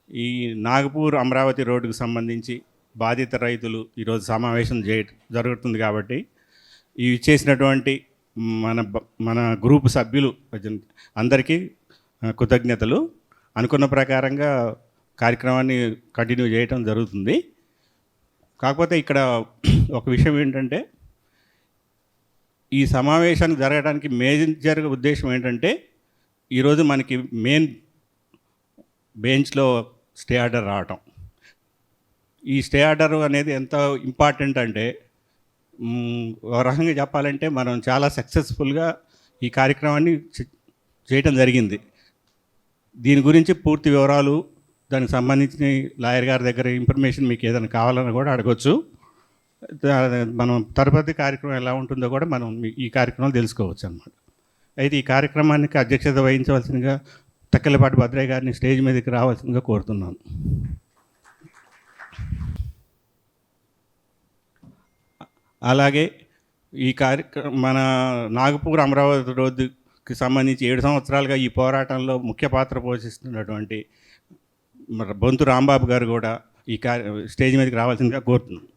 ఈ నాగపూర్ అమరావతి రోడ్డుకు సంబంధించి బాధిత రైతులు ఈరోజు సమావేశం జరుగుతుంది కాబట్టి ఇవి చేసినటువంటి మన గ్రూప్ సభ్యులు అందరికీ కృతజ్ఞతలు. అనుకున్న ప్రకారంగా కార్యక్రమాన్ని కంటిన్యూ చేయటం జరుగుతుంది. కాకపోతే ఇక్కడ ఒక విషయం ఏంటంటే, ఈ సమావేశానికి జరగడానికి మేజర్ ఉద్దేశం ఏంటంటే, ఈరోజు మనకి మెయిన్ బెంచ్లో స్టే ఆర్డర్ రావటం. ఈ స్టే ఆర్డర్ అనేది ఎంత ఇంపార్టెంట్ అంటే, ఒక రకంగా చెప్పాలంటే మనం చాలా సక్సెస్ఫుల్గా ఈ కార్యక్రమాన్ని చేయటం జరిగింది. దీని గురించి పూర్తి వివరాలు, దానికి సంబంధించిన లాయర్ గారి దగ్గర ఇన్ఫర్మేషన్ మీకు ఏదైనా కావాలని కూడా అడగవచ్చు. మనం తరుపతి కార్యక్రమం ఎలా ఉంటుందో కూడా మనం ఈ కార్యక్రమం తెలుసుకోవచ్చు అన్నమాట. అయితే ఈ కార్యక్రమానికి అధ్యక్షత వహించవలసిందిగా తక్కెలపాటి భద్రయ్య గారిని స్టేజ్ మీదకి రావాల్సిందిగా కోరుతున్నాను. అలాగే ఈ కార్యక్రమం మన నాగపూర్ అమరావతి రోడ్డుకి సంబంధించి 7 సంవత్సరాలుగా ఈ పోరాటంలో ముఖ్య పాత్ర పోషిస్తున్నటువంటి బొంతు రాంబాబు గారు కూడా ఈ స్టేజ్ మీదకి రావాల్సిందిగా కోరుతున్నాను.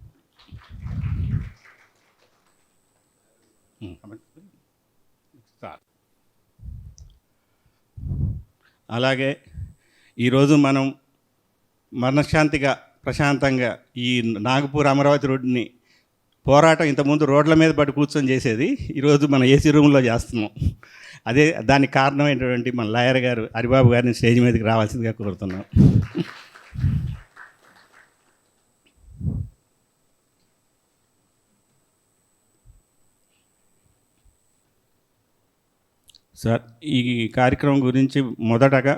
అలాగే ఈరోజు మనం మనశ్శాంతిగా ప్రశాంతంగా ఈ నాగపూర్ అమరావతి రోడ్డుని పోరాటం ఇంతకుముందు రోడ్ల మీద పడి కూర్చొని చేసేది, ఈరోజు మనం ఏసీ రూమ్లో చేస్తున్నాం. అదే దానికి కారణమైనటువంటి మన లాయర్ గారు హరిబాబు గారిని స్టేజ్ మీదకి రావాల్సిందిగా కోరుతున్నాం. సార్, ఈ కార్యక్రమం గురించి మొదటగా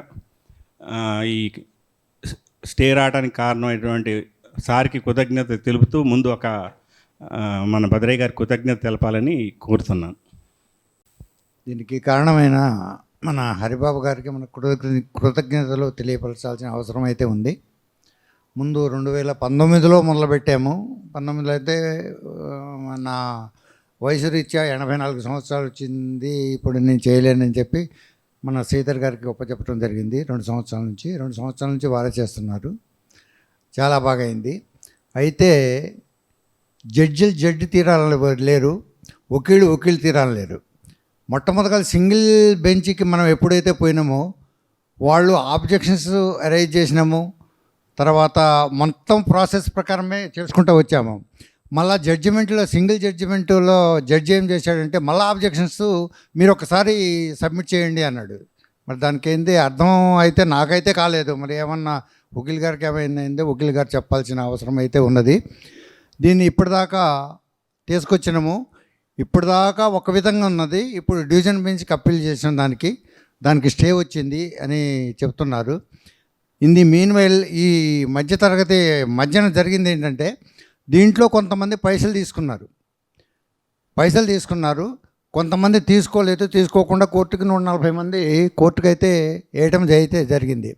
ఈ స్టే రావడానికి కారణమైనటువంటి సార్కి కృతజ్ఞత తెలుపుతూ ముందు ఒక మన భద్రయ్య గారి కృతజ్ఞత తెలపాలని కోరుతున్నాను. దీనికి కారణమైన మన హరిబాబు గారికి మన కృతజ్ఞతలు తెలియపరచాల్సిన అవసరం అయితే ఉంది. ముందు 2019లో మొదలుపెట్టాము. 19లో అయితే నా వయసు రీత్యా 84 సంవత్సరాలు వచ్చింది, ఇప్పుడు నేను చేయలేనని చెప్పి మన శ్రీధర్ గారికి చెప్పడం జరిగింది. 2 సంవత్సరాల నుంచి వారే చేస్తున్నారు. చాలా బాగా అయింది. అయితే జడ్జి తీరాలని లేరు, వకీలు తీరాలని లేరు. మొట్టమొదటిగా సింగిల్ బెంచ్కి మనం ఎప్పుడైతే పోయినామో వాళ్ళు ఆబ్జెక్షన్స్ అరైజ్ చేసినాము, తర్వాత మొత్తం ప్రాసెస్ ప్రకారమే చేసుకుంటూ వచ్చాము. మళ్ళీ జడ్జిమెంట్లో సింగిల్ జడ్జిమెంట్లో జడ్జి ఏం చేశాడంటే, మళ్ళీ ఆబ్జెక్షన్స్ మీరు ఒకసారి సబ్మిట్ చేయండి అన్నాడు. మరి దానికి ఏంది అర్థం అయితే నాకైతే కాలేదు. మరి ఏమన్నా వకీల్ గారికి ఏమైంది, వకీల్ గారు చెప్పాల్సిన అవసరం అయితే ఉన్నది. దీన్ని ఇప్పటిదాకా తీసుకొచ్చినాము. ఇప్పటిదాకా ఒక విధంగా ఉన్నది, ఇప్పుడు డివిజన్ బెంచ్కి అప్పీల్ చేసిన దానికి స్టే వచ్చింది అని చెప్తున్నారు. ఇది మీన్వైల్ ఈ మధ్యన జరిగింది ఏంటంటే, దీంట్లో కొంతమంది పైసలు తీసుకున్నారు, కొంతమంది తీసుకోకుండా కోర్టుకి 140 మంది కోర్టుకైతే వేయటం అయితే జరిగింది.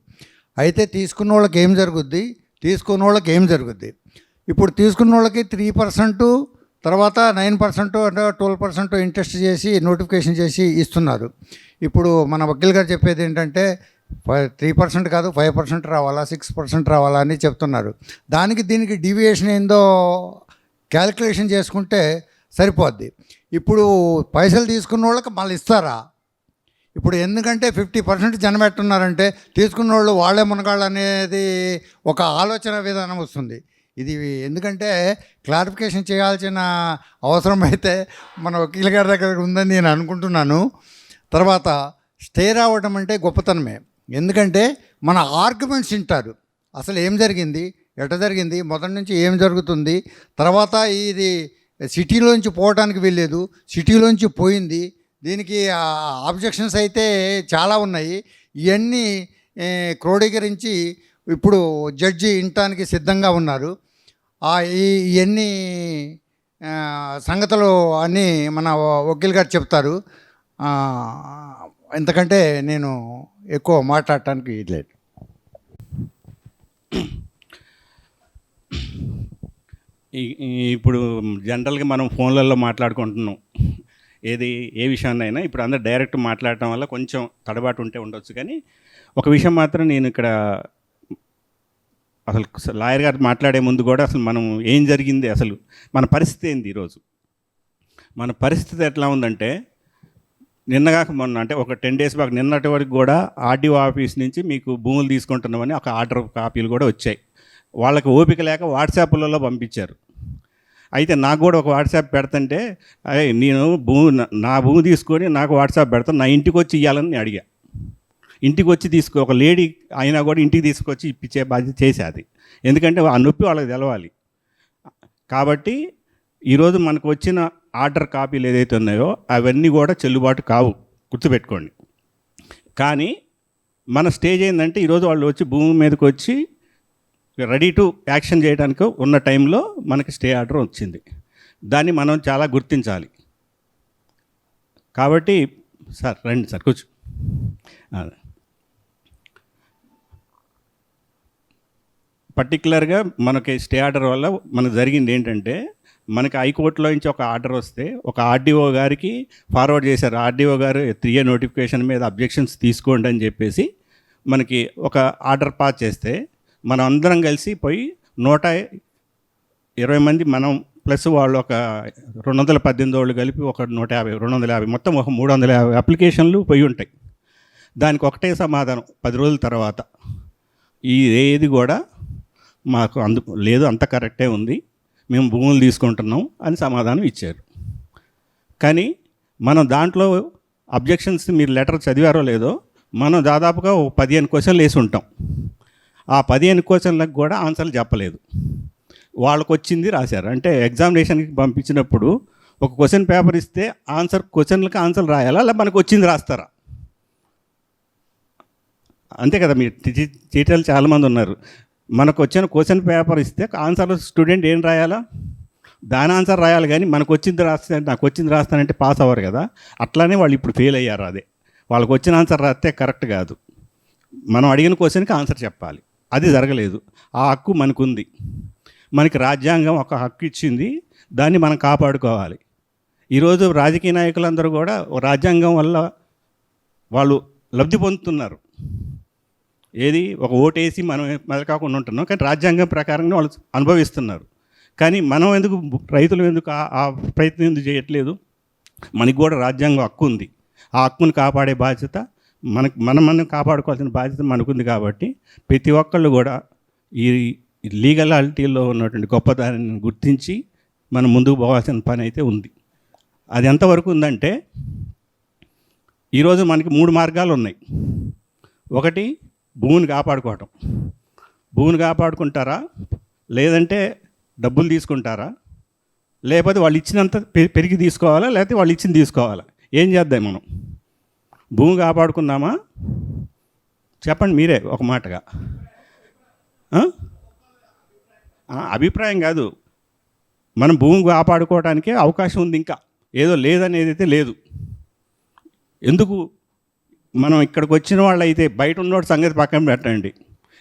అయితే తీసుకున్న వాళ్ళకి ఏం జరుగుద్ది, తీసుకోని వాళ్ళకి ఏం జరుగుద్ది? ఇప్పుడు తీసుకున్న వాళ్ళకి 3%, తర్వాత 9% అంటే 12% ఇంట్రెస్ట్ చేసి నోటిఫికేషన్ చేసి ఇస్తున్నారు. ఇప్పుడు మన వకీల్ గారు చెప్పేది ఏంటంటే 3% కాదు 5% రావాలా, 6% రావాలా అని చెప్తున్నారు. దీనికి డీవియేషన్ ఏందో క్యాలిక్యులేషన్ చేసుకుంటే సరిపోద్ది. ఇప్పుడు పైసలు తీసుకున్న వాళ్ళకి మళ్ళీ ఇస్తారా? ఇప్పుడు ఎందుకంటే 50% జనం ఎట్టున్నారంటే తీసుకున్న వాళ్ళు వాళ్ళే మునగాళ్ళు అనేది ఒక ఆలోచన విధానం వస్తుంది. ఇది ఎందుకంటే క్లారిఫికేషన్ చేయాల్సిన అవసరం అయితే మన వకీల్ గారి దగ్గర ఉందని నేను అనుకుంటున్నాను. తర్వాత స్టే రావడం అంటే గొప్పతనమే. ఎందుకంటే మన ఆర్గ్యుమెంట్స్ వింటారు, అసలు ఏం జరిగింది, ఎట జరిగింది, మొదటి నుంచి ఏం జరుగుతుంది, తర్వాత ఇది సిటీలోంచి పోవడానికి వెళ్ళలేదు, సిటీలోంచి పోయింది, దీనికి ఆబ్జెక్షన్స్ అయితే చాలా ఉన్నాయి. ఇవన్నీ క్రోడీకరించి ఇప్పుడు జడ్జి వినటానికి సిద్ధంగా ఉన్నారు. ఇవన్నీ సంగతులు అన్నీ మన వకీల్ గారు చెప్తారు. ఎందుకంటే నేను ఎక్కువ మాట్లాడటానికి లేదు. ఇప్పుడు జనరల్గా మనం ఫోన్లలో మాట్లాడుకుంటున్నాం ఏ విషయాన్నైనా. ఇప్పుడు అందరు డైరెక్ట్ మాట్లాడటం వల్ల కొంచెం తడబాటు ఉండొచ్చు. కానీ ఒక విషయం మాత్రం నేను ఇక్కడ అసలు లాయర్ గారు మాట్లాడే ముందు కూడా అసలు మనం ఏం జరిగింది, అసలు మన పరిస్థితి ఏంది ఈరోజు. మన పరిస్థితి ఎట్లా ఉందంటే, నిన్నగాక మొన్న అంటే ఒక 10 days బ్యాక్ నిన్నటి వరకు కూడా ఆర్డీఓ ఆఫీస్ నుంచి మీకు భూములు తీసుకుంటున్నామని ఒక ఆర్డర్ కాపీలు కూడా వచ్చాయి. వాళ్ళకి ఓపిక లేక వాట్సాప్లలో పంపించారు. అయితే నాకు కూడా ఒక వాట్సాప్ పెడుతుంటే, నేను నా భూమి తీసుకొని నాకు వాట్సాప్ పెడతాను, నా ఇంటికి వచ్చి ఇవ్వాలని నేను అడిగా. ఇంటికి వచ్చి ఒక లేడీ అయినా కూడా ఇంటికి తీసుకొచ్చి ఇప్పించే బాధ్యత చేసేది. ఎందుకంటే ఆ నొప్పి వాళ్ళకి తెలవాలి. కాబట్టి ఈరోజు మనకు వచ్చిన ఆర్డర్ కాపీలు ఏదైతే ఉన్నాయో అవన్నీ కూడా చెల్లుబాటు కావు, గుర్తుపెట్టుకోండి. కానీ మన స్టేజ్ ఏంటంటే, ఈరోజు వాళ్ళు వచ్చి భూమి మీదకి వచ్చి రెడీ టు యాక్షన్ చేయడానికి ఉన్న టైంలో మనకి స్టే ఆర్డర్ వచ్చింది. దాన్ని మనం చాలా గుర్తించాలి. కాబట్టి సార్ రండి సార్, కూర్చో. పర్టికులర్గా మనకి స్టే ఆర్డర్ వల్ల మనకు జరిగింది ఏంటంటే, మనకి హైకోర్టులో నుంచి ఒక ఆర్డర్ వస్తే ఒక ఆర్డీఓ గారికి ఫార్వర్డ్ చేశారు. ఆర్డీఓ గారు 3A నోటిఫికేషన్ మీద అబ్జెక్షన్స్ తీసుకోండి అని చెప్పేసి మనకి ఒక ఆర్డర్ పాస్ చేస్తే, మనం అందరం కలిసి పోయి 120 మంది మనం ప్లస్ వాళ్ళు ఒక 218 వాళ్ళు కలిపి ఒక 150 250 మొత్తం ఒక 350 అప్లికేషన్లు పోయి ఉంటాయి. దానికి ఒకటే సమాధానం 10 రోజుల తర్వాత, ఈ ఏది కూడా మాకు లేదు, అంత కరెక్టే ఉంది, మేము భూములు తీసుకుంటున్నాం అని సమాధానం ఇచ్చారు. కానీ మనం దాంట్లో అబ్జెక్షన్స్ మీరు లెటర్ చదివారో లేదో, మనం దాదాపుగా ఒక 15 క్వశ్చన్లు వేసి ఉంటాం. ఆ 15 క్వశ్చన్లకు కూడా ఆన్సర్లు చెప్పలేదు. వాళ్ళకు వచ్చింది రాశారు. అంటే ఎగ్జామినేషన్కి పంపించినప్పుడు ఒక క్వశ్చన్ పేపర్ ఇస్తే క్వశ్చన్లకు ఆన్సర్లు రాయాలా, అలా మనకు వచ్చింది రాస్తారా? అంతే కదా. మీరు టీచర్లు చాలామంది ఉన్నారు. మనకు వచ్చిన క్వశ్చన్ పేపర్ ఇస్తే ఆన్సర్లు స్టూడెంట్ ఏం రాయాలా, దాని ఆన్సర్ రాయాలి. కానీ మనకు వచ్చింది రాస్తే, నాకు వచ్చింది రాస్తానంటే పాస్ అవ్వరు కదా. అట్లానే వాళ్ళు ఇప్పుడు ఫెయిల్ అయ్యారు. అదే వాళ్ళకు వచ్చిన ఆన్సర్ రాస్తే కరెక్ట్ కాదు. మనం అడిగిన క్వశ్చన్కి ఆన్సర్ చెప్పాలి. అది జరగలేదు. ఆ హక్కు మనకుంది. మనకి రాజ్యాంగం ఒక హక్కు ఇచ్చింది, దాన్ని మనం కాపాడుకోవాలి. ఈరోజు రాజకీయ నాయకులందరూ కూడా రాజ్యాంగం వల్ల వాళ్ళు లబ్ధి పొందుతున్నారు. ఏది ఒక ఓటేసి మనం మెలకాకుండా ఉంటున్నాం, కానీ రాజ్యాంగం ప్రకారంగా వాళ్ళు అనుభవిస్తున్నారు. కానీ మనం ఎందుకు, రైతులు ఎందుకు ఆ ప్రయత్నం ఎందుకు చేయట్లేదు? మనకి కూడా రాజ్యాంగం హక్కు ఉంది. ఆ హక్కును కాపాడే బాధ్యత మనం కాపాడుకోవాల్సిన బాధ్యత మనకుంది. కాబట్టి ప్రతి ఒక్కళ్ళు కూడా ఈ లీగలాలిటీలో ఉన్నటువంటి గొప్పదాన్ని గుర్తించి మనం ముందుకు పోవాల్సిన పని అయితే ఉంది. అది ఎంతవరకు ఉందంటే, ఈరోజు మనకి 3 మార్గాలు ఉన్నాయి. ఒకటి, భూమిని కాపాడుకోవటం. భూమిని కాపాడుకుంటారా, లేదంటే డబ్బులు తీసుకుంటారా, లేకపోతే వాళ్ళు ఇచ్చినంత పెరిగి తీసుకోవాలా, లేకపోతే వాళ్ళు ఇచ్చింది తీసుకోవాలా? ఏం చేద్దాం మనం? భూమి కాపాడుకుందామా? చెప్పండి మీరే ఒక మాటగా. అభిప్రాయం కాదు, మనం భూమి కాపాడుకోవడానికే అవకాశం ఉంది. ఇంకా ఏదో లేదనేది అయితే లేదు. ఎందుకు మనం ఇక్కడికి వచ్చిన వాళ్ళు అయితే, బయట ఉన్నోడి సంగతి పక్కన పెట్టండి,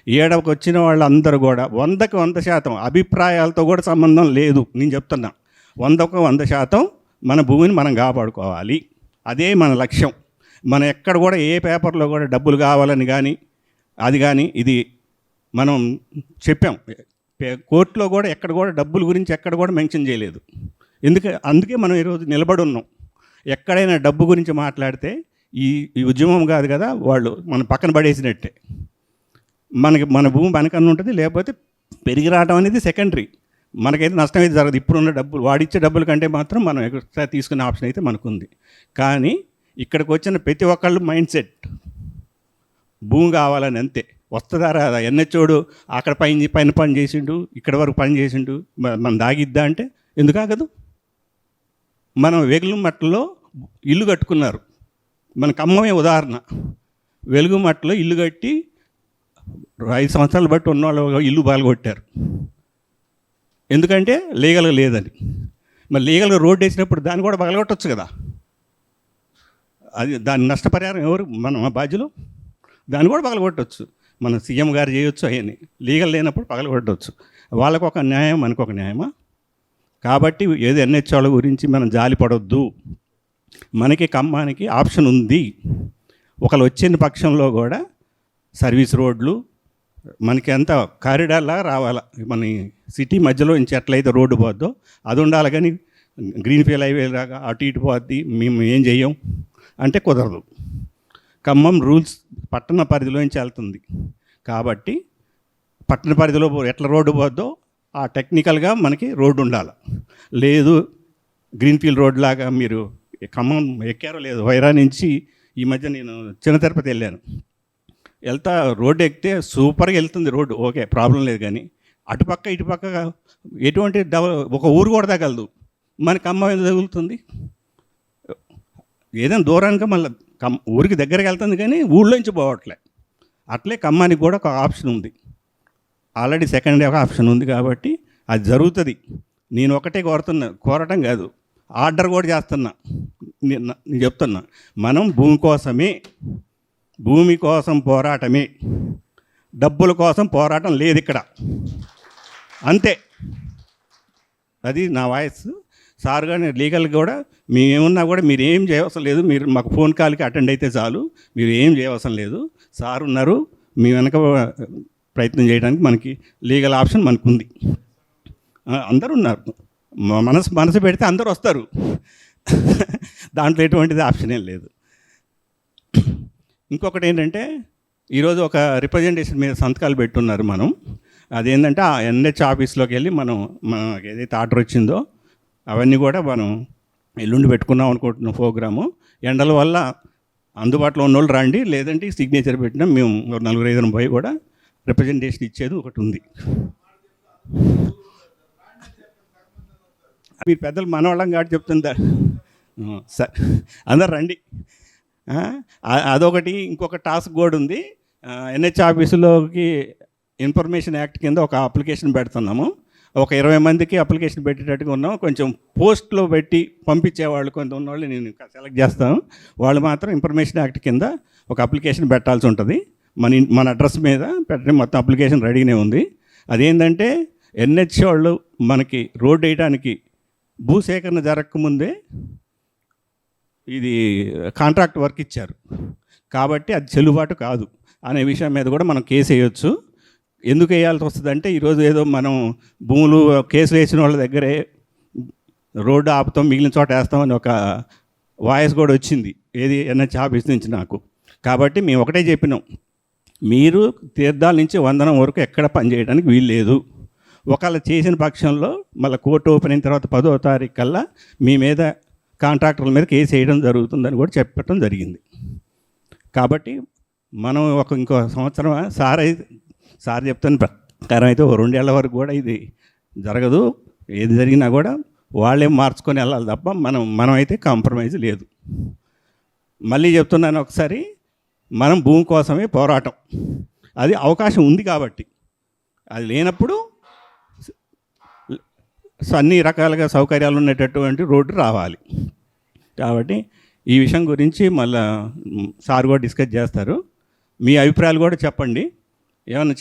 ఏడవకు వచ్చిన వాళ్ళందరూ కూడా 100కి 100% అభిప్రాయాలతో కూడా సంబంధం లేదు. నేను చెప్తున్నా, 100కి 100% మన భూమిని మనం కాపాడుకోవాలి. అదే మన లక్ష్యం. మనం ఎక్కడ కూడా ఏ పేపర్లో కూడా డబ్బులు కావాలని కానీ అది కానీ ఇది మనం చెప్పాం. కోర్టులో కూడా ఎక్కడ కూడా డబ్బుల గురించి ఎక్కడ కూడా మెన్షన్ చేయలేదు. అందుకే మనం ఈరోజు నిలబడి ఉన్నాం. ఎక్కడైనా డబ్బు గురించి మాట్లాడితే ఈ ఉద్యమం కాదు కదా, వాళ్ళు మన పక్కన పడేసినట్టే. మన భూమి వెనకన్నా ఉంటుంది, లేకపోతే పెరిగి రావడం అనేది సెకండరీ. మనకైతే నష్టం అయితే జరగదు. ఇప్పుడున్న డబ్బులు, వాడిచ్చే డబ్బుల కంటే మాత్రం మనం ఎక్స్ట్రా తీసుకునే ఆప్షన్ అయితే మనకుంది. కానీ ఇక్కడికి వచ్చిన ప్రతి ఒక్కళ్ళు మైండ్ సెట్ భూమి కావాలని అంతే. వస్తుందా రాదా? ఎన్నెచ్చోడు అక్కడ పైన పని చేసిండు, ఇక్కడ వరకు పని చేసిండు, మనం దాగిద్దా అంటే ఎందుకు ఆగదు? మనం వెలుగుమట్టలో ఇల్లు కట్టుకున్నారు. మన ఖమ్మమే ఉదాహరణ. వెలుగుమట్టలో ఇల్లు కట్టి 5 సంవత్సరాలు బట్టి ఉన్న వాళ్ళు ఇల్లు బాగొట్టారు. ఎందుకంటే లీగల్గా లేదని. మరి లీగల్గా రోడ్డు వేసినప్పుడు దాన్ని కూడా పగలగొట్టచ్చు కదా. అది దాని నష్టపరిహారం ఎవరు? మన బాధ్యులు. దాన్ని కూడా పగలగొట్టవచ్చు. మన సీఎం గారు చేయొచ్చు. అవన్నీ లీగల్ లేనప్పుడు పగలగొట్టవచ్చు. వాళ్ళకు ఒక న్యాయం, మనకు ఒక న్యాయమా? కాబట్టి ఏదో ఎన్హెచ్ఓల గురించి మనం జాలి పడొద్దు. మనకి ఖమ్మానికి ఆప్షన్ ఉంది. ఒకళ్ళు వచ్చిన పక్షంలో కూడా సర్వీస్ రోడ్లు, మనకి అంత కారిడార్లా రావాలా, మన సిటీ మధ్యలో నుంచి ఎట్లయితే రోడ్డు పోద్దో అది ఉండాలి. కానీ గ్రీన్ ఫీల్డ్ హైవే లాగా అటు ఇటు పోద్ది, మేము ఏం చెయ్యం అంటే కుదరదు. ఖమ్మం రూల్స్ పట్టణ పరిధిలోంచి వెళ్తుంది కాబట్టి పట్టణ పరిధిలో ఎట్లా రోడ్డు పోద్దో ఆ టెక్నికల్గా మనకి రోడ్డు ఉండాలి. లేదు గ్రీన్ ఫీల్డ్ రోడ్ లాగా మీరు ఖమ్మం ఎక్కారో లేదు, వైరా నుంచి ఈ మధ్య నేను చిన్న తిరుపతి వెళ్ళాను, వెళ్తా రోడ్డు ఎక్కితే సూపర్గా వెళ్తుంది రోడ్డు, ఓకే ప్రాబ్లం లేదు. కానీ అటుపక్క ఇటుపక్క ఎటువంటి ఒక ఊరు కూడా తగలదు, మన ఖమ్మం ఎందుకు తగులుతుంది? ఏదైనా దూరానికి మళ్ళీ ఊరికి దగ్గరికి వెళ్తుంది కానీ ఊళ్ళోంచి పోవట్లే. అట్లే ఖమ్మానికి కూడా ఒక ఆప్షన్ ఉంది, ఆల్రెడీ సెకండ్ ఆప్షన్ ఉంది కాబట్టి అది జరుగుతుంది. నేను ఒకటే కోరటం కాదు, ఆర్డర్ కూడా చేస్తున్నా. నేను చెప్తున్నా, మనం భూమి కోసం పోరాటమే, డబ్బుల కోసం పోరాటం లేదు ఇక్కడ, అంతే. అది నా వాయిస్. సార్ కానీ లీగల్ కూడా మేమేమున్నా కూడా మీరు ఏం చేయవసరం లేదు, మీరు మాకు ఫోన్ కాల్కి అటెండ్ అయితే చాలు, మీరు ఏం చేయవసరం లేదు. సార్ ఉన్నారు, మీ వెనక ప్రయత్నం చేయడానికి మనకి లీగల్ ఆప్షన్ మనకు ఉంది. అందరూ ఉన్నారు, మనసు పెడితే అందరూ వస్తారు, దాంట్లో ఎటువంటిది ఆప్షన్ ఏం లేదు. ఇంకొకటి ఏంటంటే ఈరోజు ఒక రిప్రజెంటేషన్ మీద సంతకాలు పెట్టున్నారు మనం. అదేంటంటే ఆ ఎన్హెచ్ ఆఫీస్లోకి వెళ్ళి మనకి ఏదైతే ఆర్డర్ వచ్చిందో అవన్నీ కూడా మనం ఎల్లుండి పెట్టుకున్నాం అనుకుంటున్నాం ప్రోగ్రాము. ఎండల వల్ల అందుబాటులో ఉన్న వాళ్ళు రండి, లేదంటే సిగ్నేచర్ పెట్టినా మేము 4-5 పోయి కూడా రిప్రజెంటేషన్ ఇచ్చేది ఒకటి ఉంది. మీరు పెద్దలు మనవాళ్ళం కాబట్టి చెప్తుందా సార్, అందరు రండి. అదొకటి. ఇంకొక టాస్క్ కూడా ఉంది. ఎన్హెచ్ ఆఫీసులోకి ఇన్ఫర్మేషన్ యాక్ట్ కింద ఒక అప్లికేషన్ పెడుతున్నాము. ఒక 20 మందికి అప్లికేషన్ పెట్టేటట్టుగా ఉన్నాం. కొంచెం పోస్ట్లో పెట్టి పంపించేవాళ్ళు కొంత ఉన్నవాళ్ళు నేను సెలెక్ట్ చేస్తాను. వాళ్ళు మాత్రం ఇన్ఫర్మేషన్ యాక్ట్ కింద ఒక అప్లికేషన్ పెట్టాల్సి ఉంటుంది. మన అడ్రస్ మీద పెట్టడం మొత్తం అప్లికేషన్ రెడీగానే ఉంది. అదేంటంటే ఎన్హెచ్ వాళ్ళు మనకి రోడ్డు వేయడానికి భూసేకరణ జరగకముందే ఇది కాంట్రాక్ట్ వర్క్ ఇచ్చారు కాబట్టి అది చెల్లుబాటు కాదు అనే విషయం మీద కూడా మనం కేసు వేయొచ్చు. ఎందుకు వేయాల్సి వస్తుందంటే ఈరోజు ఏదో మనం భూములు కేసులు వేసిన వాళ్ళ దగ్గరే రోడ్డు ఆపుతాం, మిగిలిన చోట వేస్తామని ఒక వాయిస్ కూడా వచ్చింది, ఏది ఎన్హెచ్ ఆఫీస్ నుంచి నాకు. కాబట్టి మేము ఒకటే చెప్పినాం, మీరు తీర్థాల నుంచి వందనం వరకు ఎక్కడ పనిచేయడానికి వీలు లేదు. ఒకవేళ చేసిన పక్షంలో మళ్ళీ కోర్టు ఓపెన్ అయిన తర్వాత 10వ తారీఖు కల్లా మీ మీద కాంట్రాక్టర్ల మీద కేసు వేయడం జరుగుతుందని కూడా చెప్పడం జరిగింది. కాబట్టి మనం ఇంకో సంవత్సరం సార్ చెప్తున్న ప్రకారం అయితే 2 ఏళ్ల వరకు కూడా ఇది జరగదు. ఏది జరిగినా కూడా వాళ్ళేం మార్చుకొని వెళ్ళాలి తప్ప మనం అయితే కాంప్రమైజ్ లేదు. మళ్ళీ చెప్తున్నాను ఒకసారి, మనం భూమి కోసమే పోరాటం. అది అవకాశం ఉంది కాబట్టి, అది లేనప్పుడు అన్ని రకాలుగా సౌకర్యాలు ఉండేటటువంటి రోడ్డు రావాలి. కాబట్టి ఈ విషయం గురించి మళ్ళా సార్ కూడా డిస్కస్ చేస్తారు. మీ అభిప్రాయాలు కూడా చెప్పండి. ఏమైనా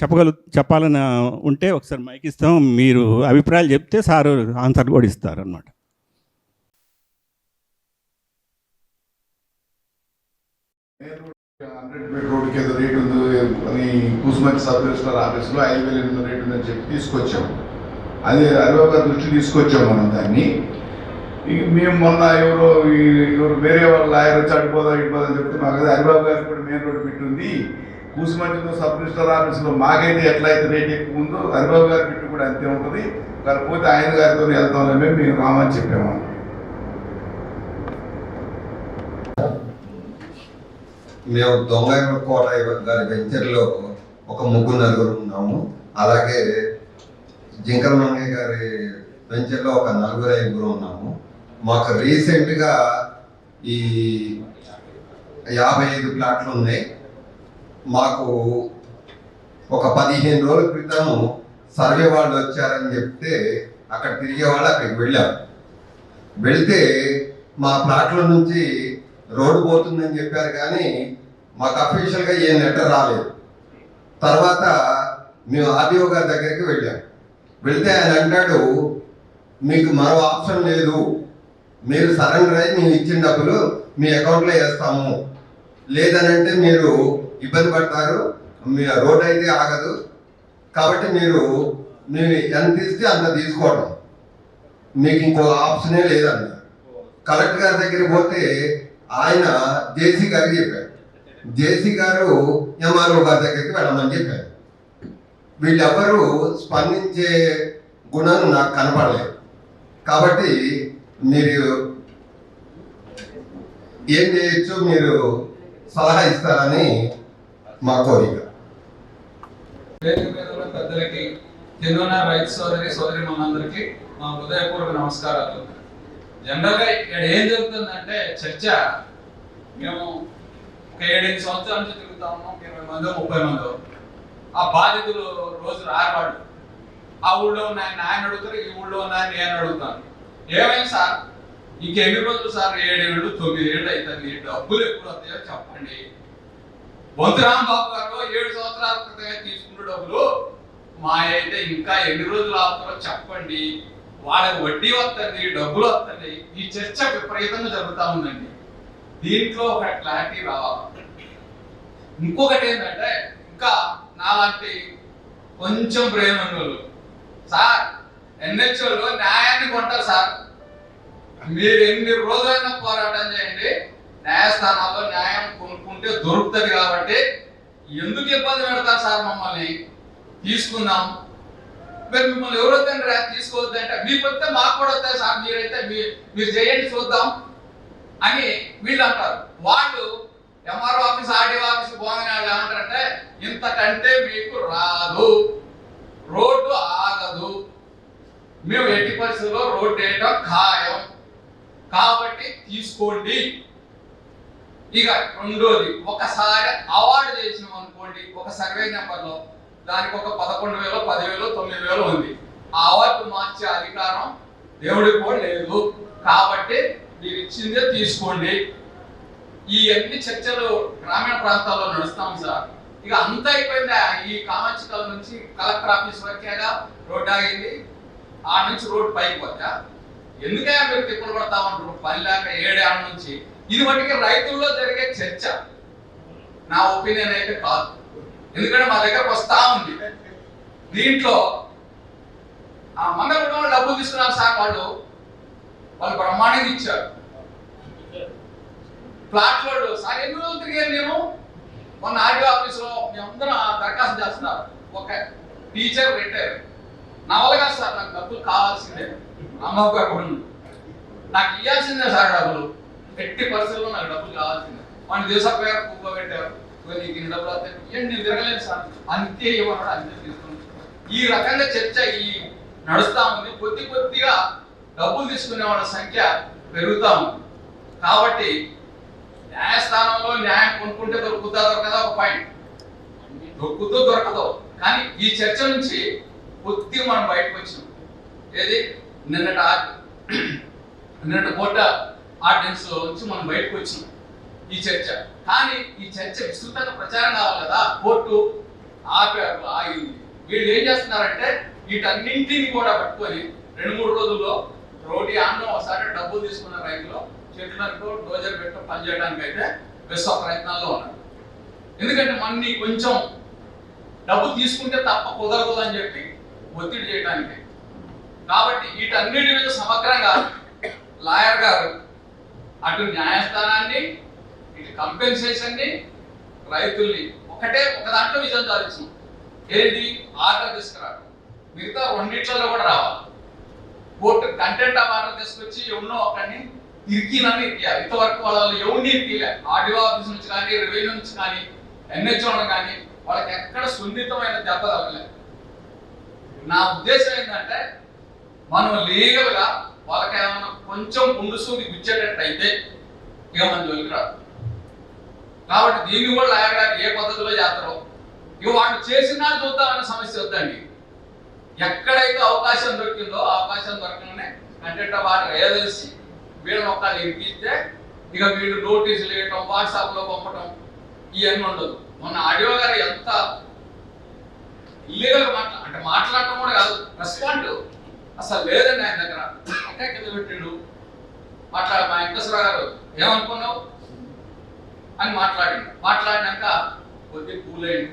చెప్పాలని ఉంటే ఒకసారి మైక్ ఇస్తాం, మీరు అభిప్రాయాలు చెప్తే సారు ఆన్సర్ కూడా ఇస్తారు అన్నమాట. రోడ్డుకి ఏదో రేటు ఉంది అని కూసుమంచి సబ్ రిజిస్టర్ ఆఫీస్లో 5,000 రేటు ఉందని చెప్పి తీసుకొచ్చాం. అదే హరిబాబు గారి దృష్టి తీసుకొచ్చాం మనం దాన్ని. మేము మొన్న ఎవరు వేరే వాళ్ళ లాయర్ వచ్చి అడిపోదని చెప్తే మాకు అదే హరిబాబు గారికి కూడా మెయిన్ రోడ్డు పెట్టుంది, కూసుమంచిలో సబ్ రిజిస్టర్ ఆఫీస్లో మాకైతే ఎట్లయితే రేట్ ఎక్కువ ఉందో హరిబాబు గారి పెట్టి కూడా అంతే ఉంటుంది, కాకపోతే ఆయన గారితో వెళ్తామని మేము రామని చెప్పాము. మేము దొంగకోట గారి వెంచర్లో ఒక 3-4 ఉన్నాము. అలాగే జింకల మంగయ్య గారి వెంచర్లో ఒక 4-5 ఉన్నాము. మాకు రీసెంట్గా ఈ 55 ప్లాట్లు ఉన్నాయి. మాకు ఒక 15 రోజుల క్రితం సర్వే వాళ్ళు వచ్చారని చెప్తే అక్కడ తిరిగే వాళ్ళు అక్కడికి వెళ్ళాం. వెళ్తే మా ప్లాట్ల నుంచి రోడ్డు పోతుందని చెప్పారు కానీ మాకు అఫీషియల్గా ఏ లెటర్ రాలేదు. తర్వాత మేము ఆర్డీఓ గారి దగ్గరికి వెళ్ళాం. వెళ్తే ఆయన అంటాడు, మీకు మరో ఆప్షన్ లేదు, మీరు సరెండర్ అయ్యి మేము ఇచ్చిన డబ్బులు మీ అకౌంట్లో వేస్తాము, లేదనంటే మీరు ఇబ్బంది పడతారు, మీ రోడ్ అయితే ఆగదు, కాబట్టి మీరు ఎంత ఇస్తే అంత తీసుకోవడం, మీకు ఇంకో ఆప్షనే లేదన్నారు. కలెక్టర్ గారి దగ్గరికి పోతే ఆయన జేసీ గారికి చెప్పారు, జేసీ గారు ఎంఆర్ఓ గారి దగ్గరికి వెళ్ళమని చెప్పారు. వీళ్ళెవ్వరూ స్పందించే గుణం నాకు కనపడలేదు. కాబట్టి మీరు ఏం చేయొచ్చు మీరు సలహా ఇస్తారని మా కోరిక. పెద్దలకి, తెలంగాణ రైతు సోదరి మనందరికీ మా హృదయపూర్వక నమస్కారాలు. జనరల్గా ఇక్కడ ఏం జరుగుతుందంటే చర్చ, మేము ఒక 7-8 సంవత్సరాల నుంచి తిరుగుతా ఉన్నాం, 20 మందో 30 మందో. ఆ బాధితులు రోజు రావాళ్ళు, ఆ ఊళ్ళో ఉన్న ఆయన అడుగుతారు, ఈ ఊళ్ళో ఉన్న నేను అడుగుతాను, ఏమైంది సార్ ఇంకెన్ని రోజులు సార్, 7 ఏళ్ళు 9 ఏళ్ళు అవుతుంది, డబ్బులు ఎప్పుడు వస్తాయో చెప్పండి. బొంతురాం బాబు గారు 7 సంవత్సరాల క్రితమే తీసుకున్న డబ్బులు మా అయితే ఇంకా ఎన్ని రోజులు ఆపుతారో చెప్పండి, వాళ్ళకి వడ్డీ వస్తుంది, డబ్బులు వస్తుంది. ఈ చర్చ విపరీతంగా జరుగుతూ ఉందండి. దీంట్లో ఒక క్లారిటీ రావాలి. ఇంకొకటి ఏంటంటే, ఇంకా నాలాంటి కొంచెం బ్రెయిన్ ఉన్నోళ్ళు, సార్ ఎన్హెచ్ఓలు న్యాయాన్ని కొంటారు సార్, మీరు ఎన్ని రోజులైనా పోరాటం చేయండి, న్యాయస్థానాల్లో న్యాయం కొనుక్కుంటే దొరుకుతుంది, కాబట్టి ఎందుకు ఇబ్బంది పెడతారు సార్ మమ్మల్ని, తీసుకుందాం. మరి మిమ్మల్ని ఎవరొద్దండి రా తీసుకోవద్దంటే, మీకు వస్తే మాకు కూడా వస్తాయి సార్, మీరైతే మీరు చేయండి చూద్దాం అని వీళ్ళు అంటారు. వాళ్ళు ఎంఆర్ఓ ఆఫీస్, ఆర్డీఓ ఆఫీస్ పోగానే వాళ్ళు ఏమంటారంటే, ఇంతకంటే మీకు రాదు, రోడ్డు ఆగదు, మేము ఎట్టి పరిస్థితుల్లో రోడ్డు వేయటం ఖాయం, కాబట్టి తీసుకోండి. ఇక రెండోది, ఒకసారి అవార్డు చేసినాం అనుకోండి, ఒక సర్వే నెంబర్లో దానికి ఒక 11,000, 10,000, 9,000 ఉంది. ఆ అవార్డు మార్చే అధికారం దేవుడికి కూడా లేదు, కాబట్టి మీరు ఇచ్చిందే తీసుకోండి. ఈ అన్ని చర్చలు గ్రామీణ ప్రాంతాల్లో నడుస్తాం సార్. ఇక అంత అయిపోయింది. ఈ కామాంచికల నుంచి కలెక్టర్ ఆఫీస్ వరకేగా రోడ్డు ఆగింది, ఆ నుంచి రోడ్డు పైకి పోతా. ఎందుకైనా మీరు తిప్పులు పడతా ఉంటారు పని లేక 7 ఏళ్ళ నుంచి. ఇది మట్టికి రైతుల్లో జరిగే చర్చ, నా ఒపీనియన్ అయితే కాదు. ఎందుకంటే మా దగ్గరకు వస్తా ఉంది. దీంట్లో ఆ మంగళగూడెంలో డబ్బులు తీసుకున్నారు సార్, వాళ్ళు బ్రహ్మాండంగా ఇచ్చారు. ఫ్లాట్ లోడ్ సార్ ఎన్ని రోజులు తిరిగాను నేను. మొన్న ఆర్డీఓ ఆఫీసులో మేమందరం దరఖాస్తు చేస్తున్నారు. ఒక టీచర్ రిటైర్, నా వల్ల కాదు సార్, నాకు డబ్బులు కావాల్సిందే, అమ్మకు కూడా నాకు ఇవ్వాల్సిందే సార్ డబ్బులు, ఎట్టి పరిస్థితుల్లో నాకు డబ్బులు కావాల్సిందే. వాడిని దేశపోయారు, కుప్ప పెట్టారు, నీకు డబ్బులు వస్తాయి, నేను తిరగలేదు సార్, అంతే ఇవ్వన్నాడు, అంతే తీసుకున్నాను. ఈ రకంగా చర్చ ఈ నడుస్తా ఉంది. కొద్దిగా డబ్బులు తీసుకునే వాళ్ళ సంఖ్య పెరుగుతా ఉంది. కాబట్టి న్యాయస్థానంలో న్యాయం కొనుక్కుంటే దొరకదా ఒక పాయింట్, దొరకదో. కానీ ఈ చర్చ నుంచి కొద్దిగా మనం బయటకు వచ్చినాం. ఏది నిన్నటి కోర్టు ఆర్డినెన్స్ నుంచి మనం బయటకు వచ్చినాం ఈ చర్చ. కానీ ఈ చర్చ విస్తృతంగా ప్రచారం కావాలి కదా. కోర్టు ఆపారు, ఆగింది. వీళ్ళు ఏం చేస్తున్నారంటే, వీటన్నింటినీ కూడా పట్టుకొని 2-3 రోజుల్లో రోడ్డు ఆన్న ఒకసారి డబ్బులు తీసుకున్న రైతులు చెట్లకు డోజర్ పెట్టు పని చేయడానికి అయితే విశ్వ ప్రయత్నాల్లో ఉన్నారు. ఎందుకంటే మన్ని కొంచెం డబ్బు తీసుకుంటే తప్ప కుదరదు అని చెప్పి ఒత్తిడి చేయడానికి. కాబట్టి వీటన్నిటి మీద సమగ్రంగా లాయర్ గారు అటు న్యాయస్థానాన్ని, ఇటు కంపెన్సేషన్ని, రైతుల్ని ఒక దాంట్లో విజయం సాధించాం. ఏది ఆర్డర్ తీసుకురావడం, మిగతా రెండిట్లలో కూడా రావాలి. కోర్టు కంటెంట్ ఆఫ్ ఆర్డర్ తీసుకొచ్చి ఎవరినో ఒకరిని ఇరికినని ఇరికియాలి. ఇంతవరకు వాళ్ళు ఎవరిని ఇరికిలే. ఆర్డీఓ ఆఫీస్ నుంచి కానీ, రెవెన్యూ నుంచి కానీ, ఎన్హెచ్ఓ కానీ వాళ్ళకి ఎక్కడ సున్నితమైన దెబ్బ తగలేదు. నా ఉద్దేశం ఏంటంటే, మనం లీగల్ గా వాళ్ళకి ఏమైనా కొంచెం గుండు సూది గుచ్చేటట్టయితే ఇక మన జోలికి రాదు. కాబట్టి దీన్ని కూడా లాయర్ గారు ఏ పద్ధతిలో చేస్తారో, ఇక వాళ్ళు చేసినా చూద్దామనే సమస్య వద్దండి. ఎక్కడైతే అవకాశం దొరికిందో అవకాశం దొరకగానే కంటెంట్ ఆఫ్ ఆర్డర్ ఏదేసి వీళ్ళని ఒక్కళ్ళు ఇరికిస్తే ఇక వీళ్ళు నోటీసులు వేయటం, వాట్సాప్లో పంపటం ఇవన్నీ ఉండదు. మొన్న ఆడియో గారు ఎంత ఇల్లీగల్ మాట్లాడటం కూడా కాదు, రెస్పాండ్ అసలు లేదండి ఆయన దగ్గర, ఒకే కింద పెట్టిండు. మా వెంకటేశ్వర గారు ఏమనుకున్నావు అని మాట్లాడినాక కొద్దిగా కూల్ అయింది.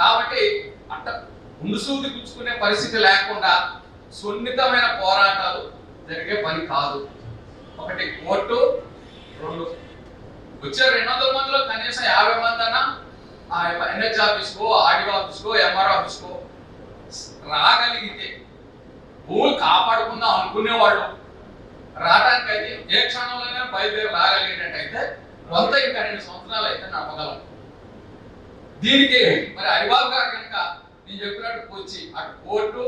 కాబట్టి అట్ట ముందుసూది పుచ్చుకునే పరిస్థితి లేకుండా సున్నితమైన పోరాటాలు జరిగే పని కాదు. ఒకటి కోర్టు, రెండు వచ్చే 200 మందిలో కనీసం 50 మంది అన్నా ఆ ఎన్హెచ్ ఆఫీస్కో, ఆర్డీఓ ఆఫీస్కో, ఎంఆర్ఓ ఆఫీస్కో రాగలిగితే భూములు కాపాడుకుందాం అనుకునేవాళ్ళు రావడానికైతే ఏ క్షణంలోనే బయలుదేరి రాగలిగేటట్టయితే కొంత ఇంకా 2 సంవత్సరాలు అయితే నడపగలం. దీనికి మరి హరిబాబు గారు కనుక నేను చెప్పినట్టు వచ్చి అటు కోర్టు,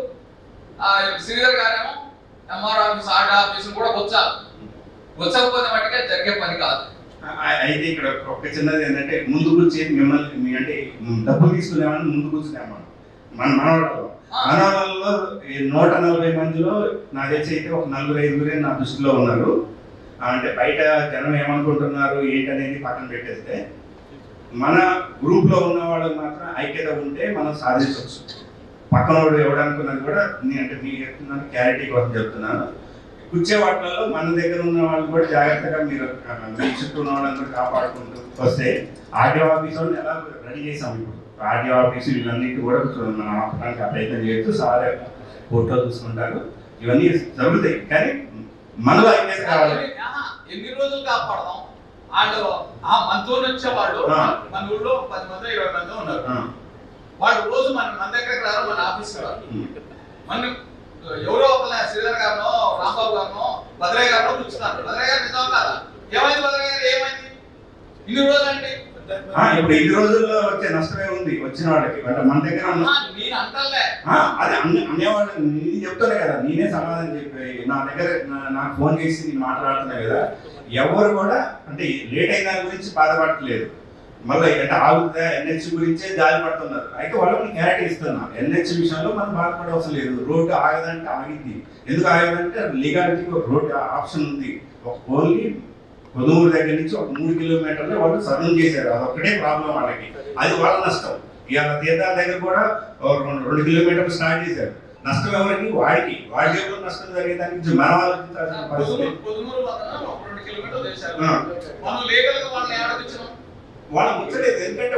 శ్రీధర్ గారేమో ఎంఆర్ ఆఫీస్, ఆర్డీ ఆఫీస్ కూడా వచ్చకపోతే మట్టుగా జరిగే పని కాదు. అయితే ఇక్కడ ఒక చిన్నది ఏంటంటే ముందు కూర్చేది మిమ్మల్ని అంటే డబ్బులు తీసుకునేవాళ్ళని ముందు కూర్చునేమా మనవాళ్ళలో 140 మందిలో నాకు తెలిసి అయితే ఒక 4-5 నా దృష్టిలో ఉన్నారు. అంటే బయట జనం ఏమనుకుంటున్నారు ఏంటనేది పక్కన పెట్టేస్తే మన గ్రూప్లో ఉన్న వాళ్ళకి మాత్రం ఐక్యత ఉంటే మనం సాధించవచ్చు. పక్కన వాడు ఎవడనుకున్నది కూడా అంటే మీకు చెప్తున్నాను, క్లారిటీ కోసం చెప్తున్నాను. కూర్చే వాటిలలో మన దగ్గర ఉన్న వాళ్ళు కూడా జాగ్రత్తగా మీరు మీ చుట్టూ ఉన్న వాళ్ళని కూడా కాపాడుకుంటూ వస్తే ఆర్డీఓ ఆఫీస్ వాళ్ళని ఎలా రెడీ చేసాం. ఇప్పుడు ఆర్డీఓ ఆఫీసు వీళ్ళన్నిటి కూడా మనం ఆపడానికి ప్రయత్నం చేస్తూ సార్ ఫోటో చూసుకుంటారు. ఇవన్నీ జరుగుతాయి కానీ మనలో ఐక్యత కావాలి. ఎన్ని రోజులు కాపాడదాం? వాళ్ళు మనతో వచ్చేవాళ్ళు మన ఊళ్ళో 10 మంది 20 మంది ఉన్నారు. వాళ్ళు రోజు మన దగ్గరకు రారు, మన ఆఫీస్కి రారు. మన ఎవరో ఒక శ్రీధర్ గారినో, రాంబాబు గారినో, భద్రయ్య గారినో కూర్చున్నారు. భద్రయ్య గారు నిజం కాదా? ఏమైంది భద్రయ్య గారు? ఏమైంది ఇన్ని రోజులు అంటే? ఇప్పుడు 5 రోజుల్లో వచ్చే నష్టమే ఉంది వచ్చిన వాళ్ళకి. మన దగ్గర నేను అంటలే అదే అనేవాళ్ళు. నేను చెప్తానే కదా, నేనే సమాధానం చెప్పి నా దగ్గర నాకు ఫోన్ చేసి నేను మాట్లాడుతున్నా కదా. ఎవరు కూడా అంటే లేట్ అయిన దాని గురించి బాధపడట్లేదు. మళ్ళీ అంటే ఆగుతుందా ఎన్హెచ్ గురించే జాలి పడుతున్నారు. అయితే వాళ్ళకి క్లారిటీ ఇస్తున్నా, ఎన్హెచ్ విషయంలో మనం బాధపడవలసిన లేదు. రోడ్డు ఆగదంటే ఆగింది. ఎందుకు ఆగదంటే లీగాలిటీకి ఒక రోడ్డు ఆప్షన్ ఉంది. ఒక ఓన్లీ పొదుమూరు దగ్గర నుంచి ఒక 3 కిలోమీటర్లు వాళ్ళు సర్వం చేశారు. అదొక్కటే ప్రాబ్లం వాళ్ళకి, అది వాళ్ళ నష్టం. ఇవాళ తీర్థాల దగ్గర కూడా 2 కిలోమీటర్లు స్టార్ట్ చేశారు. నష్టం ఎవరికి? వాడికి. వాడి దగ్గర నష్టం జరిగేదానికి మనం ఆలోచించాల్సిన పరిస్థితి. వాళ్ళు ముచ్చలేదు. ఎందుకంటే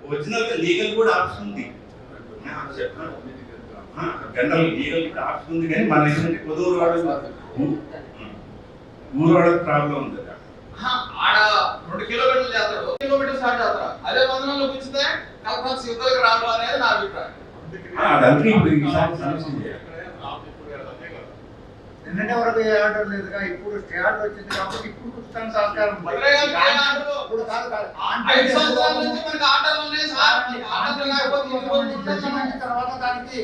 ఒరిజినల్ గా లీగల్ కూడా ఆప్షన్ ఉంది. జనరల్ లీగల్ కూడా ఆప్షన్ ఉంది కానీ మన ఏంటంటే పొదూరు వాడు ఊరు వాడికి ప్రాబ్లం ఉంది. ఆడ 2 కిలోమీటర్లు చేస్తాడు, కిలోమీటర్ స్టార్ట్ చేస్తారా? అదే వందనంలో కూర్చుంటే కలెక్టర్ యువతలకు రాదు అనేది నా అభిప్రాయం. అదంతా ఇప్పుడు ఈసారి సమస్య చేయాలి. నిన్నటి వరకు ఏ ఆర్డర్ లేదుగా, ఇప్పుడు స్టే ఆర్డర్ వచ్చింది కాబట్టి ఇప్పుడు కూర్చుతాను సహకారం. ఇప్పుడు తర్వాత దానికి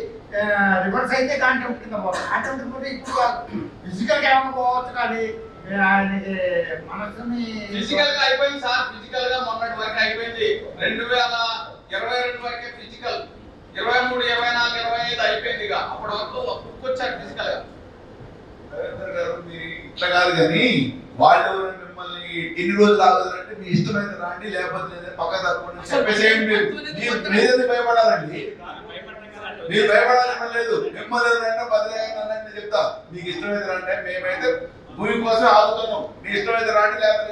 రివర్స్ అయితే కాంటెంప్ట్ కింద పోవాలి. కాంటెంప్ట్ పోతే ఇప్పుడు ఫిజికల్ గా ఏమైనా పోవచ్చు కానీ ఆయనకి మనసుని ఫిజికల్ గా అయిపోయింది సార్. ఫిజికల్ గా మొన్నటి వరకు అయిపోయింది. 2022 వరకే ఫిజికల్, 23, 24, 25 అయిపోయింది. ఇక అప్పటి వరకు వచ్చారు ఫిజికల్ గా. మీరు ఇట్లా కాదు కానీ వాళ్ళు మిమ్మల్ని ఎన్ని రోజులు ఆగుతారంటే మీ ఇష్టమైన రాండి, లేకపోతే పక్క తప్పకుండా చెప్పేసేయండి. మీరేది భయపడాలండి, మీరు భయపడాలని లేదు. మిమ్మల్ని అంటే భద్రగా చెప్తా, మీకు ఇష్టమైతే రండి. మేమైతే భూమి కోసం ఆగుతున్నాం, మీ ఇష్టమైతే రాండి లేకపోతే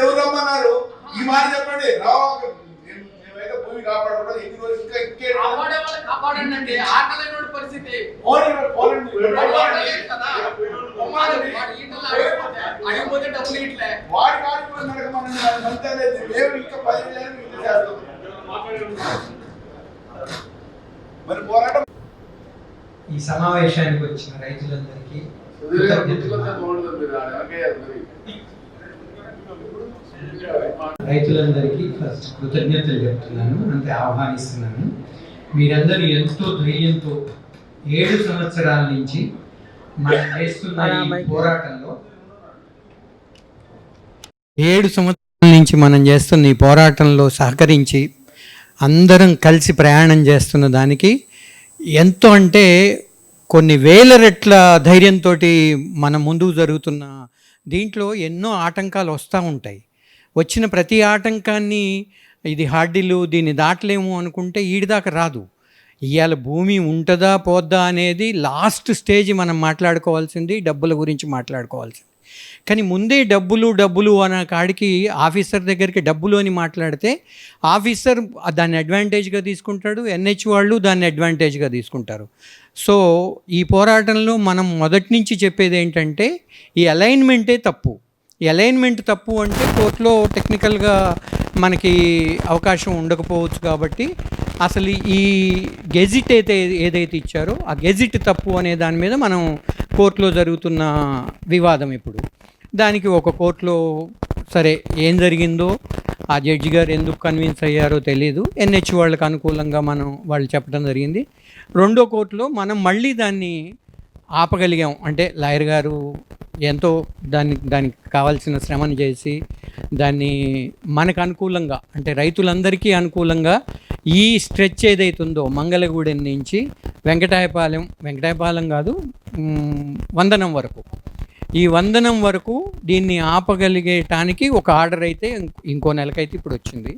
ఎవరు రమ్మన్నారు? ఈ మాట చెప్పండి. మేమైతే భూమి కాపాడకూడదు. ఎన్ని రోజులు ఇంకా కాపాడండి. ఆకలేని పరిస్థితి అడిగిపోతే డబ్బులు ఇట్లే వాడి వాడి మేము ఇంకా 10 చేస్తాం. మరి పోరాటం. ఈ సమావేశానికి వచ్చిన రైతులందరికీ ఫస్ట్ కృతజ్ఞతలు చెప్తున్నాను, అంతే ఆహ్వానిస్తున్నాను. మీరందరూ ఎంతో ధైర్యంతో 7 సంవత్సరాల నుంచి మనం చేస్తున్న ఈ పోరాటంలో 7 సంవత్సరాల నుంచి మనం చేస్తున్న ఈ పోరాటంలో సహకరించి అందరం కలిసి ప్రయాణం చేస్తున్న దానికి ఎంతో అంటే కొన్ని వేల రెట్ల ధైర్యంతో మన ముందుకు జరుగుతున్న దీంట్లో ఎన్నో ఆటంకాలు వస్తూ ఉంటాయి. వచ్చిన ప్రతి ఆటంకాన్ని ఇది హార్డిలు దీన్ని దాటలేము అనుకుంటే ఈడిదాకా రాదు. ఇవాళ భూమి ఉంటుందా పోద్దా అనేది లాస్ట్ స్టేజ్ మనం మాట్లాడుకోవాల్సింది, డబ్బుల గురించి మాట్లాడుకోవాల్సింది. కానీ ముందే డబ్బులు అన్న కాడికి ఆఫీసర్ దగ్గరికి డబ్బులు అని మాట్లాడితే ఆఫీసర్ దాన్ని అడ్వాంటేజ్గా తీసుకుంటాడు, ఎన్హెచ్ వాళ్ళు దాన్ని అడ్వాంటేజ్గా తీసుకుంటారు. సో ఈ పోరాటంలో మనం మొదటి నుంచి చెప్పేది ఏంటంటే ఈ అలైన్మెంటే తప్పు. ఈ అలైన్మెంట్ తప్పు అంటే కోర్టులో టెక్నికల్గా మనకి అవకాశం ఉండకపోవచ్చు. కాబట్టి అసలు ఈ గెజిట్ ఏదైతే ఇచ్చారో ఆ గెజిట్ తప్పు అనే దాని మీద మనం కోర్టులో జరుగుతున్న వివాదం ఇప్పుడు. దానికి ఒక కోర్టులో సరే ఏం జరిగిందో ఆ జడ్జి గారు ఎందుకు కన్విన్స్ అయ్యారో తెలియదు, ఎన్హెచ్ వాళ్ళకి అనుకూలంగా వాళ్ళు చెప్పడం జరిగింది. రెండో కోర్టులో మనం మళ్ళీ దాన్ని ఆపగలిగాం. అంటే లాయర్ గారు ఎంతో దానికి కావాల్సిన శ్రమను చేసి దాన్ని మనకు అనుకూలంగా, అంటే రైతులందరికీ అనుకూలంగా ఈ స్ట్రెచ్ ఏదైతుందో మంగళగూడెం నుంచి వెంకటాయపాలెం కాదు, వందనం వరకు, ఈ వందనం వరకు దీన్ని ఆపగలిగేటానికి ఒక ఆర్డర్ అయితే ఇంకో నెలకైతే ఇప్పుడు వచ్చింది.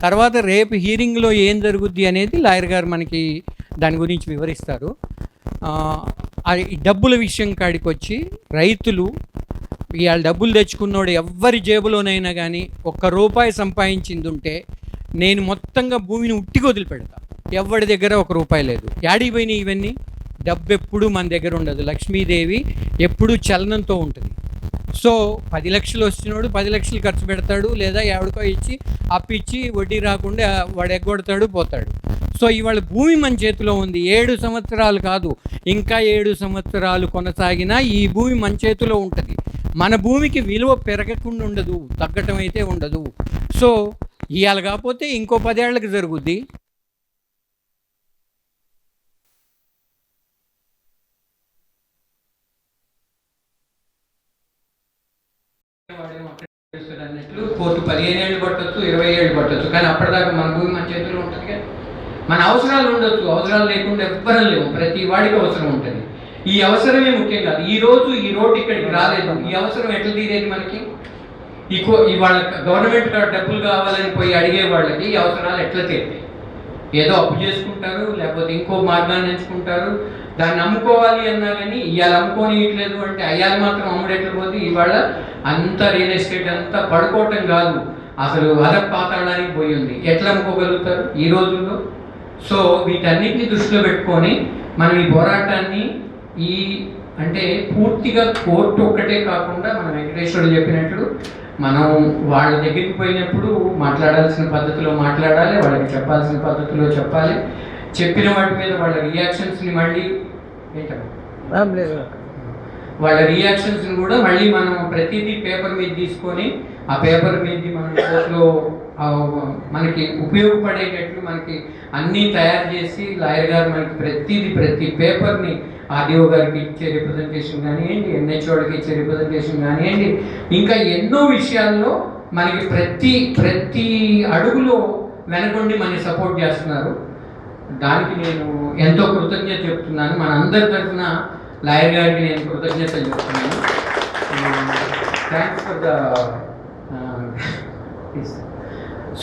తర్వాత రేపు హీరింగ్లో ఏం జరుగుద్ది అనేది లాయర్ గారు మనకి దాని గురించి వివరిస్తారు. ఈ డబ్బుల విషయం కాడికి వచ్చి రైతులు ఇవాళ డబ్బులు తెచ్చుకున్నోడు ఎవ్వరి జేబులోనైనా కానీ ₹1 సంపాదించింది ఉంటే నేను మొత్తంగా భూమిని ఉట్టిగా వదిలిపెడతా. ఎవరి దగ్గర ₹1 లేదు. యాడికి పోయినాయి ఇవన్నీ? డబ్బు ఎప్పుడు మన దగ్గర ఉండదు. లక్ష్మీదేవి ఎప్పుడూ చలనంతో ఉంటుంది. సో 10 లక్షలు వచ్చినోడు 10 లక్షలు ఖర్చు పెడతాడు, లేదా ఎవడికో ఇచ్చి అప్పిచ్చి వడ్డీ రాకుండా వాడు ఎగ్గొడతాడు, పోతాడు. సో ఇవాళ భూమి మన చేతిలో ఉంది. 7 సంవత్సరాలు కాదు, ఇంకా 7 సంవత్సరాలు కొనసాగినా ఈ భూమి మన చేతిలో ఉంటుంది. మన భూమికి విలువ పెరగకుండా ఉండదు, తగ్గటం అయితే ఉండదు. సో ఇవాళ కాకపోతే ఇంకో 10 ఏళ్ళకి జరుగుద్ది. అన్నట్లు కోర్టు 15 ఏళ్ళు పట్టొచ్చు, 20 ఏళ్ళు పట్టొచ్చు, కానీ అప్పటిదాకా మన భూమి మన చేతిలో ఉంటుంది. కదా మన అవసరాలు ఉండొచ్చు, అవసరాలు లేకుండా ఎవ్వరం లేవు. ప్రతి వాడికి అవసరం ఉంటుంది. ఈ అవసరమే ముఖ్యం కాదు. ఈ రోజు ఈ రోడ్డు ఇక్కడికి రాలేదు, ఈ అవసరం ఎట్లా తీరేది మనకి? వాళ్ళ గవర్నమెంట్ డబ్బులు కావాలని పోయి అడిగే వాళ్ళకి ఈ అవసరాలు ఎట్లా తీరుతాయి? ఏదో అప్పు చేసుకుంటారు, లేకపోతే ఇంకో మార్గాన్ని ఎంచుకుంటారు. దాన్ని అమ్ముకోవాలి అన్నా కానీ ఇవాళ అమ్ముకోనియట్లేదు అంటే అయ్యాలి మాత్రం అమ్ముడెట్లు పోతే ఇవాళ అంతా రియల్ ఎస్టేట్ అంతా పడుకోవటం కాదు, అసలు పాతాళానికి పోయి ఉంది. ఎట్లా అమ్ముకోగలుగుతారు ఈ రోజుల్లో? సో వీటన్నిటిని దృష్టిలో పెట్టుకొని మనం ఈ పోరాటాన్ని అంటే పూర్తిగా కోర్టు ఒక్కటే కాకుండా మన వెంకటేశ్వరుడు చెప్పినట్లు మనం వాళ్ళ దగ్గరికి పోయినప్పుడు మాట్లాడాల్సిన పద్ధతిలో మాట్లాడాలి, వాళ్ళకి చెప్పాల్సిన పద్ధతిలో చెప్పాలి. చెప్పిన వాటి మీద వాళ్ళ రియాక్షన్స్ని మళ్ళీ వాళ్ళ రియాక్షన్స్ని కూడా మళ్ళీ మనం ప్రతిదీ పేపర్ మీద తీసుకొని ఆ పేపర్ మీద మనం కోర్టులో మనకి ఉపయోగపడేటట్లు మనకి అన్నీ తయారు చేసి లాయర్ గారు మనకి ప్రతి పేపర్ని ఆర్డీఓ గారికి ఇచ్చే రిప్రజెంటేషన్ కానివ్వండి, ఎన్హెచ్ వాళ్ళకి ఇచ్చే రిప్రజెంటేషన్ కానివ్వండి, ఇంకా ఎన్నో విషయాల్లో మనకి ప్రతి అడుగులో వెనకొండి మనకి సపోర్ట్ చేస్తున్నారు. దానికి నేను ఎంతో కృతజ్ఞత చెప్తున్నాను. మన అందరి తరఫున లాయర్ గారికి నేను కృతజ్ఞతలు చెప్తున్నాను. థ్యాంక్స్ ఫర్ ద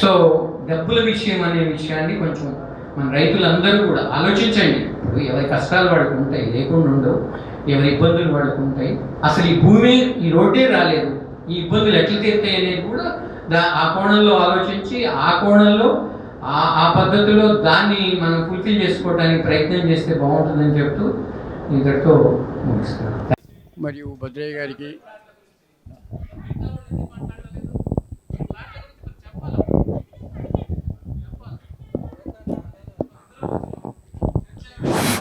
సో డబ్బుల విషయం అనే విషయాన్ని కొంచెం మన రైతులందరూ కూడా ఆలోచించండి. ఇప్పుడు ఎవరి కష్టాలు వాడికి ఉంటాయి, లేకుండా ఉండవు. ఎవరి ఇబ్బందులు వాడికి ఉంటాయి. అసలు ఈ భూమి ఈ రోడ్డే రాలేదు, ఈ ఇబ్బందులు ఎట్లా తీరుతాయి అనేది కూడా ఆ కోణంలో ఆలోచించి ఆ కోణంలో ఆ పద్ధతిలో దాన్ని మనం ఫుల్ఫిల్ చేసుకోవడానికి ప్రయత్నం చేస్తే బాగుంటుందని చెప్తూ ఇంతటితో ముగిస్తాను. మరియు భద్రయ్య గారికి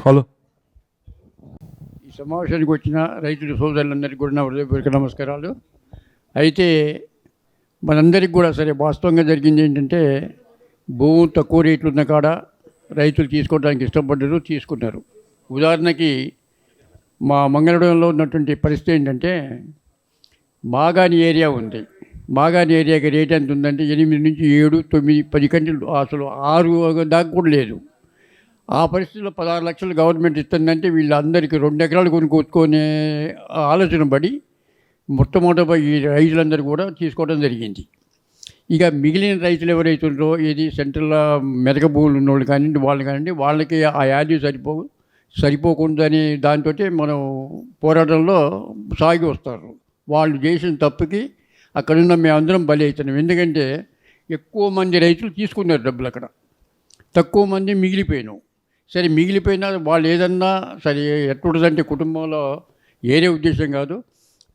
హలో, ఈ సమావేశానికి వచ్చిన రైతుల సోదరులందరికీ కూడా నా హృదయపూర్వక నమస్కారాలు. అయితే మనందరికీ కూడా సరే వాస్తవంగా జరిగింది ఏంటంటే భూమి తక్కువ రేట్లు ఉన్న కాడ రైతులు తీసుకోవడానికి ఇష్టపడ్డారు, తీసుకున్నారు. ఉదాహరణకి మా మంగళగూడెంలో ఉన్నటువంటి పరిస్థితి ఏంటంటే మాగాని ఏరియా ఉంది. మాగాని ఏరియాకి రేట్ ఎంత ఉందంటే 8 నుంచి 7, 9, 10 కంటే అసలు 6 దాకా కూడా లేదు. ఆ పరిస్థితుల్లో 16 లక్షలు గవర్నమెంట్ ఇస్తుందంటే వీళ్ళందరికీ 2 ఎకరాలు కొనుక్కొచ్చుకునే ఆలోచన పడి మొట్టమొదట ఈ రైతులందరూ కూడా తీసుకోవడం జరిగింది. ఇక మిగిలిన రైతులు ఎవరైతుండ్రో ఏది సెంట్రల్ మెదక భూములు ఉన్నోళ్ళు కానివ్వండి, వాళ్ళు కానివ్వండి, వాళ్ళకి ఆ యాడ్యూ సరిపోకుండానే దాంతో మనం పోరాటంలో సాగి వస్తారు. వాళ్ళు చేసిన తప్పుకి అక్కడున్న మేమందరం బలి అవుతున్నాం. ఎందుకంటే ఎక్కువ మంది రైతులు తీసుకున్నారు డబ్బులు, అక్కడ తక్కువ మంది మిగిలిపోయినాం. సరే మిగిలిపోయినా వాళ్ళు ఏదన్నా సరే ఎట్టుంటుందంటే కుటుంబంలో ఏరే ఉద్దేశం కాదు.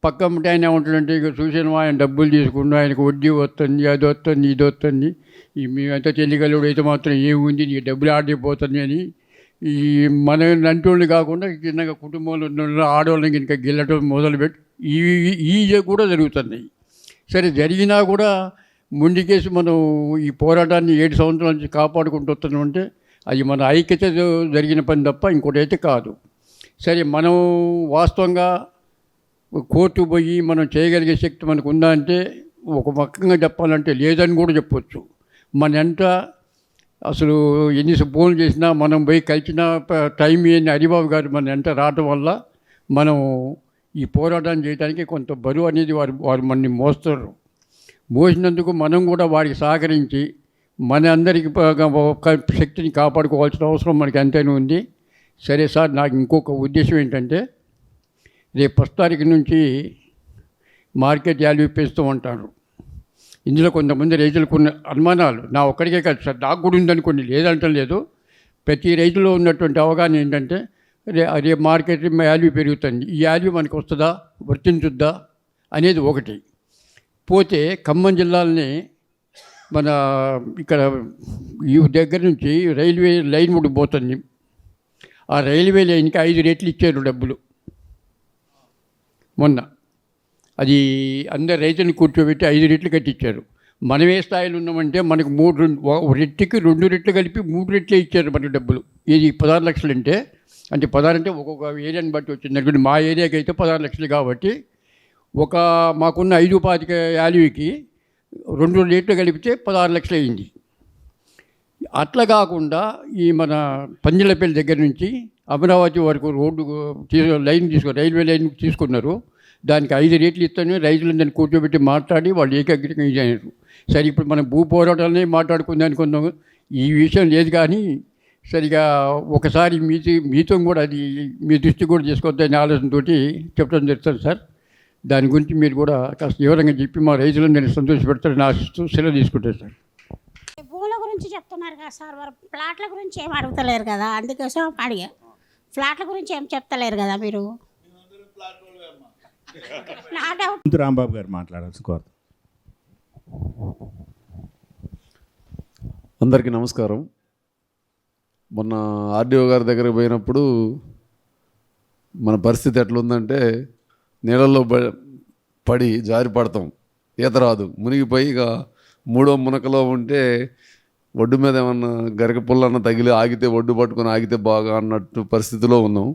పక్క ఉంటే ఆయన ఏమంటాడంటే, ఇక చూసాను ఆయన డబ్బులు తీసుకున్నా, ఆయనకు వడ్డీ వస్తుంది, అది వస్తుంది, ఇది వస్తుంది, ఈ మేమంతా చెల్లిగలుడు అయితే మాత్రం ఏముంది, నీ డబ్బులు ఆడిపోతుంది అని ఈ మన నంటోళ్ళు కాకుండా చిన్నగా కుటుంబంలో ఉన్న ఆడవాళ్ళని ఇంకా గిల్లటం మొదలుపెట్టి ఈ కూడా జరుగుతున్నాయి. సరే జరిగినా కూడా ముందుకేసి మనం ఈ పోరాటాన్ని 7 సంవత్సరాల నుంచి కాపాడుకుంటూ వస్తున్నామంటే అది మన ఐక్యత జరిగిన పని తప్ప ఇంకోటి అయితే కాదు. సరే మనం వాస్తవంగా కోర్టు పోయి మనం చేయగలిగే శక్తి మనకు ఉందా అంటే ఒక పక్కగా చెప్పాలంటే లేదని కూడా చెప్పవచ్చు. మన ఎంత అసలు ఎన్ని ఫోన్లు చేసినా మనం పోయి కలిసిన టైం ఏంటి హరిబాబు గారు మన ఎంత రావటం వల్ల మనం ఈ పోరాటాన్ని చేయడానికి కొంత బరువు అనేది వారు మనని మోస్తారు. మోసినందుకు మనం కూడా వారికి సహకరించి మన అందరికి శక్తిని కాపాడుకోవాల్సిన అవసరం మనకి ఎంతైనా ఉంది. సరే సార్, నాకు ఇంకొక ఉద్దేశం ఏంటంటే రేపు 1 తారీఖు నుంచి మార్కెట్ వాల్యూ పెంచుతూ ఉంటారు. ఇందులో కొంతమంది రైతులు కొన్ని అనుమానాలు నా ఒక్కడికే కాదు సార్, నాకు కూడా ఉందనుకోండి, లేదంటం లేదు. ప్రతి రైతులో ఉన్నటువంటి అవగాహన ఏంటంటే రేపు మార్కెట్ వాల్యూ పెరుగుతుంది, ఈ వాల్యూ మనకు వస్తుందా, వర్తించుద్దా అనేది ఒకటి. పోతే ఖమ్మం జిల్లాలని మన ఇక్కడ ఈ దగ్గర నుంచి రైల్వే లైన్ కూడా పోతుంది. ఆ రైల్వే లైన్కి 5 రేట్లు ఇచ్చారు డబ్బులు మొన్న. అది అందరు రైతుని కూర్చోబెట్టి 5 రెట్లు కట్టించారు. మనం ఏ స్థాయిలో ఉన్నామంటే మనకు 3 రెట్లకి 2 రెట్లు కలిపి 3 రెట్లే ఇచ్చారు మనకు డబ్బులు. ఇది 16 లక్షలు అంటే 16 అంటే ఒక్కొక్క ఏరియాని బట్టి వచ్చింది అనుకోండి. మా ఏరియాకి అయితే 16 లక్షలు కాబట్టి మాకున్న 5.25 వాల్యూకి 2 రేట్లు కలిపితే 16 లక్షలు అయింది. అట్లా కాకుండా ఈ మన పంజలపల్లి దగ్గర నుంచి అమరావతి వరకు రోడ్డు రైల్వే లైన్ తీసుకున్నారు. దానికి 5 రేట్లు ఇస్తాను రైతులందరినీ కూర్చోబెట్టి మాట్లాడి వాళ్ళు ఏకాగ్రంగా ఇచ్చారు. సరే ఇప్పుడు మనం భూ పోరాటాలనే మాట్లాడుకుందాం అనుకున్నాము, ఈ విషయం లేదు. కానీ సరిగా ఒకసారి మీతో కూడా అది మీ దృష్టి కూడా తీసుకొద్దని ఆలోచనతో చెప్పడం జరుగుతుంది సార్. దాని గురించి మీరు కూడా కాస్త వివరంగా చెప్పి మా రైతులందరినీ సంతోషపెడతారని ఆశిస్తూ సెలవు తీసుకుంటారు సార్. భూముల గురించి చెప్తున్నారు కదా సార్, వారు ప్లాట్ల గురించి ఏం అడుగుతలేరు కదా, అందుకోసం అడిగా. ఫ్లాట్ల గురించి ఏం చెప్తలేరు కదా మీరు. నా డౌట్ రాంబాబు గారు మాట్లాడాల్సి కోరుతాం. అందరికీ నమస్కారం. మొన్న ఆర్డీఓ గారి దగ్గరికి పోయినప్పుడు మన పరిస్థితి ఎట్లుందంటే నీళ్ళల్లో పడి జారి పడతాం, ఈత రాదు, మునిగిపోయి ఇక 3వ మునకలో ఉంటే ఒడ్డు మీద ఏమన్నా గరిక పుల్లన్న తగిలి ఆగితే ఒడ్డు పట్టుకొని ఆగితే బాగా అన్నట్టు పరిస్థితిలో ఉన్నాం.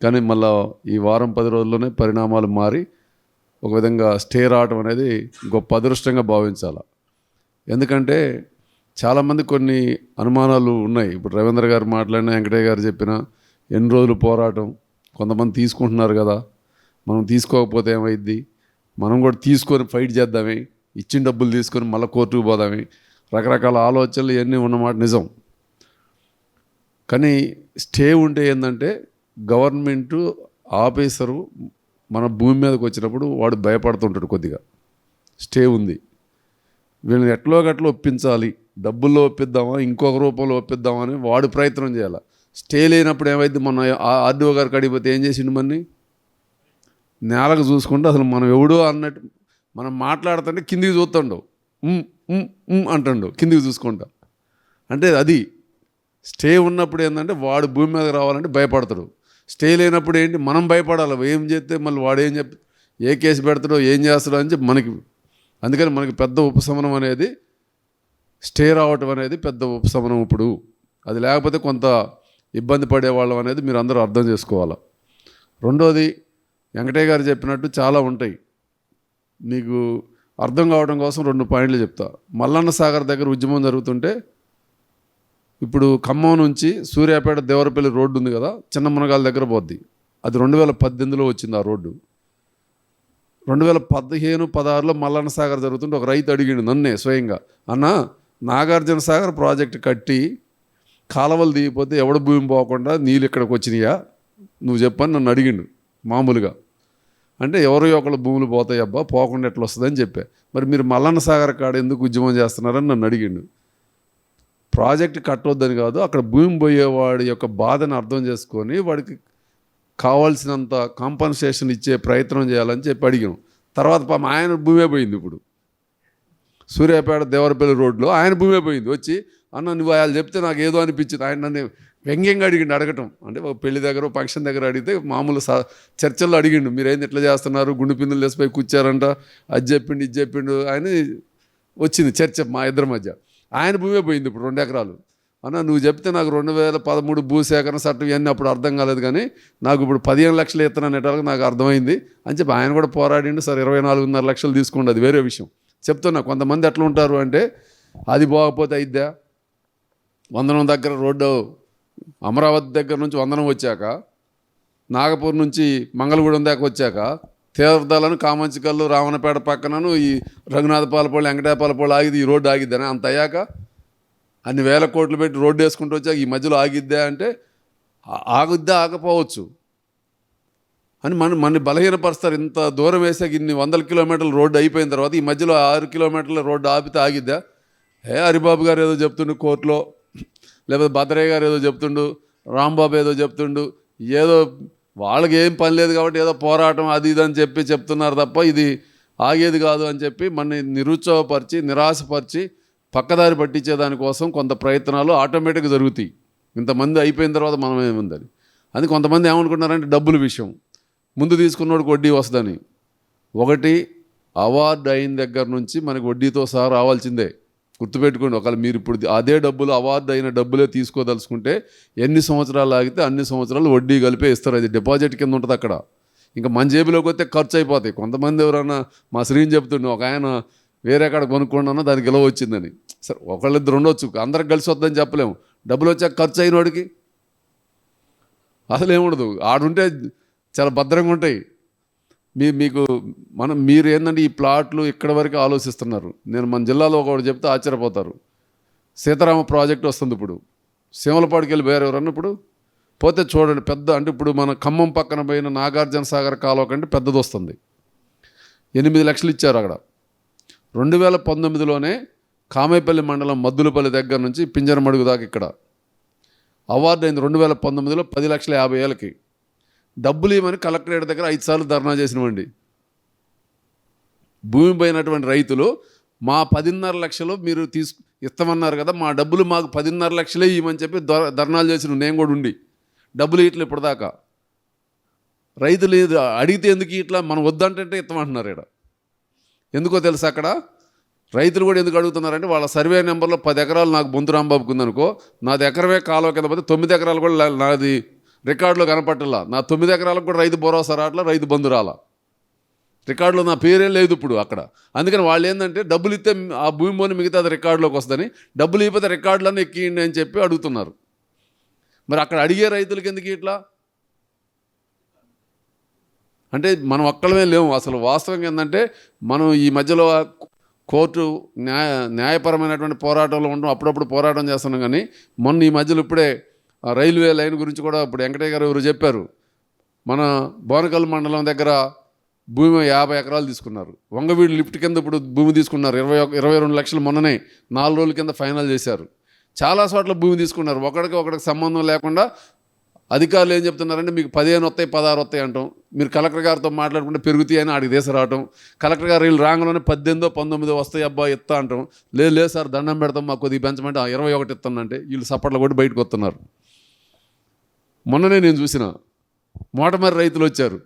కానీ మళ్ళీ ఈ వారం 10 రోజుల్లోనే పరిణామాలు మారి ఒక విధంగా స్టే రావడం అనేది గొప్ప అదృష్టంగా భావించాలి. ఎందుకంటే చాలామంది కొన్ని అనుమానాలు ఉన్నాయి. ఇప్పుడు రవీంద్ర గారు మాట్లాడిన, వెంకటయ్య గారు చెప్పిన ఎన్ని రోజులు పోరాటం, కొంతమంది తీసుకుంటున్నారు కదా, మనం తీసుకోకపోతే ఏమైద్ది, మనం కూడా తీసుకొని ఫైట్ చేద్దామే, ఇచ్చిన డబ్బులు తీసుకొని మళ్ళీ కోర్టుకు పోదామే, రకరకాల ఆలోచనలు ఇవన్నీ ఉన్నమాట నిజం. కానీ స్టే ఉంటే ఏంటంటే గవర్నమెంటు ఆఫీసరు మన భూమి మీదకి వచ్చినప్పుడు వాడు భయపడుతుంటాడు కొద్దిగా. స్టే ఉంది, వీళ్ళని ఎట్లో గట్లా ఒప్పించాలి, డబ్బుల్లో ఒప్పిద్దామా ఇంకొక రూపంలో ఒప్పిద్దామా అని వాడు ప్రయత్నం చేయాలి. స్టే లేనప్పుడు ఏమైంది, మొన్న ఆర్డీఓ గారికి అడిగిపోతే ఏం చేసిండు, మన్ని నేలకు చూసుకుంటే అసలు మనం ఎవడో అన్నట్టు మనం మాట్లాడుతుంటే కిందికి చూస్తుండవు, అంటుండు కిందికి చూసుకుంటా. అంటే అది స్టే ఉన్నప్పుడు ఏంటంటే వాడు భూమి మీద రావాలంటే భయపడతాడు. స్టే లేనప్పుడు ఏంటి, మనం భయపడాలి, ఏం చేస్తే మళ్ళీ వాడు ఏం ఏ కేసు పెడతాడో ఏం చేస్తాడో అని చెప్పి మనకి. అందుకని మనకి పెద్ద ఉపశమనం అనేది స్టే రావటం అనేది పెద్ద ఉపశమనం. ఇప్పుడు అది లేకపోతే కొంత ఇబ్బంది పడేవాళ్ళం అనేది మీరు అందరూ అర్థం చేసుకోవాలి. రెండోది, వెంకటయ్య గారు చెప్పినట్టు చాలా ఉంటాయి, మీకు అర్థం కావడం కోసం 2 పాయింట్లు చెప్తా. మల్లన్న సాగర్ దగ్గర ఉద్యమం జరుగుతుంటే ఇప్పుడు ఖమ్మం నుంచి సూర్యాపేట దేవరపల్లి రోడ్డు ఉంది కదా, చిన్న మునగాల దగ్గర పోద్ది. అది 2018లో వచ్చింది ఆ రోడ్డు. 2015-16లో మల్లన్న సాగర్ జరుగుతుంటే ఒక రైతు అడిగిండు నన్నే స్వయంగా, అన్న నాగార్జున సాగర్ ప్రాజెక్టు కట్టి కాలువలు దిగిపోతే ఎవడ భూమి పోకుండా నీళ్ళు ఇక్కడికి వచ్చినాయా నువ్వు చెప్పని నన్ను అడిగిండు మామూలుగా. అంటే ఎవరో ఒకళ్ళు భూములు పోతాయి అబ్బా, పోకుండా ఎట్లా వస్తుందని చెప్పా. మరి మీరు మల్లన్న సాగర్ కాడ ఎందుకు ఉద్యమం చేస్తున్నారని నన్ను అడిగిండు. ప్రాజెక్ట్ కట్టొద్దని కాదు, అక్కడ భూమి పోయేవాడి యొక్క బాధను అర్థం చేసుకొని వాడికి కావాల్సినంత కాంపన్సేషన్ ఇచ్చే ప్రయత్నం చేయాలని చెప్పి అడిగాం. తర్వాత పాపం ఆయన భూమే పోయింది. ఇప్పుడు సూర్యాపేట దేవరపల్లి రోడ్లో ఆయన భూమే పోయింది. వచ్చి అన్న నువ్వు వాళ్ళు చెప్తే నాకు ఏదో అనిపించింది. ఆయన నన్ను వ్యంగ్యంగా అడిగిండు. అడగటం అంటే ఒక పెళ్లి దగ్గర ఫంక్షన్ దగ్గర అడిగితే మామూలు చర్చల్లో అడిగిండు, మీరేంది ఎట్లా చేస్తున్నారు, గుండు పిన్నులు వేసిపోయి కూర్చారంట, అది చెప్పిండు ఇది చెప్పిండు అని వచ్చింది చర్చ మా ఇద్దరి మధ్య. ఆయన భూమే పోయింది ఇప్పుడు 2 ఎకరాలు. అన్న నువ్వు చెప్తే నాకు 2013 భూసేకరణ చట్టం ఇవన్నీ అప్పుడు అర్థం కాలేదు, కానీ నాకు ఇప్పుడు 15 లక్షలు ఇస్తాననేటాలకు నాకు అర్థమైంది అని చెప్పి ఆయన కూడా పోరాడిండు. సరే 24.5 లక్షలు తీసుకోండి, అది వేరే విషయం. చెప్తున్నా కొంతమంది ఎట్లా ఉంటారు అంటే అది పోకపోతే అయిద్దా. వందనం దగ్గర రోడ్డు అమరావతి దగ్గర నుంచి వందనం వచ్చాక, నాగపూర్ నుంచి మంగళగూడెం దాకా వచ్చాక, తీర్థాలను కామంచికల్లు రావణపేట పక్కనను ఈ రఘునాథపాలపల్లి వెంకటాపాలపల్లి ఆగిద్ది, ఈ రోడ్డు ఆగిద్దని. అంత అయ్యాక అన్ని వేల కోట్లు పెట్టి రోడ్డు వేసుకుంటూ వచ్చాక ఈ మధ్యలో ఆగిద్దా అంటే ఆగుద్దా ఆగపోవచ్చు అని మన బలహీనపరుస్తారు. ఇంత దూరం వేసాక ఇన్ని 100 కిలోమీటర్ల రోడ్డు అయిపోయిన తర్వాత ఈ మధ్యలో 6 కిలోమీటర్ల రోడ్డు ఆపితే ఆగిద్దా. హరిబాబు గారు ఏదో చెప్తుండు కోర్టులో, లేకపోతే భద్రయ్య గారు ఏదో చెప్తుండు, రాంబాబు ఏదో చెప్తుండు, ఏదో వాళ్ళకి ఏం పని లేదు కాబట్టి ఏదో పోరాటం అది ఇది అని చెప్పి చెప్తున్నారు తప్ప ఇది ఆగేది కాదు అని చెప్పి మన నిరుత్సాహపరిచి నిరాశపరిచి పక్కదారి పట్టించే దానికోసం కొంత ప్రయత్నాలు ఆటోమేటిక్గా జరుగుతాయి. ఇంతమంది అయిపోయిన తర్వాత మనం ఏముందని. అది కొంతమంది ఏమనుకుంటున్నారంటే డబ్బుల విషయం, ముందు తీసుకున్నోడికి వడ్డీ వస్తుందని. ఒకటి అవార్డు అయిన దగ్గర నుంచి మనకి వడ్డీతో సహా రావాల్సిందే, గుర్తుపెట్టుకోండి. ఒకవేళ మీరు ఇప్పుడు అదే డబ్బులు అవార్డు అయిన డబ్బులే తీసుకోదలుచుకుంటే ఎన్ని సంవత్సరాలు ఆగితే అన్ని సంవత్సరాలు వడ్డీ కలిపే ఇస్తారు. అది డిపాజిట్ కింద ఉంటుంది అక్కడ. ఇంకా మన జేబులోకి వస్తే ఖర్చు అయిపోతాయి. కొంతమంది ఎవరన్నా మా శ్రీని చెప్తుండే ఒక ఆయన వేరే కాడ కొనుక్కోండి దానికి ఇలా వచ్చిందని. సరే ఒకళ్ళిద్దరు ఉండొచ్చు, అందరికి కలిసి వద్దని చెప్పలేము. డబ్బులు వచ్చాక ఖర్చు అయినోడికి అసలు ఏముండదు. ఆడుంటే చాలా భద్రంగా ఉంటాయి. మీకు మీరు ఏంటంటే ఈ ప్లాట్లు ఇక్కడ వరకు ఆలోచిస్తున్నారు. నేను మన జిల్లాలో ఒకటి చెప్తే ఆశ్చర్యపోతారు. సీతారామ ప్రాజెక్ట్ వస్తుంది ఇప్పుడు. సీమలపాడికి వెళ్ళి పోయారు ఎవరన్నా ఇప్పుడు పోతే చూడండి, పెద్ద అంటే ఇప్పుడు మన ఖమ్మం పక్కన పోయిన నాగార్జున సాగర్ కాలువ కంటే పెద్దది వస్తుంది. 8 లక్షలు ఇచ్చారు అక్కడ. 2019లోనే కామేపల్లి మండలం మద్దులపల్లి దగ్గర నుంచి పింజరమడుగు దాకా ఇక్కడ అవార్డు అయింది. 2019లో 10,50,000కి డబ్బులు ఇవ్వమని కలెక్టరేట్ దగ్గర 5 సార్లు ధర్నా చేసినవండి. భూమి పోయినటువంటి రైతులు మా 10.5 లక్షలు మీరు ఇస్తామన్నారు కదా, మా డబ్బులు మాకు 10.5 లక్షలే ఇవ్వమని చెప్పి ధర్నాలు చేసిన నేను కూడా ఉండి డబ్బులు ఇట్లా ఇప్పటిదాకా రైతులు అడిగితే ఎందుకు ఇట్లా మనం వద్దంటే ఇస్తామంటున్నారు. ఇక్కడ ఎందుకో తెలుసు, అక్కడ రైతులు కూడా ఎందుకు అడుగుతున్నారంటే వాళ్ళ సర్వే నెంబర్లో 10 ఎకరాలు నాకు బొంతు రాంబాబుకు ఉందనుకో, నాది ఎకరమే కాలువ కింద పోతే 9 ఎకరాలు కూడా నాది రికార్డులో కనపట్టలా. నా 9 ఎకరాలకు కూడా రైతు భరోసా రాట్లా, రైతు బంధు రాలా, రికార్డులో నా పేరే లేదు ఇప్పుడు అక్కడ. అందుకని వాళ్ళు ఏంటంటే డబ్బులు ఇస్తే ఆ భూమి పోని మిగతా అది రికార్డులోకి వస్తుందని, డబ్బులు ఇవ్వతే రికార్డులన్నీ ఎక్కియండి అని చెప్పి అడుగుతున్నారు. మరి అక్కడ అడిగే రైతులకి ఎందుకు ఇట్లా అంటే మనం ఒక్కళ్ళమే లేవు. అసలు వాస్తవంగా ఏంటంటే మనం ఈ మధ్యలో కోర్టు న్యాయపరమైనటువంటి పోరాటంలో ఉండడం, అప్పుడప్పుడు పోరాటం చేస్తున్నాం. కానీ మొన్న ఈ మధ్యలో ఇప్పుడే రైల్వే లైన్ గురించి కూడా ఇప్పుడు వెంకటయ్య గారు ఎవరు చెప్పారు. మన బోనకల్ మండలం దగ్గర భూమి 50 ఎకరాలు తీసుకున్నారు. వంగవీడు లిఫ్ట్ కింద ఇప్పుడు భూమి తీసుకున్నారు. 22 లక్షలు మొన్ననే 4 రోజుల కింద ఫైనల్ చేశారు. చాలా చోట్ల భూమి తీసుకున్నారు. ఒకడికి సంబంధం లేకుండా. అధికారులు ఏం చెప్తున్నారంటే మీకు 15 వస్తాయి 16 వస్తాయి అంటాం. మీరు కలెక్టర్ గారితో మాట్లాడుకుంటే పెరుగుతాయి అని ఆడికి తీసుకురావటం. కలెక్టర్ గారు వీళ్ళు రాగానే 18 19 వస్తాయి అబ్బా ఇస్తా అంటాం. లేదు సార్ దండం పెడతాం మాకు కొద్దిగా పెంచమంటే 21 ఇస్తానంటే వీళ్ళు సప్పట్లు కొట్టి బయటకు వస్తున్నారు. మొన్ననే నేను చూసిన మోటమరి రైతులు వచ్చారు.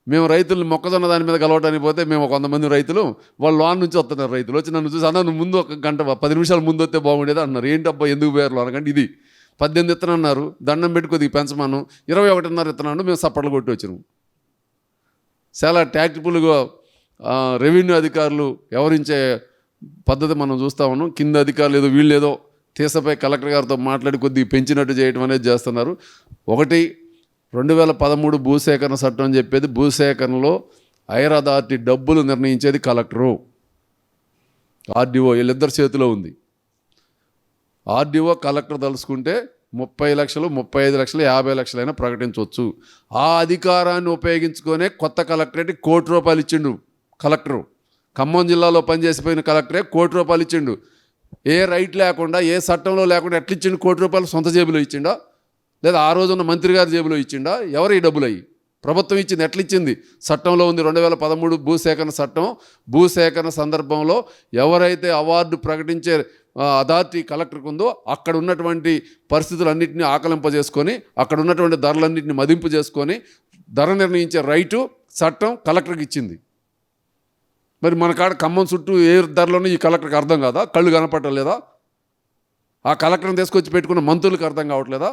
మేము రైతులు మొక్కజొన్న దాని మీద కలవటానికి పోతే మేము 100 మంది రైతులు వాళ్ళు లోన్ నుంచి వస్తున్నారు. రైతులు వచ్చి నన్ను చూసి అన్న నువ్వు ముందు 1 గంట 10 నిమిషాలు ముందు వస్తే బాగుండేది అన్నారు. ఏంటబ్బా ఎందుకు పోయారు అనకంటే ఇది 18 ఇత్తనన్నారు, దండం పెట్టి కొద్దిగా పెంచమను, 21.5 ఇత్తనాను, మేము సప్పట్లు కొట్టి వచ్చినాము. చాలా ట్యాక్టిబుల్గా రెవెన్యూ అధికారులు వ్యవహరించే పద్ధతి మనం చూస్తూ ఉన్నాం. కింద అధికారులు ఏదో వీళ్ళు ఏదో తీసపై కలెక్టర్ గారితో మాట్లాడి కొద్దిగా పెంచినట్టు చేయడం అనేది చేస్తున్నారు. 2013 భూసేకరణ చట్టం అని చెప్పేది భూసేకరణలో ఐర్ అథారిటీ డబ్బులు నిర్ణయించేది కలెక్టరు, ఆర్డీఓ వీళ్ళిద్దరి చేతిలో ఉంది. ఆర్డీఓ కలెక్టర్ తలుచుకుంటే 30 లక్షలు, 35 లక్షలు, 50 లక్షలైనా ప్రకటించవచ్చు. ఆ అధికారాన్ని ఉపయోగించుకొనే కొత్త కలెక్టరేట్కి ₹1 కోటి ఇచ్చిండు కలెక్టరు. ఖమ్మం జిల్లాలో పనిచేసిపోయిన కలెక్టరే ₹1 కోటి ఇచ్చిండు. ఏ రైట్ లేకుండా, ఏ చట్టంలో లేకుండా ఎట్లా ఇచ్చిండు? ₹1 సొంత జేబులో ఇచ్చిండా, లేదా ఆ రోజున్న మంత్రి గారి జేబులో ఇచ్చిండా? ఎవరు ఈ డబ్బులు అయ్యి? ప్రభుత్వం ఇచ్చింది. ఎట్లా ఇచ్చింది? చట్టంలో ఉంది 2013 భూసేకరణ చట్టం. భూసేకరణ సందర్భంలో ఎవరైతే అవార్డు ప్రకటించే అథారిటీ కలెక్టర్కి ఉందో అక్కడ ఉన్నటువంటి పరిస్థితులన్నింటినీ ఆకలింపజేసుకొని, అక్కడ ఉన్నటువంటి ధరలన్నింటినీ మదింపు చేసుకొని ధర నిర్ణయించే రైటు చట్టం కలెక్టర్కి ఇచ్చింది. మరి మన కాడ ఖమ్మం చుట్టూ ఏ ధరలోనూ ఈ కలెక్టర్కి అర్థం కాదా? కళ్ళు కనపడలేదా? ఆ కలెక్టర్ని తీసుకొచ్చి పెట్టుకున్న మంత్రులకు అర్థం కావట్లేదా?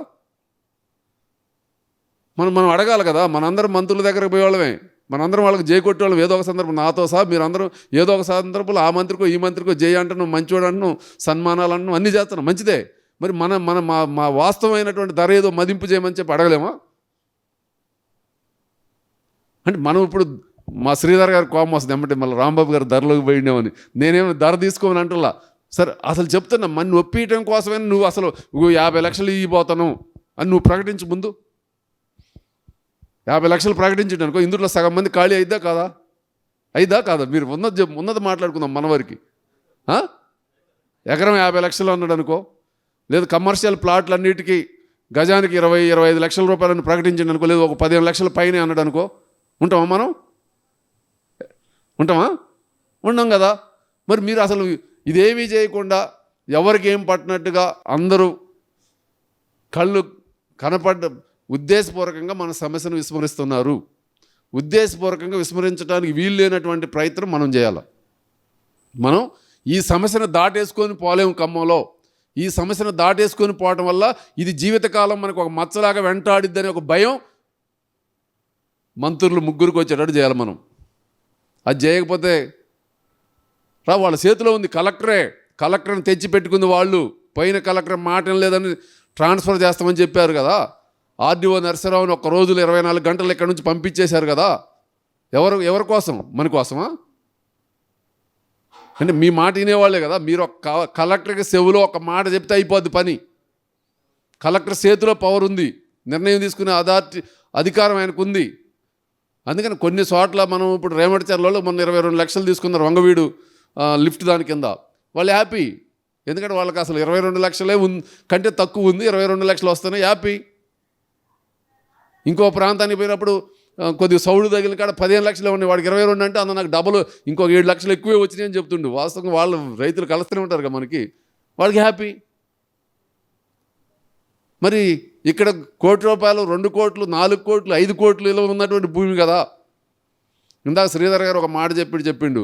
మనం అడగాలి కదా. మనందరం మంత్రుల దగ్గరకు పోయేవాళ్ళమే, మనందరం వాళ్ళకి జై కొట్టేవాళ్ళం. ఏదో ఒక సందర్భం నాతో సహా మీరందరూ ఏదో ఒక సందర్భంలో ఆ మంత్రికో ఈ మంత్రికో జై అంటున్నాం, మంచివాడు అంటున్నాం, సన్మానాలు అంటున్నాం, అన్నీ చేస్తున్నాం, మంచిదే. మరి మా వాస్తవమైనటువంటి ధర ఏదో మదింపు చేయమని చెప్పి అడగలేమా? అంటే మనం ఇప్పుడు మా శ్రీధర్ గారు కోపం వస్తుంది ఏమంటే మళ్ళీ రాంబాబు గారు ధరలోకి పోయినామని. నేనేమో ధర తీసుకోమని అంటున్నా. సరే అసలు చెప్తున్నా, మన ఒప్పియటం కోసమే నువ్వు అసలు 50 లక్షలు ఇవ్వబోతాను అని నువ్వు ప్రకటించు ముందు. 50 లక్షలు ప్రకటించండి అనుకో, ఇందులో సగం మంది ఖాళీ అయిద్దా కాదా? అయిద్దా కాదా? మీరు ఉన్నది మాట్లాడుకుందాం మన వరకు. ఎకరం 50 లక్షలు అన్నాడు అనుకో, లేదు కమర్షియల్ ప్లాట్లు అన్నిటికీ గజానికి 20-25 లక్షల రూపాయలని ప్రకటించండి అనుకో, లేదు ఒక 15 లక్షల పైనే అన్నాడు అనుకో, ఉంటామా మనం? ఉంటామా? ఉండం కదా. మరి మీరు అసలు ఇదేమీ చేయకుండా ఎవరికి ఏం పట్టినట్టుగా అందరూ కళ్ళు కనపడ్డ ఉద్దేశపూర్వకంగా మన సమస్యను విస్మరిస్తున్నారు. ఉద్దేశపూర్వకంగా విస్మరించడానికి వీలు లేనటువంటి ప్రయత్నం మనం చేయాలి. మనం ఈ సమస్యను దాటేసుకొని పోలేము. ఖమ్మంలో ఈ సమస్యను దాటేసుకొని పోవటం వల్ల ఇది జీవితకాలం మనకు ఒక మచ్చలాగా వెంటాడిద్దని ఒక భయం మంత్రులు ముగ్గురికి వచ్చేటట్టు చేయాలి మనం. అది చేయకపోతే వాళ్ళ చేతిలో ఉంది. కలెక్టర్ని తెచ్చి పెట్టుకుంది వాళ్ళు. పోయిన కలెక్టర్ మాట లేదని ట్రాన్స్ఫర్ చేస్తామని చెప్పారు కదా. ఆర్డీఓ నరసరావుని ఒక్క రోజులో 24 గంటలు ఇక్కడ నుంచి పంపించేశారు కదా. ఎవరి కోసం? మన కోసమా? అంటే మీ మాట వినేవాళ్ళే కదా. మీరు కలెక్టర్కి చెవులో ఒక మాట చెప్తే అయిపోద్ది పని. కలెక్టర్ చేతిలో పవర్ ఉంది, నిర్ణయం తీసుకునే అధికారం ఆయనకు ఉంది. అందుకని కొన్ని చోట్ల మనం ఇప్పుడు రేమడిచర్లలో మొన్న 22 లక్షలు తీసుకున్నారు వంగవీడు లిఫ్ట్ దాని కింద. వాళ్ళు హ్యాపీ, ఎందుకంటే వాళ్ళకి అసలు 22 లక్షలే కంటే తక్కువ ఉంది, 22 లక్షలు వస్తేనే హ్యాపీ. ఇంకో ప్రాంతానికి పోయినప్పుడు కొద్దిగా సౌడు తగిలిన కాడ 15 లక్షలే ఉన్నాయి, వాడికి 22 అంటే అందులో నాకు డబుల్ ఇంకొక 7 లక్షలు ఎక్కువే వచ్చినాయి అని చెప్తుండు. వాస్తవంగా వాళ్ళు రైతులు కలుస్తూనే ఉంటారు కదా మనకి, వాళ్ళకి హ్యాపీ. మరి ఇక్కడ ₹1 కోటి, 2 కోట్లు, 4 కోట్లు, 5 కోట్లు ఇలా ఉన్నటువంటి భూమి కదా. ఇందాక శ్రీధర్ గారు ఒక మాట చెప్పిండు,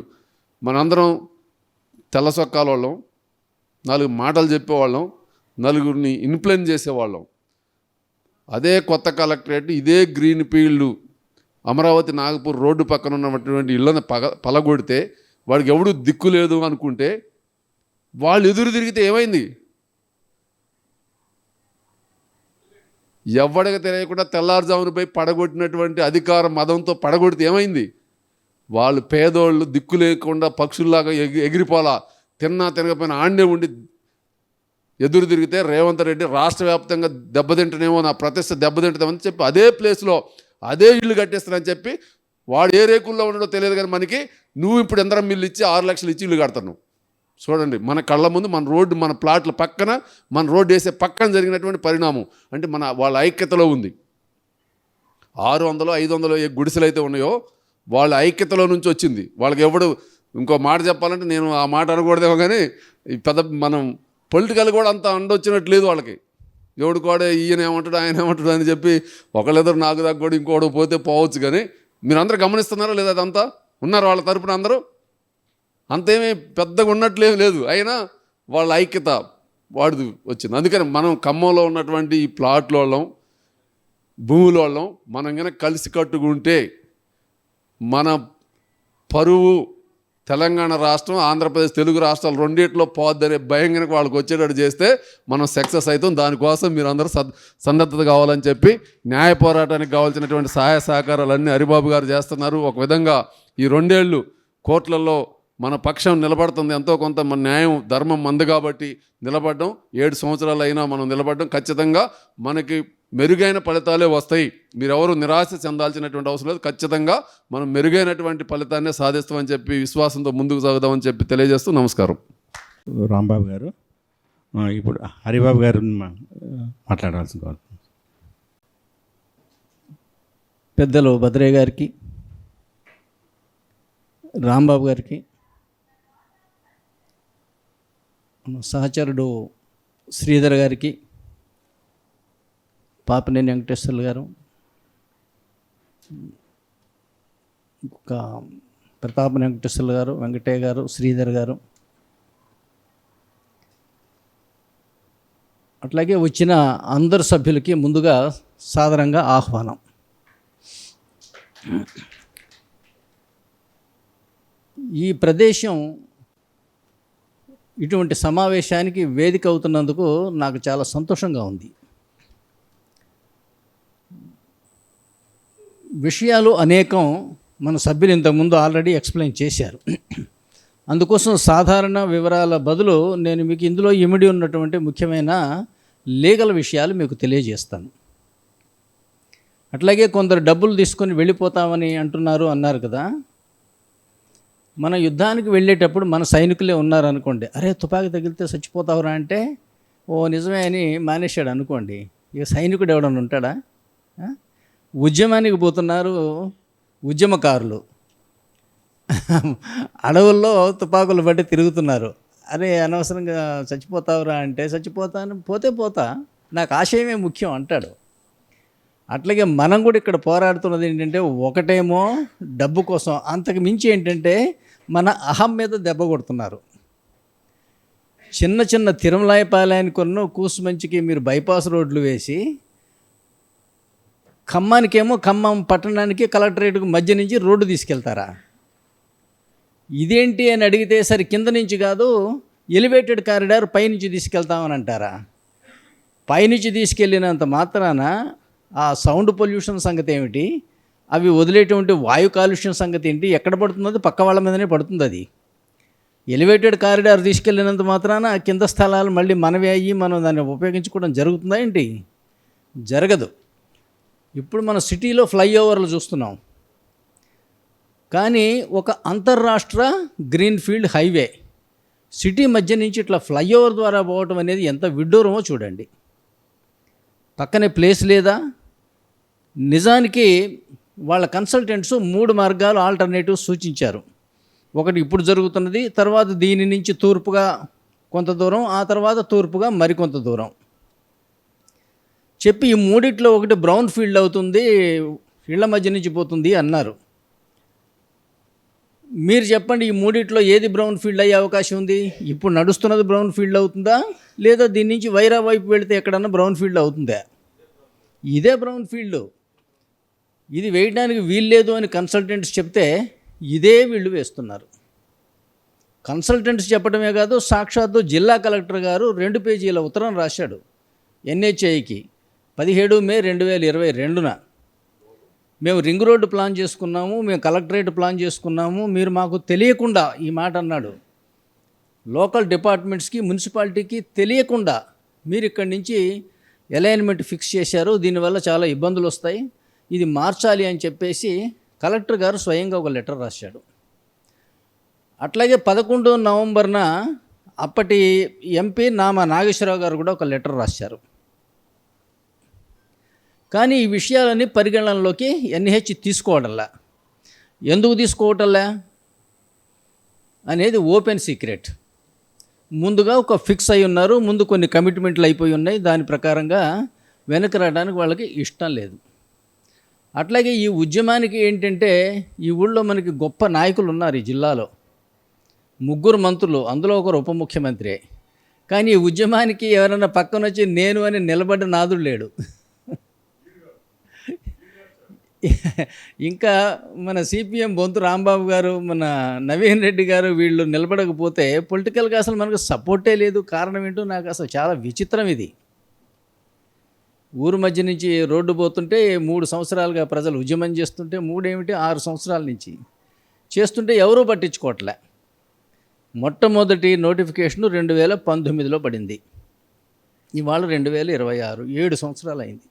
మనందరం తెల్ల సొక్కాల వాళ్ళం, 4 మాటలు చెప్పేవాళ్ళం, నలుగురిని ఇన్ఫ్లుయెన్స్ చేసేవాళ్ళం. అదే కొత్త కలెక్టరేట్, ఇదే green field Amaravati Nagpur road పక్కన ఉన్నటువంటి ఇళ్ళని పలగొడితే వాడికి ఎవడు దిక్కు లేదు అనుకుంటే వాళ్ళు ఎదురు తిరిగితే ఏమైంది? ఎవడికి తెలియకుండా తెల్లారుజామున పోయి పడగొట్టినటువంటి అధికార మదంతో పడగొడితే ఏమైంది? వాళ్ళు పేదోళ్ళు దిక్కు లేకుండా పక్షుల్లాగా ఎగిరిపోలా, తినకపోయినా ఆండే ఉండి ఎదురు తిరిగితే రేవంత్ రెడ్డి రాష్ట్ర వ్యాప్తంగా దెబ్బతింటనేమో, నా ప్రతిష్ట దెబ్బతింటుందని చెప్పి అదే ప్లేస్లో అదే ఇల్లు కట్టేస్తానని చెప్పి వాడు ఏ రేకుల్లో ఉండడో తెలియదు. కానీ మనకి నువ్వు ఇప్పుడు ఎందరం మిల్లు ఇచ్చి 6 లక్షలు ఇచ్చి ఇల్లు కడతాను. చూడండి, మన కళ్ళ ముందు మన రోడ్డు, మన ప్లాట్ల పక్కన, మన రోడ్డు వేసే పక్కన జరిగినటువంటి పరిణామం. అంటే వాళ్ళ ఐక్యతలో ఉంది. 600, 500 ఏ గుడిసెలు అయితే ఉన్నాయో వాళ్ళ ఐక్యతలో నుంచి వచ్చింది. వాళ్ళకి ఎవడు ఇంకో మాట చెప్పాలంటే నేను ఆ మాట అనకూడదేమో, కానీ మనం పొలిటికల్ కూడా అంత అండొచ్చినట్టు లేదు వాళ్ళకి. ఎవడు కూడా ఈయన ఏమంటాడు ఆయన ఏమంటాడు అని చెప్పి ఒకళ్ళెదరు నాకు దగ్గర కూడా ఇంకోటి పోతే పోవచ్చు. కానీ మీరందరూ గమనిస్తున్నారా లేదా? అదంతా ఉన్నారు వాళ్ళ తరపున అందరూ, అంతేమీ పెద్దగా ఉన్నట్లేం లేదు. అయినా వాళ్ళ ఐక్యత వాడిది వచ్చింది. అందుకని మనం ఖమ్మంలో ఉన్నటువంటి ఈ ప్లాట్ల వాళ్ళం, భూముల వాళ్ళం మనం కనుక కలిసి కట్టుకుంటే మన పరువు తెలంగాణ రాష్ట్రం, ఆంధ్రప్రదేశ్, తెలుగు రాష్ట్రాలు రెండిట్లో పోద్దనే భయం కనుక వాళ్ళకి వచ్చేటట్టు చేస్తే మనం సక్సెస్ అవుతాం. దానికోసం మీరు అందరూ సన్నద్ధత కావాలని చెప్పి న్యాయ పోరాటానికి కావాల్సినటువంటి సహాయ సహకారాలన్నీ హరిబాబు గారు చేస్తున్నారు. ఒక విధంగా ఈ 2 ఏళ్ళు కోర్టులలో మన పక్షం నిలబడుతుంది, ఎంతో కొంత మన న్యాయం ధర్మం మందు కాబట్టి నిలబడడం. 7 సంవత్సరాలు అయినా మనం నిలబడడం, ఖచ్చితంగా మనకి మెరుగైన ఫలితాలే వస్తాయి. మీరెవరు నిరాశ చెందాల్సినటువంటి అవసరం లేదు. ఖచ్చితంగా మనం మెరుగైనటువంటి ఫలితాన్నే సాధిస్తామని చెప్పి విశ్వాసంతో ముందుకు సాగుదామని చెప్పి తెలియజేస్తూ నమస్కారం. రాంబాబు గారు, ఇప్పుడు హరిబాబు గారు మాట్లాడాల్సిన కోరుతున్నాను. పెద్దలు భద్రయ్య గారికి, రాంబాబు గారికి, సహచరుడు శ్రీధర్ గారికి, పాపినేని వెంకటేశ్వర్లు గారు, ఇంకొక ప్రతాపనేని వెంకటేశ్వర్లు గారు, వెంకటయ్య గారు, శ్రీధర్ గారు, అట్లాగే వచ్చిన అందరు సభ్యులకి ముందుగా సాదరంగా ఆహ్వానం. ఈ ప్రదేశం ఇటువంటి సమావేశానికి వేదిక అవుతున్నందుకు నాకు చాలా సంతోషంగా ఉంది. విషయాలు అనేకం మన సభ్యులు ఇంతకుముందు ఆల్రెడీ ఎక్స్ప్లెయిన్ చేశారు. అందుకోసం సాధారణ వివరాల బదులు నేను మీకు ఇందులో ఇమిడి ఉన్నటువంటి ముఖ్యమైన లీగల్ విషయాలు మీకు తెలియజేస్తాను. అట్లాగే కొందరు డబ్బులు తీసుకొని వెళ్ళిపోతామని అన్నారు కదా. మన యుద్ధానికి వెళ్ళేటప్పుడు మన సైనికులే ఉన్నారనుకోండి, అరే తుపాకీ తగిలితే చచ్చిపోతావురా అంటే ఓ నిజమే అని మానేశాడు అనుకోండి, ఇక సైనికుడు ఎవడన్నా ఉంటాడా? ఉద్యమానికి పోతున్నారు ఉద్యమకారులు, అడవుల్లో తుపాకులు బట్టి తిరుగుతున్నారు. అరే అనవసరంగా చచ్చిపోతావురా అంటే చచ్చిపోతాను, పోతా, నాకు ఆశయమే ముఖ్యం అంటాడు. అట్లాగే మనం కూడా ఇక్కడ పోరాడుతున్నది ఏంటంటే, ఒకటేమో డబ్బు కోసం, అంతకు మించి ఏంటంటే మన అహం మీద దెబ్బ కొడుతున్నారు. చిన్న చిన్న తిరుమలాయపాలయానికి కూసుమంచికి మీరు బైపాస్ రోడ్లు వేసి, ఖమ్మానికేమో ఖమ్మం పట్టణానికి కలెక్టరేట్కు మధ్య నుంచి రోడ్డు తీసుకెళ్తారా? ఇదేంటి అని అడిగితే సరే కింద నుంచి కాదు, ఎలివేటెడ్ కారిడార్ పైనుంచి తీసుకెళ్తామని అంటారా? పైనుంచి తీసుకెళ్ళినంత మాత్రాన ఆ సౌండ్ పొల్యూషన్ సంగతి ఏమిటి, అవి వదిలేటువంటి వాయు కాలుష్యం సంగతి ఏంటి, ఎక్కడ పడుతున్నది? పక్క వాళ్ళ మీదనే పడుతుంది. అది ఎలివేటెడ్ కారిడార్ తీసుకెళ్ళినంత మాత్రాన కింద స్థలాలు మళ్ళీ మనవి అయ్యి మనం దాన్ని ఉపయోగించుకోవడం జరుగుతుందా ఏంటి? జరగదు. ఇప్పుడు మన సిటీలో ఫ్లైఓవర్లు చూస్తున్నాం, కానీ ఒక అంతర్రాష్ట్ర గ్రీన్ఫీల్డ్ హైవే సిటీ మధ్య నుంచి ఇట్లా ఫ్లైఓవర్ ద్వారా పోవటం అనేది ఎంత విడ్డూరమో చూడండి. పక్కనే ప్లేస్ లేదా? నిజానికి వాళ్ళ కన్సల్టెంట్స్ 3 మార్గాలు ఆల్టర్నేటివ్ సూచించారు. ఒకటి ఇప్పుడు జరుగుతున్నది, తర్వాత దీని నుంచి తూర్పుగా కొంత దూరం, ఆ తర్వాత తూర్పుగా మరికొంత దూరం చెప్పి, ఈ మూడిట్లో ఒకటి బ్రౌన్ ఫీల్డ్ అవుతుంది, ఇళ్ల మధ్య నుంచి పోతుంది అన్నారు. మీరు చెప్పండి, ఈ మూడిట్లో ఏది బ్రౌన్ ఫీల్డ్ అయ్యే అవకాశం ఉంది? ఇప్పుడు నడుస్తున్నది బ్రౌన్ ఫీల్డ్ అవుతుందా, లేదా దీని నుంచి వైరా వైపు వెళితే ఎక్కడన్నా బ్రౌన్ ఫీల్డ్ అవుతుందా? ఇదే బ్రౌన్ ఫీల్డ్. ఇది వేయడానికి వీల్లేదు అని కన్సల్టెంట్స్ చెప్తే ఇదే వీళ్ళు వేస్తున్నారు. కన్సల్టెంట్స్ చెప్పడమే కాదు, సాక్షాత్తు జిల్లా కలెక్టర్ గారు 2 పేజీల ఉత్తరం రాశాడు NHAకి 17 మే 2022న. మేము రింగ్ రోడ్డు ప్లాన్ చేసుకున్నాము, మేము కలెక్టరేట్ ప్లాన్ చేసుకున్నాము, మీరు మాకు తెలియకుండా, ఈ మాట అన్నాడు, లోకల్ డిపార్ట్మెంట్స్కి మున్సిపాలిటీకి తెలియకుండా మీరు ఇక్కడి నుంచి అలైన్మెంట్ ఫిక్స్ చేశారు, దీనివల్ల చాలా ఇబ్బందులు వస్తాయి, ఇది మార్చాలి అని చెప్పేసి కలెక్టర్ గారు స్వయంగా ఒక లెటర్ రాశాడు. అట్లాగే 11 నవంబర్న అప్పటి MP నామా నాగేశ్వరరావు గారు కూడా ఒక లెటర్ రాశారు. కానీ ఈ విషయాలన్నీ పరిగణనలోకి NH తీసుకోవడంలా. ఎందుకు తీసుకోవటంలా అనేది ఓపెన్ సీక్రెట్. ముందుగా ఒక ఫిక్స్ అయి ఉన్నారు, ముందు కొన్ని కమిట్మెంట్లు అయిపోయి ఉన్నాయి, దాని ప్రకారంగా వెనక రావడానికి వాళ్ళకి ఇష్టం లేదు. అట్లాగే ఈ ఉద్యమానికి ఏంటంటే, ఈ ఊళ్ళో మనకి గొప్ప నాయకులు ఉన్నారు ఈ జిల్లాలో, 3 మంత్రులు, అందులో ఒకరు ఉప ముఖ్యమంత్రి. కానీ ఈ ఉద్యమానికి ఎవరైనా పక్కన వచ్చి నేను అని నిలబడ్డ నాదుడు లేడు. ఇంకా మన CPM బొంతు రాంబాబు గారు, మన నవీన్ రెడ్డి గారు, వీళ్ళు నిలబడకపోతే పొలిటికల్గా అసలు మనకు సపోర్టే లేదు. కారణం ఏంటో నాకు అసలు చాలా విచిత్రం. ఇది ఊరు మధ్య నుంచి రోడ్డు పోతుంటే 3 సంవత్సరాలుగా ప్రజలు ఉద్యమం చేస్తుంటే, 3 ఏమిటి 6 సంవత్సరాల నుంచి చేస్తుంటే ఎవరూ పట్టించుకోవట్లే. మొట్టమొదటి నోటిఫికేషన్ 2019లో పడింది. ఇవాళ 2026, 7 సంవత్సరాలు అయింది.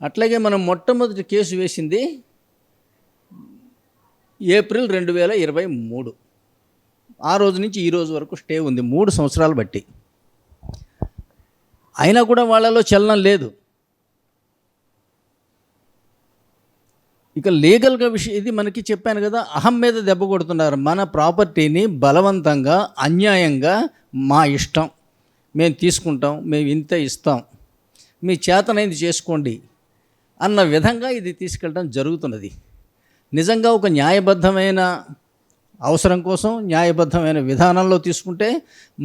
అట్లాగే మనం మొట్టమొదటి కేసు వేసింది ఏప్రిల్ 2023. ఆ రోజు నుంచి ఈ రోజు వరకు స్టే ఉంది, 3 సంవత్సరాలు బట్టి. అయినా కూడా వాళ్ళలో చలనం లేదు. ఇక లీగల్గా విషయం ఇది మనకి చెప్పాను కదా, అహం మీద దెబ్బ కొడుతున్నారు. మన ప్రాపర్టీని బలవంతంగా అన్యాయంగా మా ఇష్టం, మేము తీసుకుంటాం, మేము ఇంత ఇస్తాం, మీ చేతనైంది చేసుకోండి అన్న విధంగా ఇది తీసుకెళ్ళడం జరుగుతున్నది. నిజంగా ఒక న్యాయబద్ధమైన అవసరం కోసం న్యాయబద్ధమైన విధానంలో తీసుకుంటే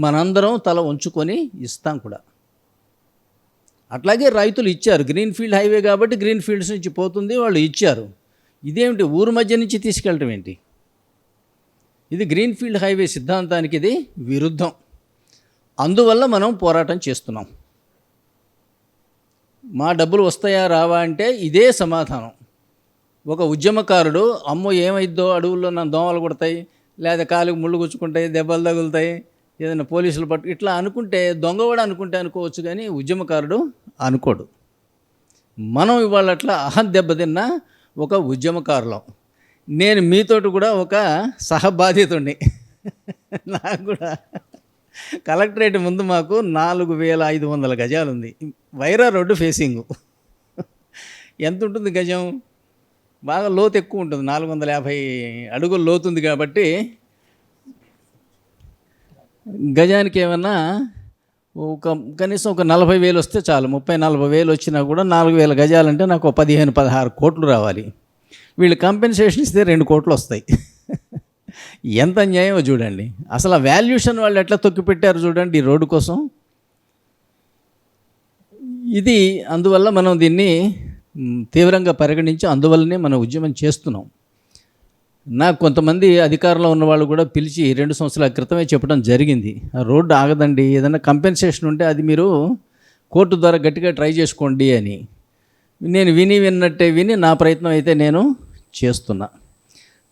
మనందరం తల ఉంచుకొని ఇస్తాం కూడా. అట్లాగే రైతులు ఇచ్చారు, గ్రీన్ ఫీల్డ్ హైవే కాబట్టి గ్రీన్ ఫీల్డ్స్ నుంచి పోతుంది, వాళ్ళు ఇచ్చారు. ఇదేమిటి ఊరు మధ్య నుంచి తీసుకెళ్ళటం ఏంటి? ఇది గ్రీన్ ఫీల్డ్ హైవే సిద్ధాంతానికి ఇది విరుద్ధం. అందువల్ల మనం పోరాటం చేస్తున్నాం. మా డబ్బులు వస్తాయా రావా అంటే ఇదే సమాధానం. ఒక ఉద్యమకారుడు అమ్మో ఏమైద్దో, అడవుల్లో నన్ను దోమలు కొడతాయి, లేదా కాలుకి ముళ్ళు గుచ్చుకుంటాయి, దెబ్బలు తగులుతాయి, ఏదైనా పోలీసులు పట్టు ఇట్లా అనుకుంటే దొంగవాడు అనుకుంటే అనుకోవచ్చు, కానీ ఉద్యమకారుడు అనుకోడు. మనం ఇవాళ అట్లా అహం దెబ్బతిన్న ఒక ఉద్యమకారులం. నేను మీతోటి కూడా ఒక సహబాధితుడిని. నాకు కూడా కలెక్టరేట్ ముందు మాకు 4500 గజాలు ఉంది, వైరా రోడ్డు ఫేసింగు. ఎంత ఉంటుంది గజం? బాగా లోతు ఎక్కువ ఉంటుంది, 450 అడుగులు లోతుంది కాబట్టి గజానికి ఏమన్నా కనీసం ఒక 40,000 వస్తే చాలు. 30-40,000 వచ్చినా కూడా 4,000 గజాలంటే నాకు 15-16 కోట్లు రావాలి. వీళ్ళు కంపెన్సేషన్ ఇస్తే 2 కోట్లు వస్తాయి. ఎంత అన్యాయమో చూడండి. అసలు ఆ వాల్యూషన్ వాళ్ళు ఎట్లా తొక్కిపెట్టారు చూడండి ఈ రోడ్డు కోసం. ఇది అందువల్ల మనం దీన్ని తీవ్రంగా పరిగణించి అందువల్లనే మనం ఉద్యమం చేస్తున్నాం. నాకు కొంతమంది అధికారంలో ఉన్న వాళ్ళు కూడా పిలిచి 2 సంవత్సరాల క్రితమే చెప్పడం జరిగింది, ఆ రోడ్డు ఆగదండి, ఏదైనా కంపెన్సేషన్ ఉంటే అది మీరు కోర్టు ద్వారా గట్టిగా ట్రై చేసుకోండి అని. నేను విన్నట్టే విని నా ప్రయత్నం అయితే నేను చేస్తున్నా.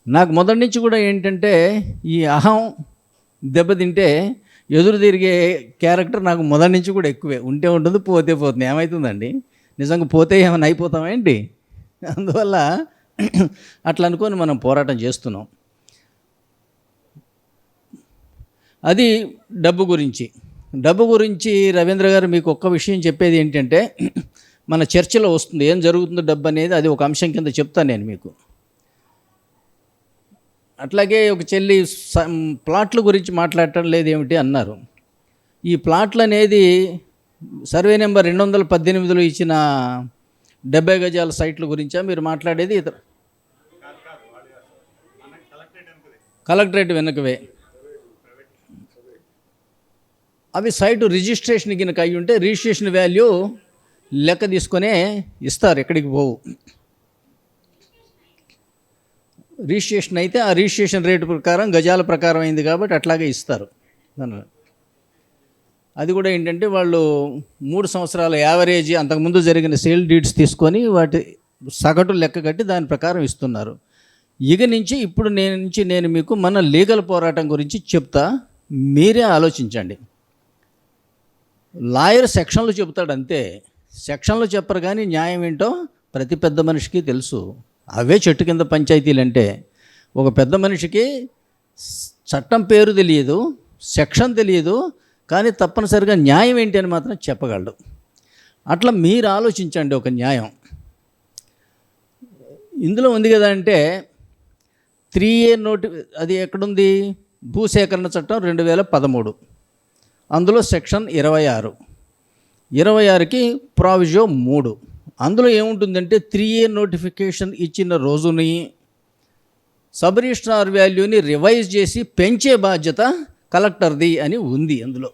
నాకు మొదటి నుంచి కూడా ఏంటంటే ఈ అహం దెబ్బతింటే ఎదురు తిరిగే క్యారెక్టర్ నాకు మొదటి నుంచి కూడా ఎక్కువే. ఉంటే ఉంటుంది, పోతే పోతుంది. ఏమవుతుందండి, నిజంగా పోతే ఏమైనా అయిపోతామేంటి? అందువల్ల అట్లా అనుకొని మనం పోరాటం చేస్తున్నాం. అది డబ్బు గురించి రవీంద్ర గారు మీకు ఒక్క విషయం చెప్పేది ఏంటంటే, మన చర్చలో వస్తుంది ఏం జరుగుతుందో డబ్బు అనేది, అది ఒక అంశం కింద చెప్తాను నేను మీకు. అట్లాగే ఒక చెల్లి ప్లాట్ల గురించి మాట్లాడటం లేదేమిటి అన్నారు. ఈ ప్లాట్లు అనేది సర్వే నెంబర్ 218లో ఇచ్చిన 70 గజాల సైట్ల గురించా మీరు మాట్లాడేది? ఇతర కలెక్టరేట్ వెనకవే అవి సైటు రిజిస్ట్రేషన్ కింద అయ్యి ఉంటే రిజిస్ట్రేషన్ వాల్యూ లెక్క తీసుకొనే ఇస్తారు, ఎక్కడికి పోవు. రిజిస్ట్రేషన్ అయితే ఆ రిజిస్ట్రేషన్ రేటు ప్రకారం గజాల ప్రకారం అయింది కాబట్టి అట్లాగే ఇస్తారు. అది కూడా ఏంటంటే వాళ్ళు 3 సంవత్సరాల యావరేజ్ అంతకుముందు జరిగిన సేల్ డీడ్స్ తీసుకొని వాటి సగటు లెక్క కట్టి దాని ప్రకారం ఇస్తున్నారు. ఇక నుంచి ఇప్పుడు నేను మీకు మన లీగల్ పోరాటం గురించి చెప్తా, మీరే ఆలోచించండి. లాయర్ సెక్షన్లు చెబుతాడు అంతే, సెక్షన్లు చెప్పరు కానీ న్యాయం ఏంటో ప్రతి పెద్ద మనిషికి తెలుసు. అవే చెట్టు కింద పంచాయతీలు అంటే. ఒక పెద్ద మనిషికి చట్టం పేరు తెలియదు, సెక్షన్ తెలియదు, కానీ తప్పనిసరిగా న్యాయం ఏంటి అని మాత్రం చెప్పగలడు. అట్లా మీరు ఆలోచించండి ఒక న్యాయం. ఇందులో ఉంది కదా అంటే 3A అది ఎక్కడుంది? భూసేకరణ చట్టం 2013, అందులో సెక్షన్ 26కి ప్రావిజో 3. అందులో ఏముంటుందంటే 3A నోటిఫికేషన్ ఇచ్చిన రోజుని సబ్ రిజిస్ట్రార్ వాల్యూని రివైజ్ చేసి పెంచే బాధ్యత కలెక్టర్ది అని ఉంది. అందులో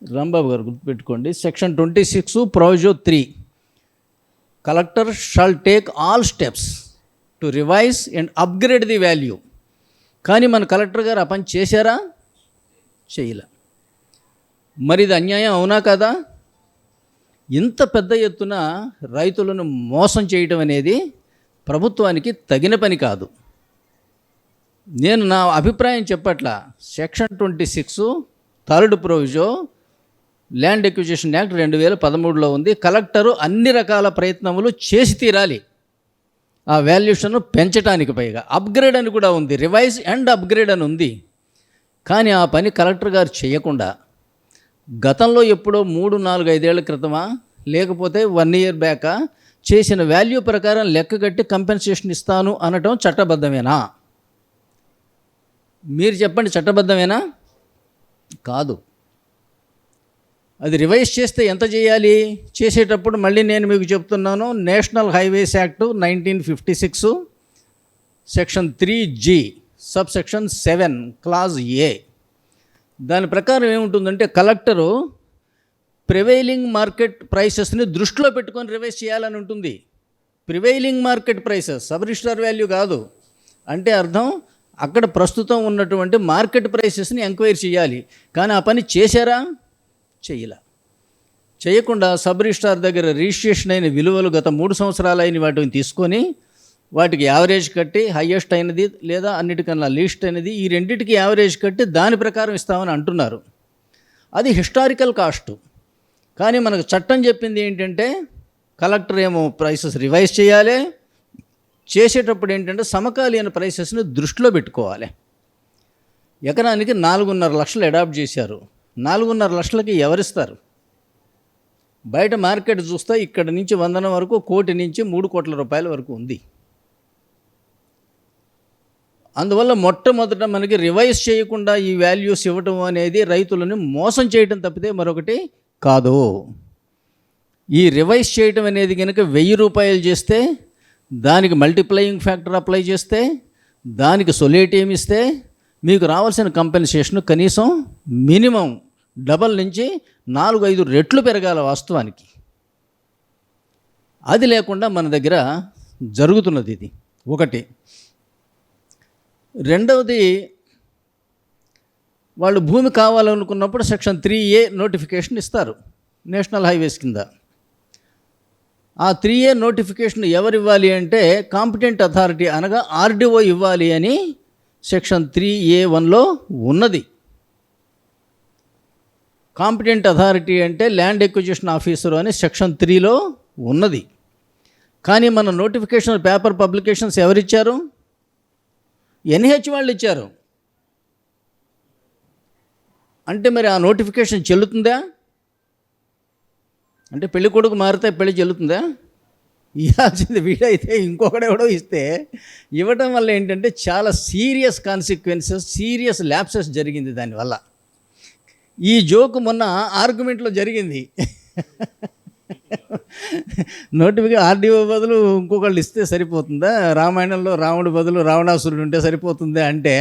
రాంబాబు గారు గుర్తుపెట్టుకోండి, section 26 proviso 3, collector shall take all steps to revise and upgrade the value. కానీ మన కలెక్టర్ గారు ఆ పని చేశారా? చేయలే. మరి ఇది అన్యాయం అవునా కదా? ఇంత పెద్ద ఎత్తున రైతులను మోసం చేయటం అనేది ప్రభుత్వానికి తగిన పని కాదు. నేను నా అభిప్రాయం చెప్పట్లా. Section 26 third proviso land acquisition act 2013లో ఉంది. కలెక్టరు అన్ని రకాల ప్రయత్నములు చేసి తీరాలి ఆ వాల్యుయేషన్ పెంచడానికి. పైగా అప్గ్రేడ్ అని కూడా ఉంది, రివైజ్ అండ్ అప్గ్రేడ్ అని ఉంది. కానీ ఆ పని కలెక్టర్ గారు చేయకుండా గతంలో ఎప్పుడో 3, 4, 5 ఏళ్ల క్రితమా లేకపోతే 1 year బ్యాకా చేసిన వాల్యూ ప్రకారం లెక్కగట్టి కంపెన్సేషన్ ఇస్తాను అనటం చట్టబద్ధమేనా? మీరు చెప్పండి, చట్టబద్ధమేనా? కాదు. అది రివైజ్ చేస్తే ఎంత చేయాలి? చేసేటప్పుడు మళ్ళీ నేను మీకు చెప్తున్నాను, national highways act 1956 section 3G sub section 7 clause A. దాని ప్రకారం ఏముంటుందంటే కలెక్టరు ప్రివైలింగ్ మార్కెట్ ప్రైసెస్ని దృష్టిలో పెట్టుకొని రివైజ్ చేయాలని ఉంటుంది. Prevailing market prices, sub register value కాదు. అంటే అర్థం అక్కడ ప్రస్తుతం ఉన్నటువంటి మార్కెట్ ప్రైసెస్ని ఎంక్వైరీ చేయాలి. కానీ ఆ పని చేశారా? చేయకుండా సబ్ రిజిస్ట్రార్ దగ్గర రిజిస్ట్రేషన్ అయిన విలువలు గత 3 సంవత్సరాలు అయిన వాటిని తీసుకొని వాటికి యావరేజ్ కట్టి, హయ్యెస్ట్ అయినది లేదా అన్నిటికన్నా లీస్ట్ అయినది, ఈ రెండింటికి యావరేజ్ కట్టి దాని ప్రకారం ఇస్తామని అంటున్నారు. అది హిస్టారికల్ కాస్ట్. కానీ మనకు చట్టం చెప్పింది ఏంటంటే కలెక్టర్ ఏమో ప్రైసెస్ రివైజ్ చేయాలి, చేసేటప్పుడు ఏంటంటే సమకాలీన ప్రైసెస్ని దృష్టిలో పెట్టుకోవాలి. ఎకరానికి 4.5 లక్షలు అడాప్ట్ చేశారు. 4.5 లక్షలకి ఎవరిస్తారు? బయట మార్కెట్ చూస్తే ఇక్కడ నుంచి 100 వరకు, 1 కోటి నుంచి 3 కోట్ల రూపాయల వరకు ఉంది. అందువల్ల మొట్టమొదట మనకి రివైజ్ చేయకుండా ఈ వాల్యూస్ ఇవ్వటం అనేది రైతులను మోసం చేయటం తప్పితే మరొకటి కాదు. ఈ రివైజ్ చేయటం అనేది కనుక 1000 రూపాయలు చేస్తే దానికి మల్టిప్లయింగ్ ఫ్యాక్టర్ అప్లై చేస్తే దానికి సొలేటియం ఇస్తే మీకు రావాల్సిన కంపెన్సేషన్ కనీసం మినిమం డబల్ నుంచి 4-5 రెట్లు పెరగాల వాస్తవానికి. అది లేకుండా మన దగ్గర జరుగుతున్నది ఇది ఒకటి. రెండవది, వాళ్ళు భూమి కావాలనుకున్నప్పుడు సెక్షన్ 3A నోటిఫికేషన్ ఇస్తారు నేషనల్ హైవేస్ కింద. ఆ 3A నోటిఫికేషన్ ఎవరు ఇవ్వాలి అంటే కాంపిటెంట్ అథారిటీ అనగా RDO ఇవ్వాలి అని సెక్షన్ 3A1లో ఉన్నది. కాంపిటెంట్ అథారిటీ అంటే ల్యాండ్ ఎక్విజిషన్ ఆఫీసరు అని సెక్షన్ 3లో ఉన్నది. కానీ మన నోటిఫికేషన్ పేపర్ పబ్లికేషన్స్ ఎవరిచ్చారు? NH వాళ్ళు ఇచ్చారు. అంటే మరి ఆ నోటిఫికేషన్ చెల్లుతుందా? అంటే పెళ్లి కొడుకు మారితే పెళ్లి చెల్లుతుందా? ఇవ్వాల్సింది వీడైతే ఇంకొకడెవడో ఇస్తే ఇవ్వటం వల్ల ఏంటంటే చాలా సీరియస్ కాన్సిక్వెన్సెస్, సీరియస్ ల్యాప్సెస్ జరిగింది దానివల్ల. ఈ జోక్ మొన్న ఆర్గ్యుమెంట్లో జరిగింది. నోటిఫికేషన్ RDO బదులు ఇంకొకళ్ళు ఇస్తే సరిపోతుందా? రామాయణంలో రాముడి బదులు రావణాసురుడు ఉంటే సరిపోతుందా అంటే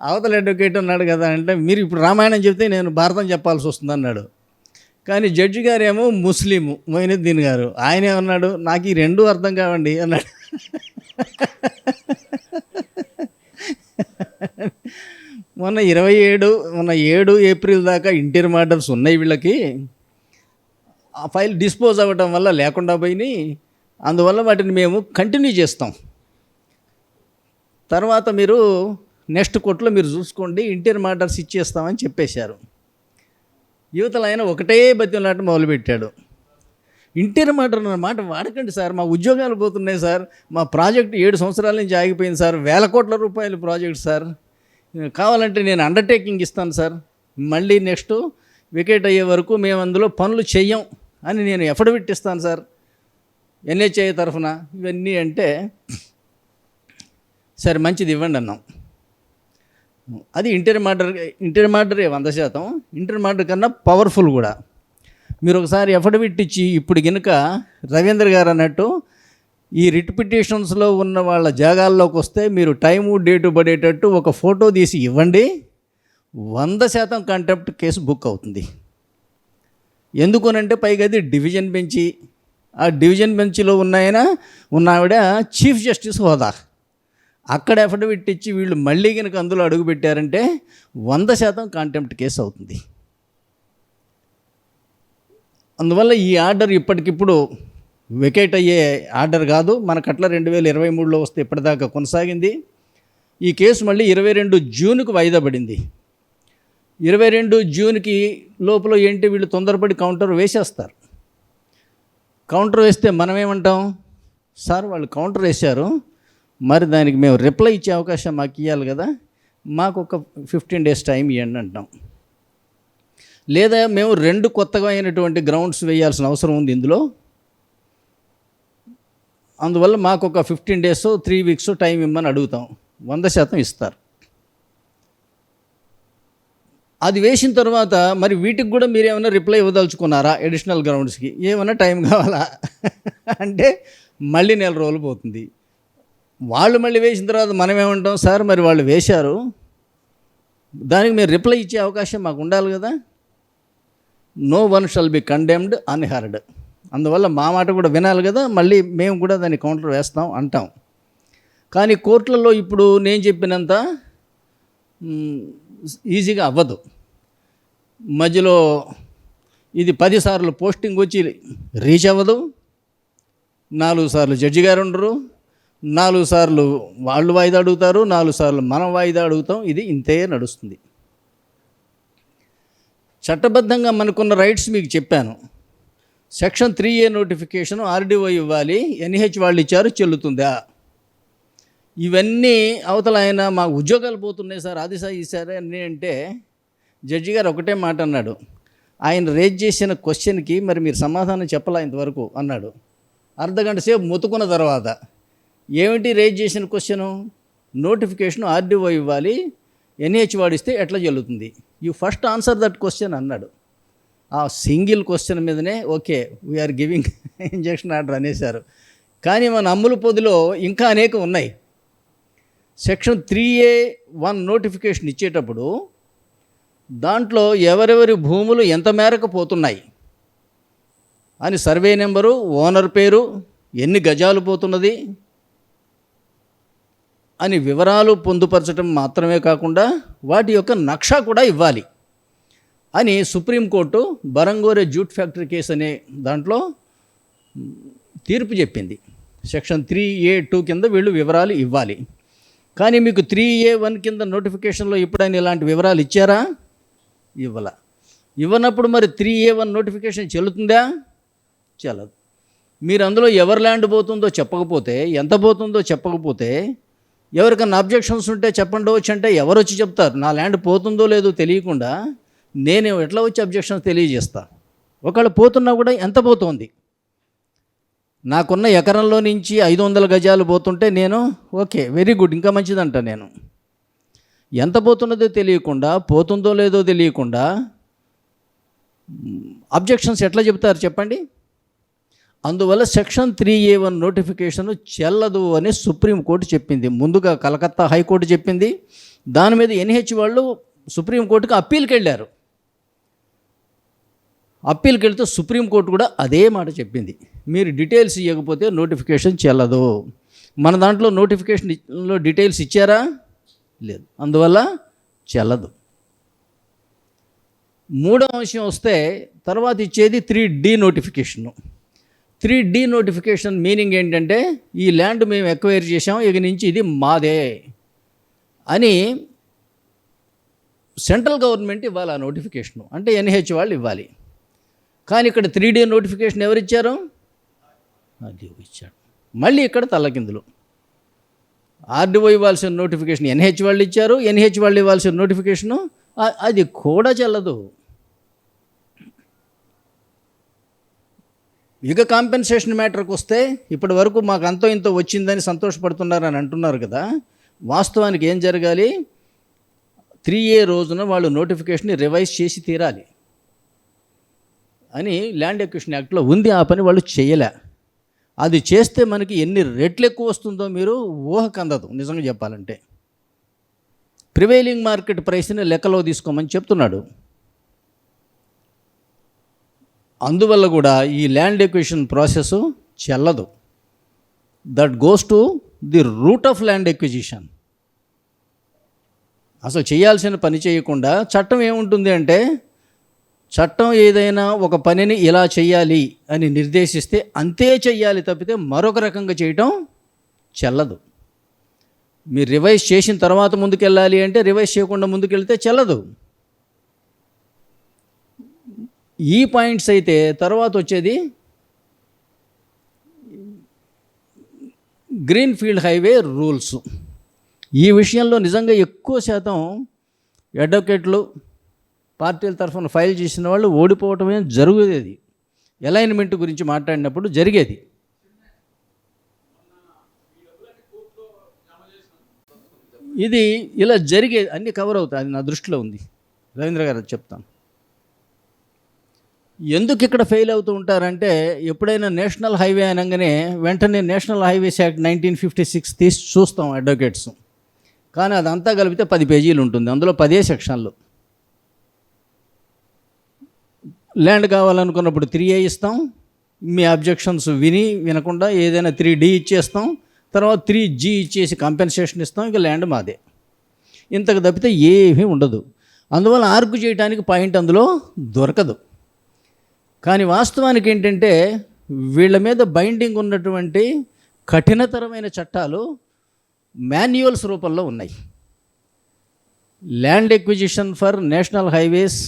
అవతల అడ్వకేట్ అన్నాడు కదా, అంటే మీరు ఇప్పుడు రామాయణం చెప్తే నేను భారతం చెప్పాల్సి వస్తుంది అన్నాడు. కానీ జడ్జి గారేమో ముస్లిము మొయినుద్దీన్ గారు, ఆయన ఏమన్నాడు, నాకు ఈ రెండూ అర్థం కావండి అన్నాడు. మొన్న 7 ఏప్రిల్ దాకా ఇంటీరియర్ ఆర్డర్స్ ఉన్నాయి వీళ్ళకి. ఆ ఫైల్ డిస్పోజ్ అవ్వడం వల్ల లేకుండా పోయినాయి. అందువల్ల వాటిని మేము కంటిన్యూ చేస్తాం. తర్వాత మీరు నెక్స్ట్ కోర్టులో మీరు చూసుకోండి, ఇంటీరియర్ ఆర్డర్స్ ఇచ్చేస్తామని చెప్పేశారు. యువతలు ఆయన ఒకటే బతిలాట మొదలుపెట్టాడు. ఇంటీరియర్ ఆర్డర్ అన్న మాట వాడకండి సార్, మా ఉద్యోగాలు పోతున్నాయి సార్, మా ప్రాజెక్ట్ 7 సంవత్సరాల నుంచి ఆగిపోయింది సార్, 1000 కోట్ల రూపాయల ప్రాజెక్ట్ సార్, కావాలంటే నేను అండర్టేకింగ్ ఇస్తాను సార్, మళ్ళీ నెక్స్ట్ వికెట్ అయ్యే వరకు మేము అందులో పనులు చెయ్యం అని నేను ఎఫిడవిట్ ఇస్తాను సార్ NHAI తరఫున. ఇవన్నీ అంటే సరే మంచిది ఇవ్వండి అన్నాం. అది ఇంటీరియర్ ఆర్డరే 100%. ఇంటీరియర్ ఆర్డర్ కన్నా పవర్ఫుల్ కూడా. మీరు ఒకసారి ఎఫిడవిట్ ఇచ్చి ఇప్పుడు కనుక రవీంద్ర గారు అన్నట్టు ఈ రిట్ పిటిషన్స్లో ఉన్న వాళ్ళ జాగాల్లోకి వస్తే మీరు టైము డేటు పడేటట్టు ఒక ఫోటో తీసి ఇవ్వండి, 100% కంటెంప్ట్ కేసు బుక్ అవుతుంది. ఎందుకనంటే పైగా అది డివిజన్ బెంచి, ఆ డివిజన్ బెంచ్లో ఉన్న ఆవిడ చీఫ్ జస్టిస్ హోదా. అక్కడ ఎఫిడవిట్ ఇచ్చి వీళ్ళు మళ్ళీ కనుక అందులో అడుగు పెట్టారంటే 100% కంటెంప్ట్ కేసు అవుతుంది. అందువల్ల ఈ ఆర్డర్ ఇప్పటికిప్పుడు వెకేట్ అయ్యే ఆర్డర్ కాదు. మనకట్లా 2023లో వస్తే ఇప్పటిదాకా కొనసాగింది. ఈ కేసు మళ్ళీ 22 జూన్కి వాయిదా పడింది. 22 జూన్కి లోపల ఏంటి, వీళ్ళు తొందరపడి కౌంటర్ వేసేస్తారు. కౌంటర్ వేస్తే మనం ఏమంటాం, సార్ వాళ్ళు కౌంటర్ వేశారు, మరి దానికి మేము రిప్లై ఇచ్చే అవకాశం మాకు ఇవ్వాలి కదా, మాకు ఒక 15 days టైం ఇవ్వండి అంటాం. లేదా మేము 2 కొత్తగా అయినటువంటి గ్రౌండ్స్ వేయాల్సిన అవసరం ఉంది ఇందులో, అందువల్ల మాకు ఒక 15 days 3 weeks టైం ఇమ్మని అడుగుతాం. 100% ఇస్తారు. అది వేసిన తర్వాత మరి వీటికి కూడా మీరు ఏమైనా రిప్లై ఇవ్వదలుచుకున్నారా, అడిషనల్ గ్రౌండ్స్కి ఏమైనా టైం కావాలా అంటే మళ్ళీ 4 రోజులు పోతుంది. వాళ్ళు మళ్ళీ వేసిన తర్వాత మనం ఏమంటాం, సార్ మరి వాళ్ళు వేశారు, దానికి మీరు రిప్లై ఇచ్చే అవకాశం మాకు ఉండాలి కదా. No one shall be condemned unheard. అందువల్ల మా మాట కూడా వినాలి కదా, మళ్ళీ మేము కూడా దాన్ని కౌంటర్ వేస్తాం అంటాం. కానీ కోర్టులలో ఇప్పుడు నేను చెప్పినంత ఈజీగా అవ్వదు. మధ్యలో ఇది 10 సార్లు పోస్టింగ్ వచ్చి రీచ్ అవ్వదు, 4 సార్లు జడ్జి గారు ఉండరు, 4 సార్లు వాళ్ళు వాయిదా అడుగుతారు, 4 సార్లు మనం వాయిదా అడుగుతాం. ఇది ఇంతే నడుస్తుంది. చట్టబద్ధంగా మనకున్న రైట్స్ మీకు చెప్పాను. సెక్షన్ 3A నోటిఫికేషన్ ఆర్డీఓ ఇవ్వాలి, ఎన్హెచ్ వాళ్ళు ఇచ్చారు, చెల్లుతుందా? ఇవన్నీ అవతల ఆయన మా ఉద్యోగాలు పోతున్నాయి సార్, అది సార్ ఈ సార్ అన్నీ అంటే జడ్జి గారు ఒకటే మాట అన్నాడు, ఆయన రేజ్ చేసిన క్వశ్చన్కి మరి మీరు సమాధానం చెప్పలా ఇంతవరకు అన్నాడు. అర్ధగంట సేపు మొత్తుకున్న తర్వాత ఏమిటి రేజ్ చేసిన క్వశ్చను, నోటిఫికేషన్ ఆర్డీఓ ఇవ్వాలి, ఎన్హెచ్ వాడిస్తే ఎట్లా చెల్లుతుంది, you first answer that question అన్నాడు. ఆ సింగిల్ క్వశ్చన్ మీదనే okay we're giving injunction order అనేశారు. కానీ మన అమ్ముల పొదిలో ఇంకా అనేక ఉన్నాయి. సెక్షన్ 3A(1) నోటిఫికేషన్ ఇచ్చేటప్పుడు దాంట్లో ఎవరెవరి భూములు ఎంత మేరకు పోతున్నాయి అని సర్వే నెంబరు, ఓనర్ పేరు, ఎన్ని గజాలు పోతున్నది అని వివరాలు పొందుపరచడం మాత్రమే కాకుండా వాటి యొక్క నక్షా కూడా ఇవ్వాలి అని సుప్రీంకోర్టు బరంగోరే జూట్ ఫ్యాక్టరీ కేసు అనే దాంట్లో తీర్పు చెప్పింది. సెక్షన్ 3A(2) కింద వీళ్ళు వివరాలు ఇవ్వాలి. కానీ మీకు 3A(1) కింద నోటిఫికేషన్లో ఎప్పుడైనా ఇలాంటి వివరాలు ఇచ్చారా? ఇవ్వనప్పుడు మరి 3A(1) నోటిఫికేషన్ చెల్లుతుందా? చెల్లదు. మీరు అందులో ఎవరి ల్యాండ్ పోతుందో చెప్పకపోతే, ఎంత పోతుందో చెప్పకపోతే, ఎవరికన్నా అబ్జెక్షన్స్ ఉంటే చెప్పండి అంటే ఎవరు వచ్చి చెప్తారు? నా ల్యాండ్ పోతుందో లేదో తెలియకుండా నేను ఎట్లా వచ్చి అబ్జెక్షన్స్ తెలియజేస్తా? ఒకళ్ళు పోతున్నా కూడా ఎంత పోతుంది, నాకున్న ఎకరంలో నుంచి 500 గజాలు పోతుంటే నేను ఓకే వెరీ గుడ్ ఇంకా మంచిదంట. నేను ఎంత పోతున్నదో తెలియకుండా, పోతుందో లేదో తెలియకుండా అబ్జెక్షన్స్ ఎట్లా చెప్తారు చెప్పండి? అందువల్ల సెక్షన్ 3A(1) నోటిఫికేషన్ చెల్లదు అని సుప్రీంకోర్టు చెప్పింది. ముందుగా కలకత్తా హైకోర్టు చెప్పింది. దాని మీద ఎన్హెచ్ వాళ్ళు సుప్రీంకోర్టుకి అప్పీల్కి వెళ్ళారు. అప్పీల్కి వెళ్తే సుప్రీంకోర్టు కూడా అదే మాట చెప్పింది, మీరు డీటెయిల్స్ ఇవ్వకపోతే నోటిఫికేషన్ చెల్లదు. మన దాంట్లో నోటిఫికేషన్లో డీటెయిల్స్ ఇచ్చారా? లేదు. అందువల్ల చెల్లదు. మూడో అంశం వస్తే తర్వాత ఇచ్చేది 3D notification. 3D notification meaning ఏంటంటే ఈ ల్యాండ్ మేము ఎక్వైర్ చేసాం, ఇక నుంచి ఇది మాదే అని సెంట్రల్ గవర్నమెంట్ ఇవ్వాలి ఆ నోటిఫికేషను, అంటే ఎన్హెచ్ వాళ్ళు ఇవ్వాలి. కానీ ఇక్కడ 3D నోటిఫికేషన్ ఎవరిచ్చారు? ఆర్డీఓ ఇచ్చాడు. మళ్ళీ ఇక్కడ తల్లకిందులు. ఆర్డీఓ ఇవ్వాల్సిన నోటిఫికేషన్ ఎన్హెచ్ వాళ్ళు ఇచ్చారు, ఎన్హెచ్ వాళ్ళు ఇవ్వాల్సిన నోటిఫికేషను అది కూడా చెల్లదు. ఇక కాంపెన్సేషన్ మ్యాటర్కి వస్తే ఇప్పటి వరకు మాకు అంతో ఇంతో వచ్చిందని సంతోషపడుతున్నారని అంటున్నారు కదా, వాస్తవానికి ఏం జరగాలి? 3A రోజున వాళ్ళు నోటిఫికేషన్ని రివైజ్ చేసి తీరాలి అని ల్యాండ్ ఎక్విజిషన్ యాక్ట్లో ఉంది. ఆ పని వాళ్ళు చేయలే. అది చేస్తే మనకి ఎన్ని రెట్లు ఎక్కువ వస్తుందో మీరు ఊహకు అందదు. నిజంగా చెప్పాలంటే ప్రివైలింగ్ మార్కెట్ ప్రైస్ని లెక్కలో తీసుకోమని చెప్తున్నాడు. అందువల్ల కూడా ఈ ల్యాండ్ ఎక్విజిషన్ ప్రాసెస్ చెల్లదు. That goes to the root of land acquisition. అసలు చేయాల్సిన పని చేయకుండా చట్టం ఏముంటుంది అంటే, చట్టం ఏదైనా ఒక పనిని ఇలా చేయాలి అని నిర్దేశిస్తే అంతే చెయ్యాలి తప్పితే మరొక రకంగా చేయటం చెల్లదు. మీరు రివైజ్ చేసిన తర్వాత ముందుకెళ్ళాలి అంటే రివైజ్ చేయకుండా ముందుకెళ్తే చెల్లదు. ఈ పాయింట్స్ అయితే తర్వాత వచ్చేది గ్రీన్ ఫీల్డ్ హైవే రూల్స్. ఈ విషయంలో నిజంగా ఎక్కువ శాతం అడ్వకేట్లు పార్టీల తరఫున ఫైల్ చేసిన వాళ్ళు ఓడిపోవటమే జరుగుతుంది. అలైన్మెంట్ గురించి మాట్లాడినప్పుడు జరిగేది. ఇది ఇలా జరిగేది, అన్నీ కవర్ అవుతాయి. అది నా దృష్టిలో ఉంది. రవీంద్ర గారు చెప్తాను. ఎందుకు ఇక్కడ ఫెయిల్ అవుతూ ఉంటారంటే, ఎప్పుడైనా నేషనల్ హైవే అనగానే వెంటనే నేషనల్ హైవేస్ యాక్ట్ 1956 తీసి చూస్తాం అడ్వకేట్స్. కానీ అదంతా కలిపితే 10 పేజీలు ఉంటుంది. అందులో 10 సెక్షన్లు. ల్యాండ్ కావాలనుకున్నప్పుడు 3A ఇస్తాం, మీ అబ్జెక్షన్స్ వినకుండా ఏదైనా 3D ఇచ్చేస్తాం, తర్వాత 3G ఇచ్చేసి కాంపెన్సేషన్ ఇస్తాం, ఇక ల్యాండ్ మాదే. ఇంతకు తప్పితే ఏమీ ఉండదు. అందువల్ల ఆర్గ్యూ చేయడానికి పాయింట్ అందులో దొరకదు. కానీ వాస్తవానికి ఏంటంటే వీళ్ళ మీద బైండింగ్ ఉన్నటువంటి కఠినతరమైన చట్టాలు మాన్యువల్స్ రూపంలో ఉన్నాయి. Land acquisition for national highways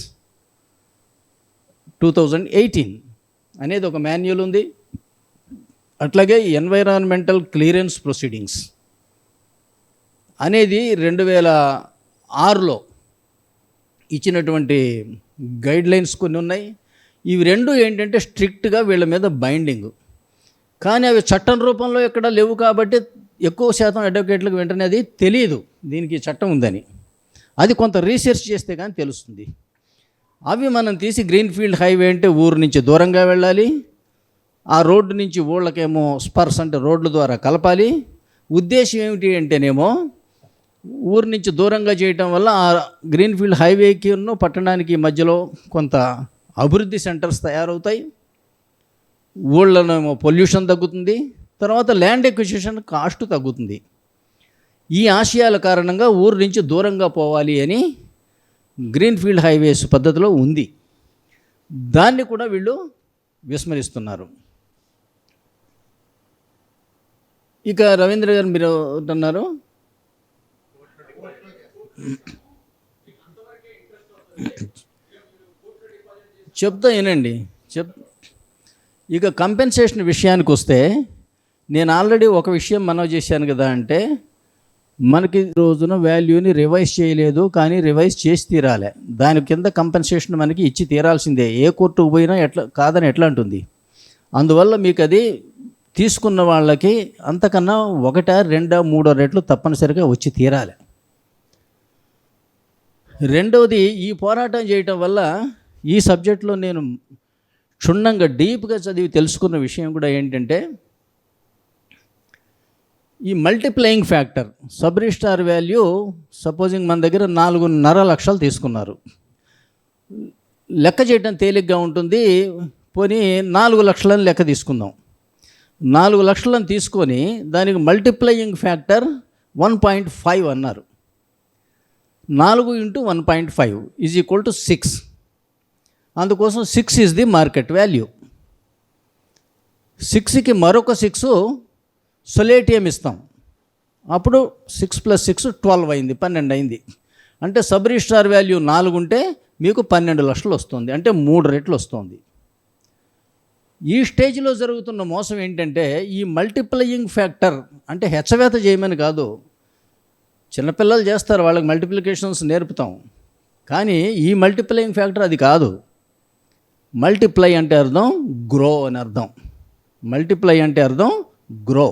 2018 అనేది ఒక మాన్యువల్ ఉంది. అట్లాగే ఎన్వైరాన్మెంటల్ క్లియరెన్స్ ప్రొసీడింగ్స్ అనేది 2006లో ఇచ్చినటువంటి గైడ్లైన్స్ కొన్ని ఉన్నాయి. ఇవి రెండు ఏంటంటే స్ట్రిక్ట్గా వీళ్ళ మీద బైండింగ్. కానీ అవి చట్టం రూపంలో ఎక్కడ లేవు కాబట్టి ఎక్కువ శాతం అడ్వకేట్లకు వెంటనే అది తెలియదు దీనికి చట్టం ఉందని. అది కొంత రీసెర్చ్ చేస్తే కానీ తెలుస్తుంది. అవి మనం తీసి గ్రీన్ ఫీల్డ్ హైవే అంటే ఊరు నుంచి దూరంగా వెళ్ళాలి, ఆ రోడ్డు నుంచి ఊళ్ళకేమో స్పర్స్ అంటే రోడ్ల ద్వారా కలపాలి. ఉద్దేశం ఏమిటి అంటేనేమో ఊరు నుంచి దూరంగా చేయటం వల్ల ఆ గ్రీన్ ఫీల్డ్ హైవేకి పట్టణానికి మధ్యలో కొంత అభివృద్ధి సెంటర్స్ తయారవుతాయి, ఊళ్ళలోనేమో పొల్యూషన్ తగ్గుతుంది, తర్వాత ల్యాండ్ ఎక్విజిషన్ కాస్ట్ తగ్గుతుంది. ఈ ఆశయాల కారణంగా ఊరు నుంచి దూరంగా పోవాలి అని గ్రీన్ ఫీల్డ్ హైవేస్ పద్ధతిలో ఉంది. దాన్ని కూడా వీళ్ళు విస్మరిస్తున్నారు. ఇక రవీంద్ర గారు మీరు అంటున్నారు చెప్తా వినండి. ఇక కంపెన్సేషన్ విషయానికి వస్తే నేను ఆల్రెడీ ఒక విషయం మనవి చేశాను కదా, అంటే మనకి రోజున వాల్యూని రివైజ్ చేయలేదు కానీ రివైజ్ చేసి తీరాలి. దాని కింద కంపెన్సేషన్ మనకి ఇచ్చి తీరాల్సిందే. ఏ కోర్టుకు పోయినా కాదని ఎట్లా అంటుంది. అందువల్ల మీకు అది తీసుకున్న వాళ్ళకి అంతకన్నా 1, 2, 3 రెట్లు తప్పనిసరిగా వచ్చి తీరాలి. రెండవది, ఈ పోరాటం చేయటం వల్ల ఈ సబ్జెక్ట్లో నేను క్షుణ్ణంగా డీప్గా చదివి తెలుసుకున్న విషయం కూడా ఏంటంటే, ఈ multiplying factor sub registrar value supposing మన దగ్గర 4.5 లక్షలు తీసుకున్నారు. లెక్క చేయటం తేలిగ్గా ఉంటుంది. పోనీ 4 లక్షలని లెక్క తీసుకుందాం. 4 లక్షలను తీసుకొని దానికి మల్టిప్లయింగ్ ఫ్యాక్టర్ 1.5 అన్నారు. 4 × 1.5 = 6. అందుకోసం 6 ఈజ్ ది మార్కెట్ వాల్యూ. 6కి మరొక 6 సొలేటియం ఇస్తాం. అప్పుడు 6 + 6 12 అయింది, 12 అయింది. అంటే సబ్ రిజిస్ట్రార్ వాల్యూ 4 ఉంటే మీకు 12 లక్షలు వస్తుంది, అంటే 3 రెట్లు వస్తుంది. ఈ స్టేజ్లో జరుగుతున్న మోసం ఏంటంటే, ఈ మల్టిప్లయింగ్ ఫ్యాక్టర్ అంటే హెచ్చవేత చేయమని కాదు, చిన్నపిల్లలు చేస్తారు, వాళ్ళకి మల్టిప్లికేషన్స్ నేర్పుతాం. కానీ ఈ మల్టిప్లయింగ్ ఫ్యాక్టర్ అది కాదు. మల్టిప్లై అంటే అర్థం గ్రో అని అర్థం. మల్టిప్లై అంటే అర్థం గ్రో.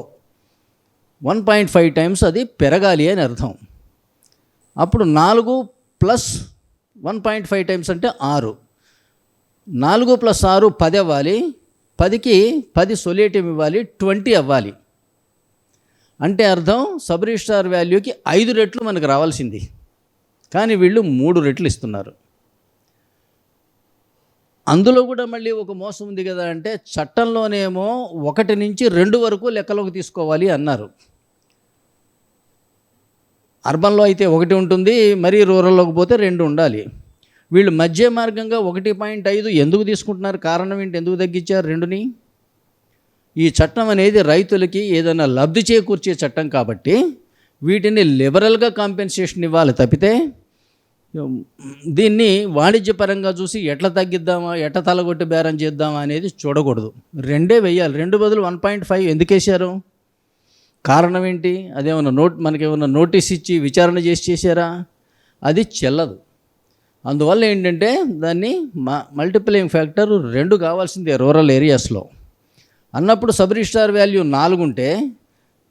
1.5 టైమ్స్ అది పెరగాలి అని అర్థం. అప్పుడు 4 + 1.5 టైమ్స్ అంటే 6. 4 + 6 10 అవ్వాలి. 10కి 10 సొలేటియం ఇవ్వాలి, 20 అవ్వాలి. అంటే అర్థం సబ్ రిజిస్ట్రార్ వాల్యూకి 5 రెట్లు మనకు రావాల్సింది, కానీ వీళ్ళు 3 రెట్లు ఇస్తున్నారు. అందులో కూడా మళ్ళీ ఒక మోసం ఉంది కదా, అంటే చట్టంలోనేమో 1 నుంచి 2 వరకు లెక్కలోకి తీసుకోవాలి అన్నారు. అర్బన్లో అయితే 1 ఉంటుంది, మరీ రూరల్లోకి పోతే 2 ఉండాలి. వీళ్ళు మధ్య మార్గంగా 1.5 ఎందుకు తీసుకుంటున్నారు? కారణం ఏంటి? ఎందుకు తగ్గించారు 2ని? ఈ చట్టం అనేది రైతులకి ఏదైనా లబ్ధి చేకూర్చే చట్టం కాబట్టి వీటిని లిబరల్గా కాంపెన్సేషన్ ఇవ్వాలి తప్పితే దీన్ని వాణిజ్యపరంగా చూసి ఎట్లా తగ్గిద్దామా, ఎట్లా తలగొట్టి బేరం చేద్దామా అనేది చూడకూడదు. 2 వేయాలి. 2 బదులు 1.5 ఎందుకు వేశారు? కారణం ఏంటి? అదేమన్నా మనకేమన్నా నోటీస్ ఇచ్చి విచారణ చేసి చేశారా? అది చెల్లదు. అందువల్ల ఏంటంటే దాన్ని మల్టిప్లయింగ్ ఫ్యాక్టర్ 2 కావాల్సిందే రూరల్ ఏరియాస్లో. అన్నప్పుడు సబ్ రిజిస్ట్రార్ వాల్యూ 4 ఉంటే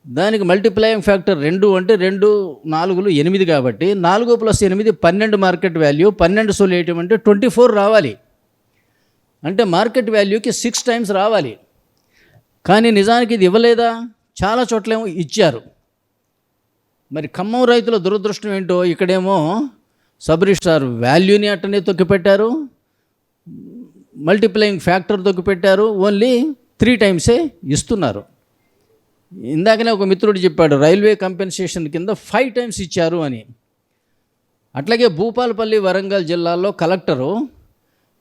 దానికి మల్టిప్లయింగ్ ఫ్యాక్టర్ 2 అంటే 2 4లు 8 కాబట్టి 4 + 8 12 మార్కెట్ వాల్యూ. 12 సొల్యూటివ్ అంటే 24 రావాలి. అంటే మార్కెట్ వాల్యూకి 6 టైమ్స్ రావాలి. కానీ నిజానికి ఇది ఇవ్వలేదా? చాలా చోట్లేమో ఇచ్చారు. మరి ఖమ్మం రైతుల దురదృష్టం ఏంటో, ఇక్కడేమో సబ్ రిజిస్ట్రార్ వాల్యూని అట్టనే తొక్కిపెట్టారు, మల్టిప్లయింగ్ ఫ్యాక్టర్ తొక్కిపెట్టారు, ఓన్లీ 3 టైమ్సే ఇస్తున్నారు. ఇందాకనే ఒక మిత్రుడు చెప్పాడు రైల్వే కంపెన్సేషన్ కింద 5 టైమ్స్ ఇచ్చారు అని. అట్లాగే భూపాలపల్లి వరంగల్ జిల్లాల్లో కలెక్టరు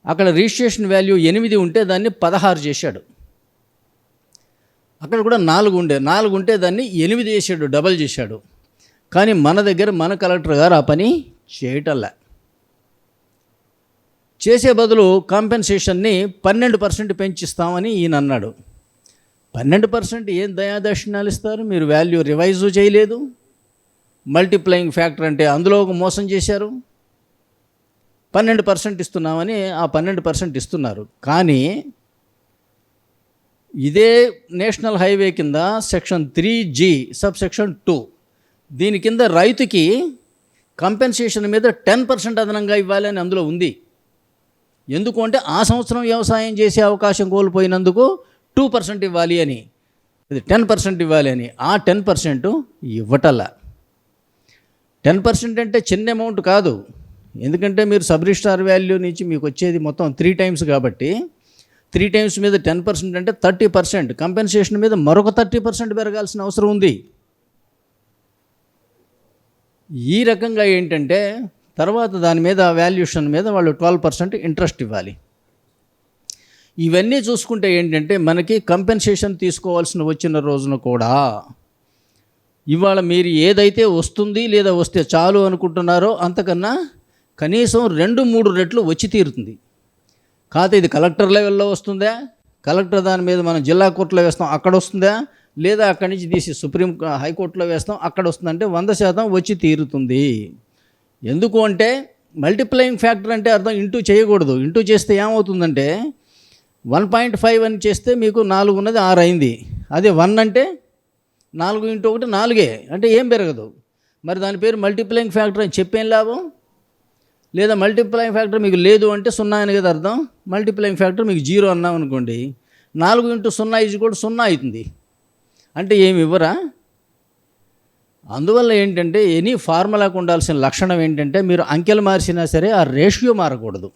అక్కడ రిజిస్ట్రేషన్ వాల్యూ 8 ఉంటే దాన్ని 16 చేశాడు. అక్కడ కూడా 4 ఉంటే దాన్ని 8 చేశాడు, డబల్ చేశాడు. కానీ మన దగ్గర మన కలెక్టర్ గారు ఆ పని చేయటల్లా. చేసే బదులు కాంపెన్సేషన్ని 12% పెంచిస్తామని ఈయన అన్నాడు. 12% ఏం దయాదక్షిణాలు ఇస్తారు? మీరు వాల్యూ రివైజు చేయలేదు. మల్టిప్లయింగ్ ఫ్యాక్టర్ అంటే అందులో ఒక మోసం చేశారు. 12% ఇస్తున్నామని ఆ 12% ఇస్తున్నారు. కానీ ఇదే నేషనల్ హైవే కింద సెక్షన్ 3G సబ్సెక్షన్ 2 దీని కింద రైతుకి కంపెన్సేషన్ మీద 10% అదనంగా ఇవ్వాలని అందులో ఉంది. ఎందుకు అంటే ఆ సంవత్సరం వ్యవసాయం చేసే అవకాశం కోల్పోయినందుకు 2% ఇవ్వాలి అని, ఇది 10% ఇవ్వాలి అని. ఆ 10% ఇవ్వటల్లా. 10% అంటే చిన్న అమౌంట్ కాదు. ఎందుకంటే మీరు సబ్ రిజిస్ట్రార్ వాల్యూ నుంచి మీకు వచ్చేది మొత్తం 3 టైమ్స్ కాబట్టి 3 టైమ్స్ మీద 10% అంటే 30%. కంపెన్సేషన్ మీద మరొక 30% పెరగాల్సిన అవసరం ఉంది. ఈ రకంగా ఏంటంటే తర్వాత దాని మీద వాల్యుయేషన్ మీద వాళ్ళు 12% ఇంట్రెస్ట్ ఇవ్వాలి. ఇవన్నీ చూసుకుంటే ఏంటంటే మనకి కంపెన్సేషన్ తీసుకోవాల్సిన వచ్చిన రోజున కూడా ఇవాళ మీరు ఏదైతే వస్తుంది లేదా వస్తే చాలు అనుకుంటున్నారో అంతకన్నా కనీసం 2-3 రెట్లు వచ్చి తీరుతుంది. కాకపోతే ఇది కలెక్టర్ లెవెల్లో వస్తుందా, కలెక్టర్ దాని మీద మనం జిల్లా కోర్టులో వేస్తాం అక్కడ వస్తుందా, లేదా అక్కడి నుంచి తీసి సుప్రీం హైకోర్టులో వేస్తాం అక్కడ వస్తుందంటే 100% వచ్చి తీరుతుంది. ఎందుకు అంటే మల్టిప్లయింగ్ ఫ్యాక్టర్ అంటే అర్థం ఇంటూ చేయకూడదు. ఇంటూ చేస్తే ఏమవుతుందంటే 1.5 అని చేస్తే మీకు 4 ఉన్నది 6 అయింది. అదే 1 అంటే 4 × 1 4 అంటే ఏం పెరగదు. మరి దాని పేరు మల్టిప్లయింగ్ ఫ్యాక్టర్ అని చెప్పేం లాభం? లేదా మల్టిప్లయింగ్ ఫ్యాక్టర్ మీకు లేదు అంటే 0 అని కదా అర్థం. మల్టిప్లయింగ్ ఫ్యాక్టర్ మీకు 0 అన్నాం అనుకోండి, 4 × 0 = 0 అవుతుంది. అంటే ఏమి ఇవ్వరా? అందువల్ల ఏంటంటే ఎనీ ఫార్ములాకు ఉండాల్సిన లక్షణం ఏంటంటే మీరు అంకెలు మార్చినా సరే ఆ రేషియో మారకూడదు.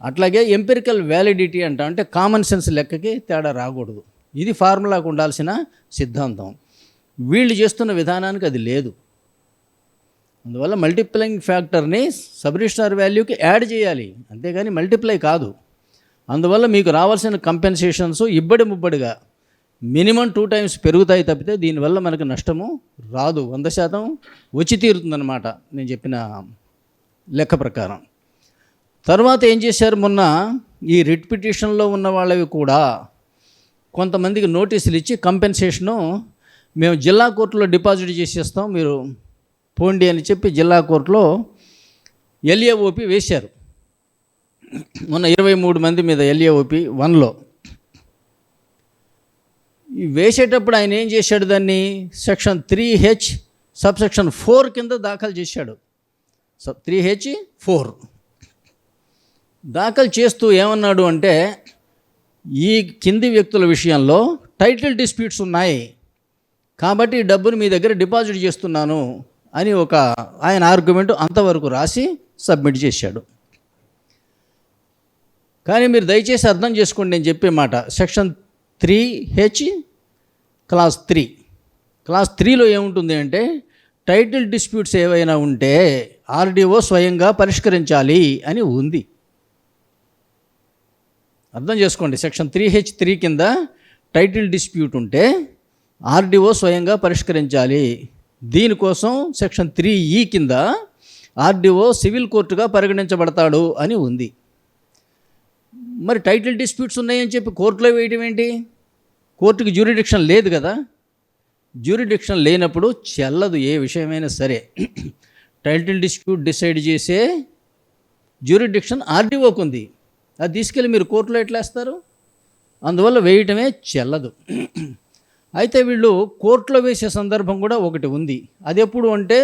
అట్లాగే ఎంపిరికల్ వ్యాలిడిటీ అంటే కామన్ సెన్స్ లెక్కకి తేడా రాకూడదు. ఇది ఫార్ములాకు ఉండాల్సిన సిద్ధాంతం. వీళ్ళు చేస్తున్న విధానానికి అది లేదు. అందువల్ల మల్టిప్లయింగ్ ఫ్యాక్టర్ని సబ్ రిజిస్ట్రార్ వాల్యూకి యాడ్ చేయాలి, అంతేగాని మల్టిప్లై కాదు. అందువల్ల మీకు రావాల్సిన కంపెన్సేషన్స్ ఇబ్బడి ముబ్బడిగా మినిమం 2 టైమ్స్ పెరుగుతాయి తప్పితే దీనివల్ల మనకు నష్టము రాదు. 100% వచ్చి తీరుతుందన్నమాట నేను చెప్పిన లెక్క ప్రకారం. తర్వాత ఏం చేశారు, మొన్న ఈ రిట్ పిటిషన్లో ఉన్న వాళ్ళవి కూడా కొంతమందికి నోటీసులు ఇచ్చి కంపెన్సేషను మేము జిల్లా కోర్టులో డిపాజిట్ చేసేస్తాం మీరు పోండి అని చెప్పి జిల్లా కోర్టులో LAOP వేశారు. మొన్న 23 మంది మీద LAOP 1లో వేసేటప్పుడు ఆయన ఏం చేశాడు, దాన్ని సెక్షన్ 3H సబ్సెక్షన్ 4 కింద దాఖలు చేశాడు. 3H4 దాఖలు చేస్తూ ఏమన్నాడు అంటే ఈ కింది వ్యక్తుల విషయంలో టైటిల్ డిస్ప్యూట్స్ ఉన్నాయి కాబట్టి ఈ డబ్బును మీ దగ్గర డిపాజిట్ చేస్తున్నాను అని ఒక ఆయన ఆర్గ్యుమెంట్ అంతవరకు రాసి సబ్మిట్ చేశాడు. కానీ మీరు దయచేసి అర్థం చేసుకోండి నేను చెప్పే మాట. సెక్షన్ 3H క్లాస్ 3 క్లాస్ 3లో ఏముంటుంది అంటే టైటిల్ డిస్ప్యూట్స్ ఏవైనా ఉంటే RDO స్వయంగా పరిష్కరించాలి అని ఉంది. అర్థం చేసుకోండి. సెక్షన్ 3H3 కింద టైటిల్ డిస్ప్యూట్ ఉంటే RDO స్వయంగా పరిష్కరించాలి. దీనికోసం సెక్షన్ 3E కింద ఆర్డీఓ సివిల్ కోర్టుగా పరిగణించబడతాడు అని ఉంది. మరి టైటిల్ డిస్ప్యూట్స్ ఉన్నాయని చెప్పి కోర్టులో వేయడం ఏంటి? కోర్టుకి జ్యూరిడిక్షన్ లేదు కదా. జ్యూరిడిక్షన్ లేనప్పుడు చెల్లదు ఏ విషయమైనా సరే. టైటిల్ డిస్ప్యూట్ డిసైడ్ చేసే జ్యూరిడిక్షన్ ఆర్డీఓకి ఉంది. అది తీసుకెళ్ళి మీరు కోర్టులో ఎట్లా వేస్తారు? అందువల్ల వేయటమే చెల్లదు. అయితే వీళ్ళు కోర్టులో వేసే సందర్భం కూడా ఒకటి ఉంది. అది ఎప్పుడు అంటే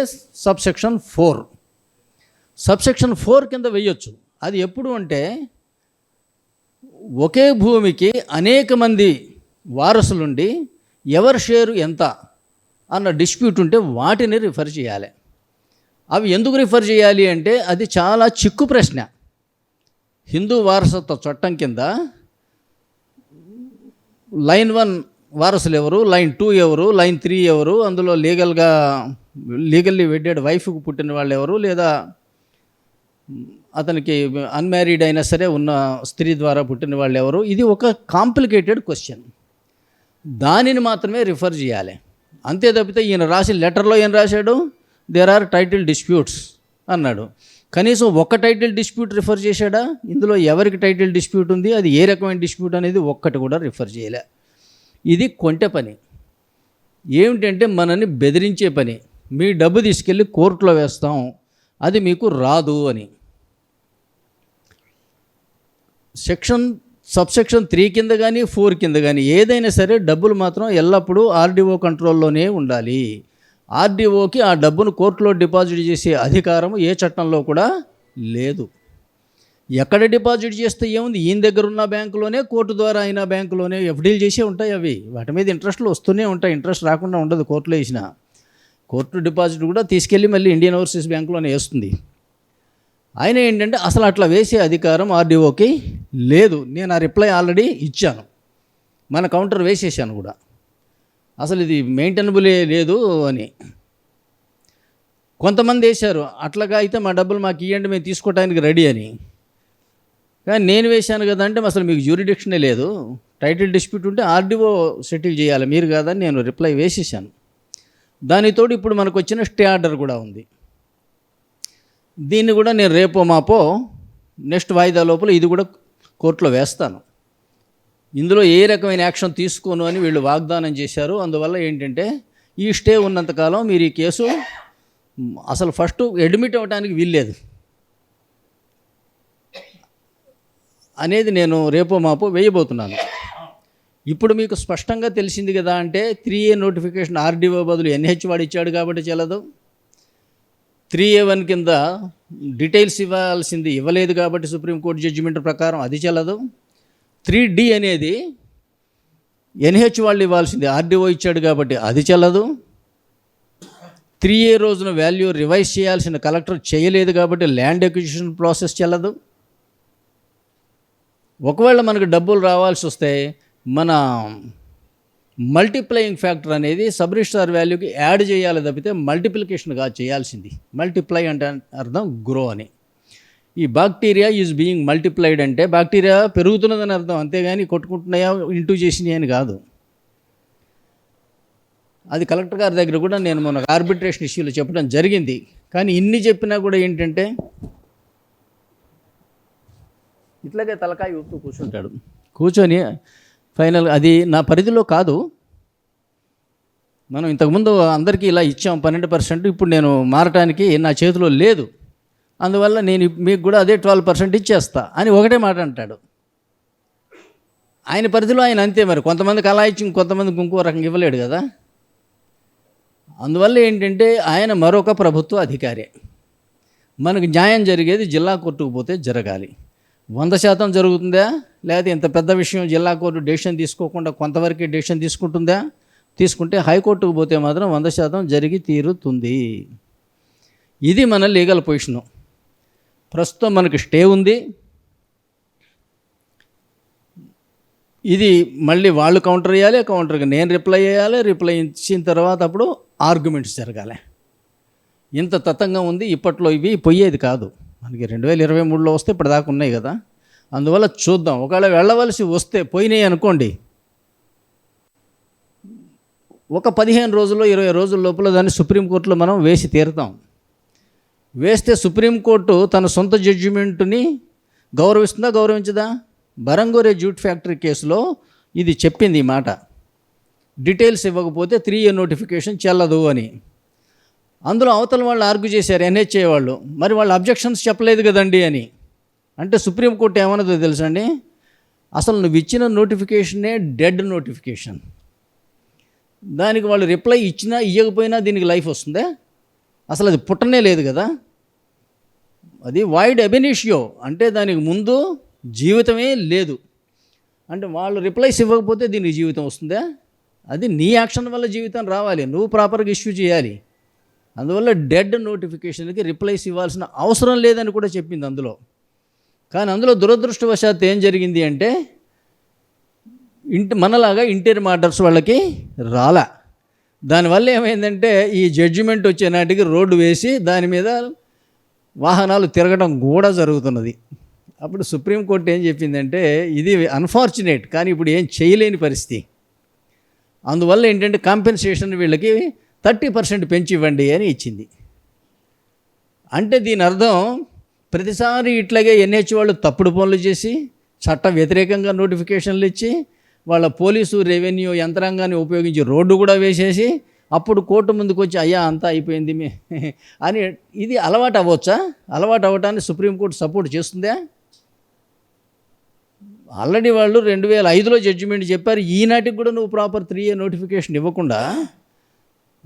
సబ్సెక్షన్ 4. సబ్సెక్షన్ 4 కింద వేయొచ్చు. అది ఎప్పుడు అంటే ఒకే భూమికి అనేక మంది వారసులుండి ఎవరి షేరు ఎంత అన్న డిస్ప్యూట్ ఉంటే వాటిని రిఫర్ చేయాలి. అవి ఎందుకు రిఫర్ చేయాలి అంటే అది చాలా చిక్కు ప్రశ్న. హిందూ వారసత్వ చట్టం కింద లైన్ 1 వారసులు ఎవరు, లైన్ 2 ఎవరు, లైన్ 3 ఎవరు, అందులో లీగల్లీ వెడ్డెడ్ వైఫ్కి పుట్టిన వాళ్ళు ఎవరు, లేదా అతనికి అన్మ్యారీడ్ అయినా సరే ఉన్న స్త్రీ ద్వారా పుట్టిన వాళ్ళు ఎవరు, ఇది ఒక కాంప్లికేటెడ్ క్వశ్చన్. దానిని మాత్రమే రిఫర్ చేయాలి. అంతే తప్పితే ఈయన రాసిన లెటర్లో ఏం రాశాడు? దేర్ ఆర్ టైటిల్ డిస్ప్యూట్స్ అన్నాడు. కనీసం ఒక్క టైటిల్ డిస్ప్యూట్ రిఫర్ చేశాడా? ఇందులో ఎవరికి టైటిల్ డిస్ప్యూట్ ఉంది, అది ఏ రకమైన డిస్ప్యూట్ అనేది ఒక్కటి కూడా రిఫర్ చేయలే. ఇది కొంటె పని. ఏమిటంటే మనని బెదిరించే పని. మీ డబ్బు తీసుకెళ్ళి కోర్టులో వేస్తాం, అది మీకు రాదు అని. సబ్సెక్షన్ 3 కింద కానీ 4 కింద కానీ ఏదైనా సరే డబ్బులు మాత్రం ఎల్లప్పుడూ ఆర్డీఓ కంట్రోల్లోనే ఉండాలి. ఆర్డీఓకి ఆ డబ్బును కోర్టులో డిపాజిట్ చేసే అధికారం ఏ చట్టంలో కూడా లేదు. ఎక్కడ డిపాజిట్ చేస్తే ఏముంది? ఈయన దగ్గర ఉన్న బ్యాంకులోనే, కోర్టు ద్వారా అయిన బ్యాంకులోనే ఎఫ్డీలు చేసే ఉంటాయి. అవి వాటి మీద ఇంట్రెస్ట్లు వస్తూనే ఉంటాయి. ఇంట్రెస్ట్ రాకుండా ఉండదు కోర్టులో వేసిన. కోర్టు డిపాజిట్ కూడా తీసుకెళ్ళి మళ్ళీ ఇండియన్ ఓవర్సీస్ బ్యాంకులోనే వేస్తుంది. ఆయన ఏంటంటే అసలు అట్లా వేసే అధికారం ఆర్డీఓకి లేదు. నేను ఆ రిప్లై ఆల్రెడీ ఇచ్చాను, మన కౌంటర్ వేసేసాను కూడా. అసలు ఇది మెయింటైనబులే లేదు అని. కొంతమంది వేశారు అట్లాగా అయితే మా డబ్బులు మాకు ఇవ్వండి, మేము తీసుకోవడానికి రెడీ అని. కానీ నేను వేశాను కదా అంటే అసలు మీకు జ్యూరిడిక్షనే లేదు, టైటిల్ డిస్ప్యూట్ ఉంటే ఆర్డీఓ సెటిల్ చేయాలి, మీరు కాదని నేను రిప్లై వేసేసాను. దానితోడు ఇప్పుడు మనకు వచ్చిన స్టే ఆర్డర్ కూడా ఉంది. దీన్ని కూడా నేను రేపో మాపో నెక్స్ట్ వాయిదా లోపల ఇది కూడా కోర్టులో వేస్తాను. ఇందులో ఏ రకమైన యాక్షన్ తీసుకోను అని వీళ్ళు వాగ్దానం చేశారు. అందువల్ల ఏంటంటే ఈ స్టే ఉన్నంతకాలం మీరు ఈ కేసు అసలు ఫస్ట్ అడ్మిట్ అవ్వడానికి వీల్లేదు అనేది నేను రేపో మాపో వేయబోతున్నాను. ఇప్పుడు మీకు స్పష్టంగా తెలిసింది కదా. అంటే 3A నోటిఫికేషన్ ఆర్డీఓ బదులు NH వాడు ఇచ్చాడు కాబట్టి చెల్లదు. 3A1 కింద డీటెయిల్స్ ఇవ్వాల్సింది ఇవ్వలేదు కాబట్టి సుప్రీంకోర్టు జడ్జిమెంట్ ప్రకారం అది చెల్లదు. 3D అనేది NH వాళ్ళు ఇవ్వాల్సింది ఆర్డీఓ ఇచ్చాడు కాబట్టి అది చెల్లదు. 3A రోజున వాల్యూ రివైజ్ చేయాల్సిన కలెక్టర్ చేయలేదు కాబట్టి ల్యాండ్ ఎక్విజిషన్ ప్రాసెస్ చెల్లదు. ఒకవేళ మనకు డబ్బులు రావాల్సి వస్తే మన మల్టిప్లయింగ్ ఫ్యాక్టర్ అనేది సబ్ రిజిస్ట్రార్ వాల్యూకి యాడ్ చేయాలి తప్పితే మల్టిప్లికేషన్గా చేయాల్సింది. మల్టిప్లై అంటే అర్థం గ్రో అని. ఈ బాక్టీరియా ఈజ్ బీయింగ్ మల్టిప్లైడ్ అంటే బాక్టీరియా పెరుగుతున్నదని అర్థం, అంతేగాని కొట్టుకుంటున్నాయా ఇంటూ చేసినాయి అని కాదు. అది కలెక్టర్ గారి దగ్గర కూడా నేను మొన్న ఆర్బిట్రేషన్ ఇష్యూలో చెప్పడం జరిగింది. కానీ ఇన్ని చెప్పినా కూడా ఏంటంటే ఇట్లాగే తలకాయ ఊపుతూ కూర్చుంటాడు. కూర్చొని ఫైనల్ అది నా పరిధిలో కాదు. మనం ఇంతకుముందు అందరికీ ఇలా ఇచ్చాం 12%, ఇప్పుడు నేను మారటానికి నా చేతిలో లేదు, అందువల్ల నేను మీకు కూడా అదే 12% ఇచ్చేస్తా అని ఒకటే మాట అంటాడు. ఆయన పరిధిలో ఆయన అంతే. మరి కొంతమందికి అలా ఇచ్చి కొంతమందికి ఇంకో రకంగా ఇవ్వలేడు కదా. అందువల్ల ఏంటంటే ఆయన మరొక ప్రభుత్వ అధికారే. మనకు న్యాయం జరిగేది జిల్లా కోర్టుకు పోతే జరగాలి. 100% జరుగుతుందా, లేదా ఇంత పెద్ద విషయం జిల్లా కోర్టు డెసిషన్ తీసుకోకుండా కొంతవరకే డెసిషన్ తీసుకుంటుందా? తీసుకుంటే హైకోర్టుకు పోతే మాత్రం 100% జరిగి తీరుతుంది. ఇది మన లీగల్ పొజిషను. ప్రస్తుతం మనకు స్టే ఉంది. ఇది మళ్ళీ వాళ్ళు కౌంటర్ చేయాలి, కౌంటర్కి నేను రిప్లై చేయాలి, రిప్లై ఇచ్చిన తర్వాత అప్పుడు ఆర్గ్యుమెంట్స్ జరగాలి. ఇంత తతంగా ఉంది. ఇప్పట్లో ఇవి పోయేది కాదు. మనకి 2023లో వస్తే ఇప్పటిదాకా ఉన్నాయి కదా. అందువల్ల చూద్దాం. ఒకవేళ వెళ్ళవలసి వస్తే పోయినాయి అనుకోండి, ఒక 15 రోజుల్లో 20 రోజుల లోపల దాన్ని సుప్రీంకోర్టులో మనం వేసి తీరుతాం. వేస్తే సుప్రీంకోర్టు తన సొంత జడ్జిమెంట్ని గౌరవిస్తుందా గౌరవించదా? బరంగోరే జూట్ ఫ్యాక్టరీ కేసులో ఇది చెప్పింది ఈ మాట. డీటెయిల్స్ ఇవ్వకపోతే 3A నోటిఫికేషన్ చెల్లదు అని. అందులో అవతల వాళ్ళు ఆర్గ్యూ చేశారు, NHA వాళ్ళు, మరి వాళ్ళు అబ్జెక్షన్స్ చెప్పలేదు కదండి అని. అంటే సుప్రీంకోర్టు ఏమన్నదో తెలుసండి, అసలు నువ్వు ఇచ్చిన నోటిఫికేషనే డెడ్ నోటిఫికేషన్. దానికి వాళ్ళు రిప్లై ఇచ్చినా ఇవ్వకపోయినా దీనికి లైఫ్ వస్తుందా? అసలు అది పుట్టనే లేదు కదా. అది వాయిడ్ అబెనిషియో, అంటే దానికి ముందు జీవితమే లేదు. అంటే వాళ్ళు రిప్లైస్ ఇవ్వకపోతే దీనికి జీవితం వస్తుందా? అది నీ యాక్షన్ వల్ల జీవితం రావాలి, నువ్వు ప్రాపర్గా ఇష్యూ చేయాలి. అందువల్ల డెడ్ నోటిఫికేషన్కి రిప్లైస్ ఇవ్వాల్సిన అవసరం లేదని కూడా చెప్పింది అందులో. కానీ అందులో దురదృష్టవశాత్తు ఏం జరిగింది అంటే, మనలాగా ఇంటీరియర్ ఆర్డర్స్ వాళ్ళకి రాలా. దానివల్ల ఏమైందంటే ఈ జడ్జిమెంట్ వచ్చే నాటికి రోడ్డు వేసి దాని మీద వాహనాలు తిరగడం కూడా జరుగుతున్నది. అప్పుడు సుప్రీంకోర్టు ఏం చెప్పిందంటే, ఇది అన్ఫార్చునేట్, కానీ ఇప్పుడు ఏం చేయలేని పరిస్థితి. అందువల్ల ఏంటంటే కాంపెన్సేషన్ వీళ్ళకి 30% పెంచి ఇవ్వండి అని ఇచ్చింది. అంటే దీని అర్థం ప్రతిసారి ఇట్లాగే NH వాళ్ళు తప్పుడు పనులు చేసి చట్ట వ్యతిరేకంగా నోటిఫికేషన్లు ఇచ్చి వాళ్ళ పోలీసు రెవెన్యూ యంత్రాంగాన్ని ఉపయోగించి రోడ్డు కూడా వేసేసి అప్పుడు కోర్టు ముందుకు వచ్చి అయ్యా అంతా అయిపోయింది అని. ఇది అలవాటు అవ్వచ్చా? అలవాటు అవ్వటాన్ని సుప్రీంకోర్టు సపోర్ట్ చేస్తుందా? ఆల్రెడీ వాళ్ళు 2005లో జడ్జిమెంట్ చెప్పారు. ఈనాటికి కూడా నువ్వు ప్రాపర్ 3A నోటిఫికేషన్ ఇవ్వకుండా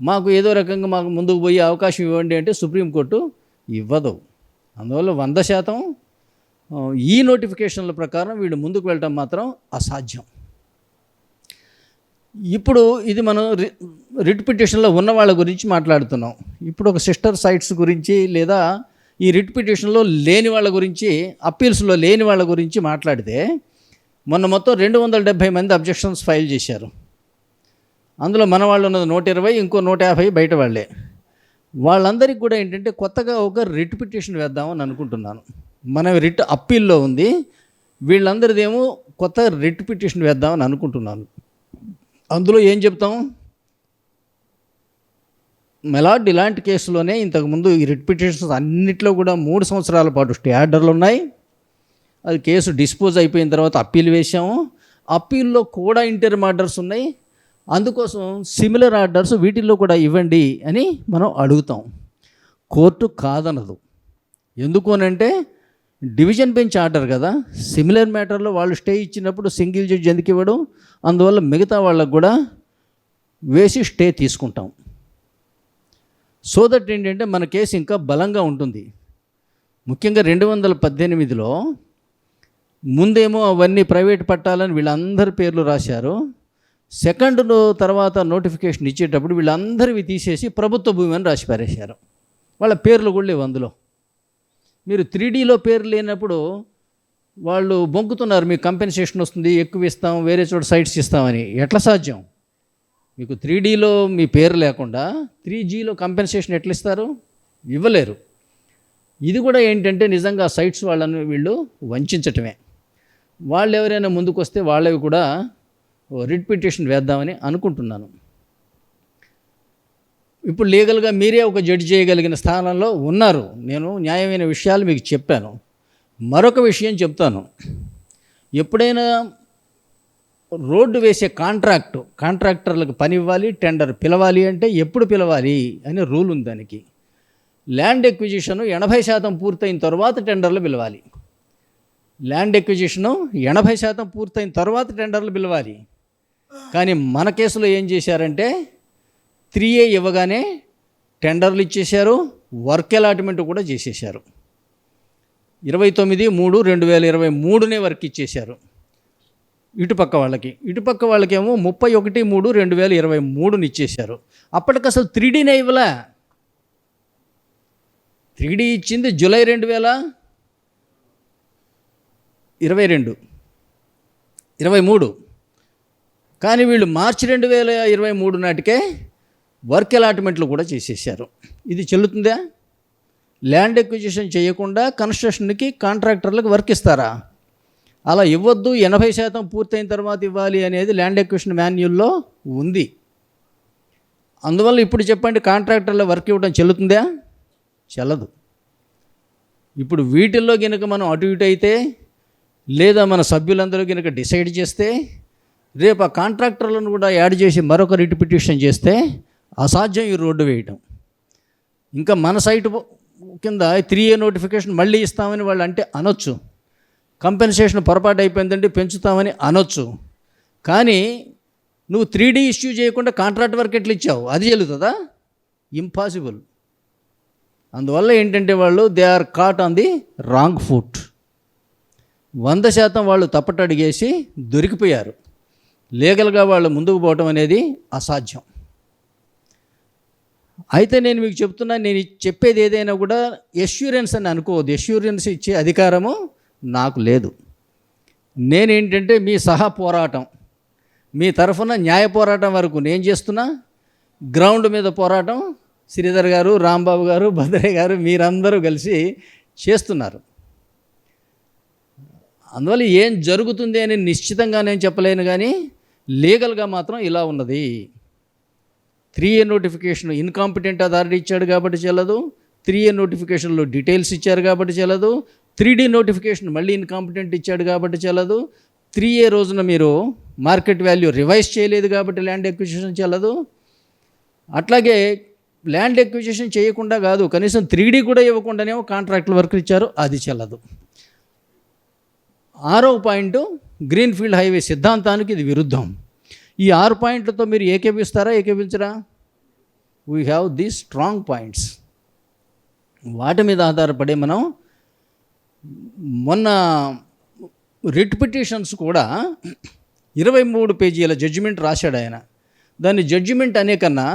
మాకు ఏదో రకంగా మాకు ముందుకు పోయే అవకాశం ఇవ్వండి అంటే సుప్రీంకోర్టు ఇవ్వదు. అందువల్ల 100% ఈ నోటిఫికేషన్ల ప్రకారం వీళ్ళు ముందుకు వెళ్ళటం మాత్రం అసాధ్యం. ఇప్పుడు ఇది మనం రిట్ పిటిషన్లో ఉన్న వాళ్ళ గురించి మాట్లాడుతున్నాం. ఇప్పుడు ఒక సిస్టర్ సైట్స్ గురించి లేదా ఈ రిట్ పిటిషన్లో లేని వాళ్ళ గురించి, అప్పీల్స్లో లేని వాళ్ళ గురించి మాట్లాడితే, మొన్న మొత్తం 270 మంది అబ్జెక్షన్స్ ఫైల్ చేశారు. అందులో మన వాళ్ళు ఉన్నది 120, ఇంకో 150 బయట వాళ్ళే. వాళ్ళందరికీ కూడా ఏంటంటే కొత్తగా ఒక రిట్ పిటిషన్ వేద్దామని అనుకుంటున్నాను. మన రిట్ అప్పీల్లో ఉంది, వీళ్ళందరిదేమో కొత్త రిట్ పిటిషన్ వేద్దామని అనుకుంటున్నాను. అందులో ఏం చెప్తాం, మెలాడ్ ఇలాంటి కేసులోనే ఇంతకుముందు ఈ రిట్ పిటిషన్స్ అన్నింటిలో కూడా 3 సంవత్సరాల పాటు స్టే ఆర్డర్లు ఉన్నాయి. అది కేసు డిస్పోజ్ అయిపోయిన తర్వాత అప్పీల్ వేసాము. అప్పీల్లో కూడా ఇంటీరియర్ ఆర్డర్స్ ఉన్నాయి. అందుకోసం సిమిలర్ ఆర్డర్స్ వీటిల్లో కూడా ఇవ్వండి అని మనం అడుగుతాం. కోర్టు కాదనదు. ఎందుకు అనంటే డివిజన్ బెంచ్ ఆర్డర్ కదా. సిమిలర్ మ్యాటర్లో వాళ్ళు స్టే ఇచ్చినప్పుడు సింగిల్ జడ్జి ఎందుకు ఇవ్వడం? అందువల్ల మిగతా వాళ్ళకు కూడా వేసి స్టే తీసుకుంటాం. సో దట్ ఏంటంటే మన కేసు ఇంకా బలంగా ఉంటుంది. ముఖ్యంగా 218లో ముందేమో అవన్నీ ప్రైవేట్ పట్టాలని వీళ్ళందరి పేర్లు రాశారు. సెకండ్ తర్వాత నోటిఫికేషన్ ఇచ్చేటప్పుడు వీళ్ళందరివి తీసేసి ప్రభుత్వ భూమి అని రాసి పారేశారు. వాళ్ళ పేర్లు కూడా లేవు అందులో. మీరు 3Dలో పేరు లేనప్పుడు వాళ్ళు బొంకుతున్నారు, మీకు కంపెన్సేషన్ వస్తుంది, ఎక్కువ ఇస్తాం, వేరే చోట సైట్స్ ఇస్తామని. ఎట్లా సాధ్యం? మీకు 3Dలో మీ పేరు లేకుండా 3Gలో కంపెన్సేషన్ ఎట్లా ఇస్తారు? ఇవ్వలేరు. ఇది కూడా ఏంటంటే నిజంగా సైట్స్ వాళ్ళని వీళ్ళు వంచటమే. వాళ్ళు ఎవరైనా ముందుకు వస్తే వాళ్ళవి కూడా రిట్ పిటిషన్ వేద్దామని అనుకుంటున్నాను. ఇప్పుడు లీగల్గా మీరే ఒక జడ్జి చేయగలిగిన స్థానంలో ఉన్నారు. నేను న్యాయమైన విషయాలు మీకు చెప్పాను. మరొక విషయం చెప్తాను. ఎప్పుడైనా రోడ్డు వేసే కాంట్రాక్టర్లకు పని ఇవ్వాలి, టెండర్ పిలవాలి అంటే ఎప్పుడు పిలవాలి అనే రూల్ ఉంది దానికి. ల్యాండ్ ఎక్విజిషను 80% పూర్తయిన తర్వాత టెండర్లు పిలవాలి. ల్యాండ్ ఎక్విజిషను 80% పూర్తయిన తర్వాత టెండర్లు పిలవాలి. కానీ మన కేసులో ఏం చేశారంటే 3A ఇవ్వగానే టెండర్లు ఇచ్చేశారు, వర్క్ అలాట్మెంట్ కూడా చేసేశారు. 29/3/2023 వర్క్ ఇచ్చేశారు ఇటుపక్క వాళ్ళకేమో 31/3/2023 ఇచ్చేశారు. అప్పటికి అసలు 3Dనే ఇవ్వలే. 3D ఇచ్చింది జూలై 2023. కానీ వీళ్ళు మార్చి 2023 నాటికే వర్క్ అలాట్మెంట్లు కూడా చేసేసారు. ఇది చెల్లుతుందా? ల్యాండ్ ఎక్విజిషన్ చేయకుండా కన్స్ట్రక్షన్కి కాంట్రాక్టర్లకు వర్క్ ఇస్తారా? అలా ఇవ్వద్దు, 80% పూర్తయిన తర్వాత ఇవ్వాలి అనేది ల్యాండ్ ఎక్విజిషన్ మాన్యువల్లో ఉంది. అందువల్ల ఇప్పుడు చెప్పండి, కాంట్రాక్టర్ల వర్క్ ఇవ్వడం చెల్లుతుందా? చెల్లదు. ఇప్పుడు వీటిల్లో కనుక మనం అటు ఇటు అయితే, లేదా మన సభ్యులందరూ కనుక డిసైడ్ చేస్తే, రేపు ఆ కాంట్రాక్టర్లను కూడా యాడ్ చేసి మరొక రిట్ పిటిషన్ చేస్తే అసాధ్యం ఈ రోడ్డు వేయటం. ఇంకా మన సైట్ కింద 3A నోటిఫికేషన్ మళ్ళీ ఇస్తామని వాళ్ళు అంటే అనొచ్చు, కంపెన్సేషన్ పొరపాటు అయిపోయిందంటే పెంచుతామని అనొచ్చు. కానీ నువ్వు 3D ఇష్యూ చేయకుండా కాంట్రాక్ట్ వర్క్ ఎట్లా ఇచ్చావు? అది చెల్లుతుందా? ఇంపాసిబుల్. అందువల్ల ఏంటంటే వాళ్ళు they are caught on the wrong foot. 100% వాళ్ళు తప్పటడిగేసి దొరికిపోయారు. లీగల్గా వాళ్ళు ముందుకు పోవటం అనేది అసాధ్యం. అయితే నేను మీకు చెప్తున్నా, నేను చెప్పేది ఏదైనా కూడా ఎష్యూరెన్స్ అని అనుకోవద్దు. ఎష్యూరెన్స్ ఇచ్చే అధికారము నాకు లేదు. నేనేంటంటే మీ సహా పోరాటం, మీ తరఫున న్యాయ పోరాటం వరకు నేను చేస్తున్నా. గ్రౌండ్ మీద పోరాటం శ్రీధర్ గారు, రాంబాబు గారు, భద్రయ్య గారు మీరందరూ కలిసి చేస్తున్నారు. అందువల్ల ఏం జరుగుతుంది అని నిశ్చితంగా నేను చెప్పలేను, కానీ లీగల్గా మాత్రం ఇలా ఉన్నది. 3A నోటిఫికేషన్ ఇన్కాంపిటెంట్ అథారిటీ ఇచ్చాడు కాబట్టి చెల్లదు. 3A నోటిఫికేషన్లో డీటెయిల్స్ ఇచ్చారు కాబట్టి చెల్లదు. 3D నోటిఫికేషన్ మళ్ళీ ఇన్కాంపిటెంట్ ఇచ్చాడు కాబట్టి చెల్లదు. 3A రోజున మీరు మార్కెట్ వాల్యూ రివైజ్ చేయలేదు కాబట్టి ల్యాండ్ ఎక్విజిషన్ చెల్లదు. అట్లాగే ల్యాండ్ ఎక్విజిషన్ చేయకుండా కాదు, కనీసం 3D కూడా ఇవ్వకుండానేమో కాంట్రాక్టుల వర్క్ ఇచ్చారు, అది చెల్లదు. 6వ పాయింట్, గ్రీన్ఫీల్డ్ హైవే సిద్ధాంతానికి ఇది విరుద్ధం. ఈ 6 పాయింట్లతో మీరు ఏకీపిస్తారా, ఏకీపించరా? We have these strong points. వాటి మీద ఆధారపడి మనం మొన్న రిట్ పిటిషన్స్ కూడా 23 పేజీల జడ్జిమెంట్ రాశాడు ఆయన. దాన్ని జడ్జిమెంట్ అనే కన్నా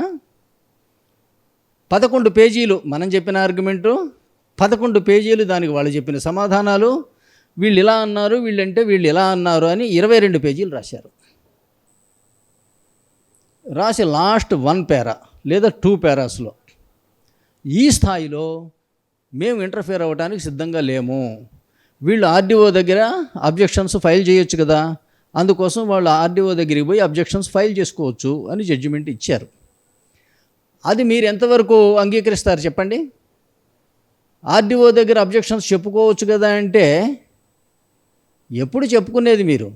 11 పేజీలు మనం చెప్పిన ఆర్గ్యుమెంటు, 11 పేజీలు దానికి వాళ్ళు చెప్పిన సమాధానాలు, వీళ్ళు ఇలా అన్నారు, వీళ్ళంటే వీళ్ళు ఇలా అన్నారు అని 22 పేజీలు రాశారు. రాసి లాస్ట్ 1 పేరా లేదా 2 పేరాస్లో ఈ స్థాయిలో మేము ఇంటర్ఫియర్ అవ్వడానికి సిద్ధంగా లేము, వీళ్ళు ఆర్డీఓ దగ్గర అబ్జెక్షన్స్ ఫైల్ చేయొచ్చు కదా, అందుకోసం వాళ్ళు ఆర్డీఓ దగ్గరికి పోయి అబ్జెక్షన్స్ ఫైల్ చేసుకోవచ్చు అని జడ్జిమెంట్ ఇచ్చారు. అది మీరు ఎంతవరకు అంగీకరిస్తారు చెప్పండి? ఆర్డీఓ దగ్గర అబ్జెక్షన్స్ చెప్పుకోవచ్చు కదా అంటే ఎప్పుడు చెప్పుకునేది మీరు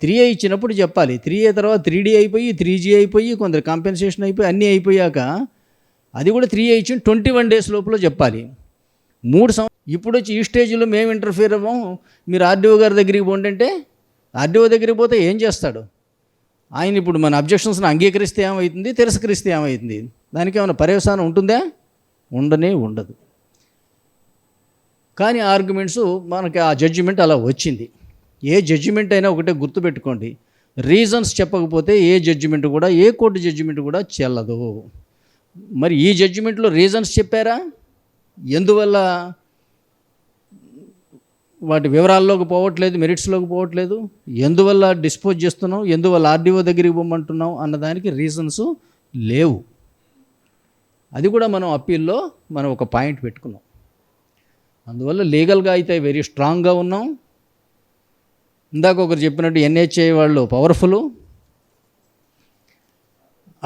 3A ఇచ్చినప్పుడు చెప్పాలి. 3A తర్వాత 3D అయిపోయి 3G అయిపోయి కొందరు కాంపెన్సేషన్ అయిపోయి అన్నీ అయిపోయాక అది కూడా 3A ఇచ్చి 21 డేస్ లోపల చెప్పాలి. 3 సంవత్సరాలు ఇప్పుడు వచ్చి ఈ స్టేజ్లో మేము ఇంటర్ఫియర్ అవ్వం, మీరు ఆర్డీఓ గారి దగ్గరికి పోండి అంటే ఆర్డీఓ దగ్గరికి పోతే ఏం చేస్తాడు ఆయన? ఇప్పుడు మన అబ్జెక్షన్స్ని అంగీకరిస్తే ఏమవుతుంది, తిరస్కరిస్తే ఏమవుతుంది? దానికి ఏమైనా పర్యవసానం ఉంటుందా? ఉండనే ఉండదు. కానీ ఆర్గ్యుమెంట్స్ మనకి ఆ జడ్జిమెంట్ అలా వచ్చింది. ఏ జడ్జిమెంట్ అయినా ఒకటే గుర్తుపెట్టుకోండి, రీజన్స్ చెప్పకపోతే ఏ జడ్జిమెంట్ కూడా, ఏ కోర్టు జడ్జిమెంట్ కూడా చెల్లదు. మరి ఈ జడ్జిమెంట్లో రీజన్స్ చెప్పారా? ఎందువల్ల వాటి వివరాల్లోకి పోవట్లేదు, మెరిట్స్లోకి పోవట్లేదు, ఎందువల్ల డిస్పోజ్ చేస్తున్నాం, ఎందువల్ల ఆర్డీఓ దగ్గరికి పోమంటున్నాం అన్నదానికి రీజన్స్ లేవు. అది కూడా మనం అప్పీల్లో మనం ఒక పాయింట్ పెట్టుకున్నాం. అందువల్ల లీగల్గా అయితే వెరీ స్ట్రాంగ్గా ఉన్నాం. ఇందాక ఒకరు చెప్పినట్టు NHA వాళ్ళు పవర్ఫుల్.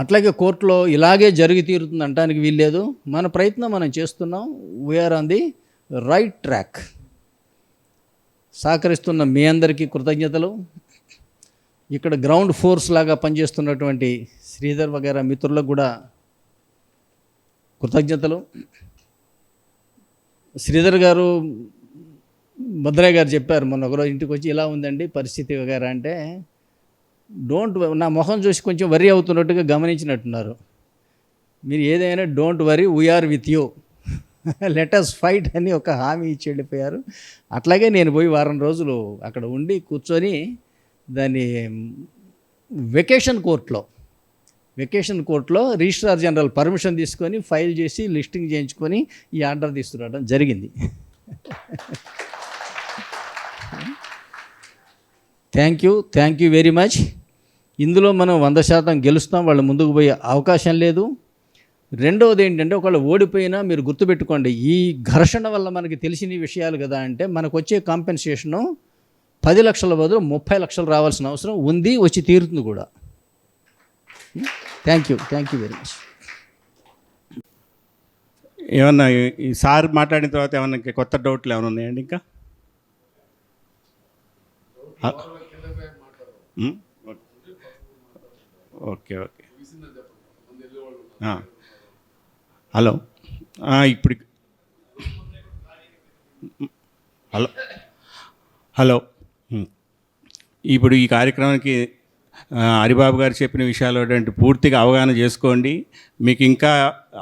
అట్లాగే కోర్టులో ఇలాగే జరిగి తీరుతుంది అంటానికి వీల్లేదు. మన ప్రయత్నం మనం చేస్తున్నాం. We're on the right track. సహకరిస్తున్న మీ అందరికీ కృతజ్ఞతలు. ఇక్కడ గ్రౌండ్ ఫోర్స్ లాగా పనిచేస్తున్నటువంటి శ్రీధర్ వగైరా మిత్రులకు కూడా కృతజ్ఞతలు. శ్రీధర్ గారు, భద్రయ్య గారు చెప్పారు మొన్న ఒకరోజు ఇంటికి వచ్చి, ఇలా ఉందండి పరిస్థితి వగైరా అంటే, నా మొహం చూసి కొంచెం వరి అవుతున్నట్టుగా గమనించినట్టున్నారు. మీరు ఏదైనా don't worry, we're with you, let us fight అని ఒక హామీ ఇచ్చి వెళ్ళిపోయారు. అట్లాగే నేను పోయి వారం రోజులు అక్కడ ఉండి కూర్చొని దాన్ని వెకేషన్ కోర్టులో రిజిస్ట్రార్ జనరల్ పర్మిషన్ తీసుకొని ఫైల్ చేసి లిస్టింగ్ చేయించుకొని ఈ ఆర్డర్ తీసుకురావడం జరిగింది. Thank you very much. ఇందులో మనం 100% గెలుస్తాం, వాళ్ళు ముందుకు పోయే అవకాశం లేదు. రెండవది ఏంటంటే, ఒకళ్ళు ఓడిపోయినా మీరు గుర్తుపెట్టుకోండి, ఈ ఘర్షణ వల్ల మనకి తెలిసిన విషయాలు కదా అంటే, మనకు వచ్చే కాంపెన్సేషను 10 లక్షల బదులు 30 లక్షలు రావాల్సిన అవసరం ఉంది, వచ్చి తీరుతుంది కూడా. Thank you very much. ఏమన్నా ఈ సార్ మాట్లాడిన తర్వాత ఏమన్నా ఇంకా కొత్త డౌట్లు ఏమైనా ఉన్నాయండి ఇంకా? ఉమ్? Okay okay. హలో ఇప్పుడు హలో హలో ఇప్పుడు ఈ కార్యక్రమానికి హరిబాబు గారు చెప్పిన విషయాలు ఏంటంటే పూర్తిగా అవగాహన చేసుకోండి. మీకు ఇంకా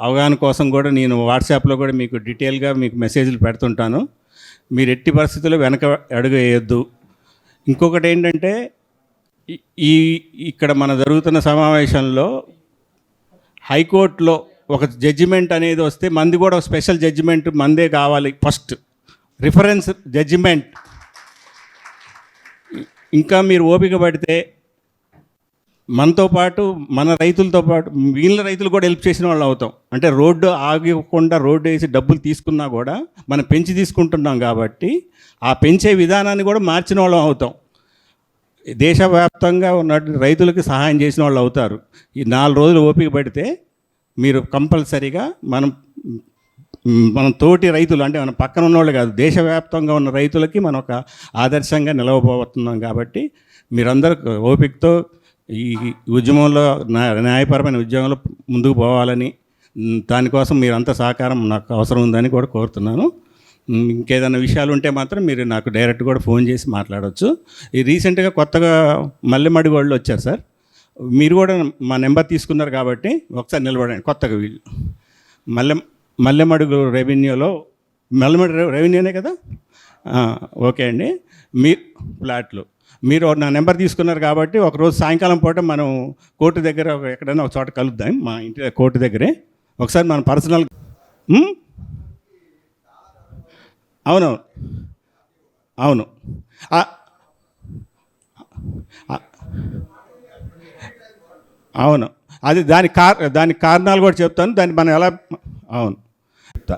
అవగాహన కోసం కూడా నేను వాట్సాప్లో కూడా మీకు డీటెయిల్గా మీకు మెసేజ్లు పెడుతుంటాను. మీరు ఎట్టి పరిస్థితుల్లో వెనక అడుగు వేయొద్దు. ఇంకొకటి ఏంటంటే ఈ ఇక్కడ మన జరుగుతున్న సమావేశంలో హైకోర్టులో ఒక జడ్జిమెంట్ అనేది వస్తే మంది కూడా ఒక స్పెషల్ జడ్జిమెంట్ మందే కావాలి. First reference judgement. ఇంకా మీరు ఓపిక పడితే మనతో పాటు మన రైతులతో పాటు మిగిలిన రైతులు కూడా హెల్ప్ చేసిన వాళ్ళు అవుతాం. అంటే రోడ్డు ఆగకుండా రోడ్డు వేసి డబ్బులు తీసుకున్నా కూడా మనం పెంచి తీసుకుంటున్నాం కాబట్టి ఆ పెంచే విధానాన్ని కూడా మార్చిన వాళ్ళం అవుతాం. దేశవ్యాప్తంగా ఉన్న రైతులకి సహాయం చేసిన వాళ్ళు అవుతారు. ఈ 4 రోజులు ఓపిక పడితే మీరు కంపల్సరీగా మన తోటి రైతులు అంటే మన పక్కన ఉన్నవాళ్ళు కాదు, దేశవ్యాప్తంగా ఉన్న రైతులకి మనం ఒక ఆదర్శంగా నిలవబోతున్నాం. కాబట్టి మీరందరూ ఓపికతో ఈ ఉద్యమంలో న్యాయపరమైన ఉద్యమంలో ముందుకు పోవాలని, దానికోసం మీరంతా సహకారం నాకు అవసరం ఉందని కూడా కోరుతున్నాను. ఇంకేదైనా విషయాలు ఉంటే మాత్రం మీరు నాకు డైరెక్ట్ కూడా ఫోన్ చేసి మాట్లాడవచ్చు. ఈ రీసెంట్గా కొత్తగా మల్లెమడి వాళ్ళు వచ్చారు సార్. మీరు కూడా మా నెంబర్ తీసుకున్నారు కాబట్టి ఒకసారి నిలబడండి. కొత్తగా వీళ్ళు మల్లెమడుగు రెవెన్యూలో మల్లెమడుగు రెవెన్యూనే కదా? ఓకే అండి. మీ ఫ్లాట్లు మీరు నా నెంబర్ తీసుకున్నారు కాబట్టి ఒకరోజు సాయంకాలం పూట మనం కోర్టు దగ్గర ఎక్కడైనా ఒక చోట కలుద్దాం. మా ఇంటి కోర్టు దగ్గరే ఒకసారి మనం పర్సనల్. అవును అవును అవును అది దానికి కారణాలు కూడా చెప్తాను. దాన్ని మనం ఎలా అవును చెప్తా.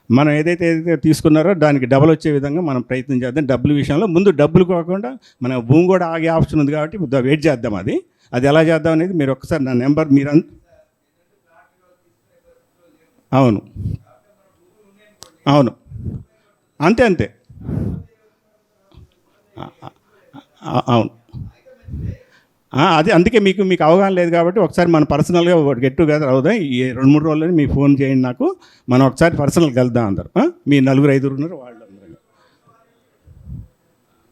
మనం ఏదైతే తీసుకున్నారో దానికి డబుల్ వచ్చే విధంగా మనం ప్రయత్నం చేద్దాం. డబ్బుల విషయంలో ముందు డబ్బులు కాకుండా మన భూమి కూడా ఆగే ఆప్షన్ ఉంది కాబట్టి వెయిట్ చేద్దాం. అది ఎలా చేద్దాం అనేది మీరు ఒకసారి నా నెంబర్ మీరు అవును అవును అంతే అంతే అవును అది అందుకే మీకు అవగాహన లేదు కాబట్టి ఒకసారి మనం పర్సనల్గా గెట్ టుగెదర్ అవుదాం. ఈ 2-3 రోజులని మీకు ఫోన్ చేయండి నాకు. మనం ఒకసారి పర్సనల్గా కలుద్దాం అందరు. మీ 4-5 ఉన్నారు వాళ్ళు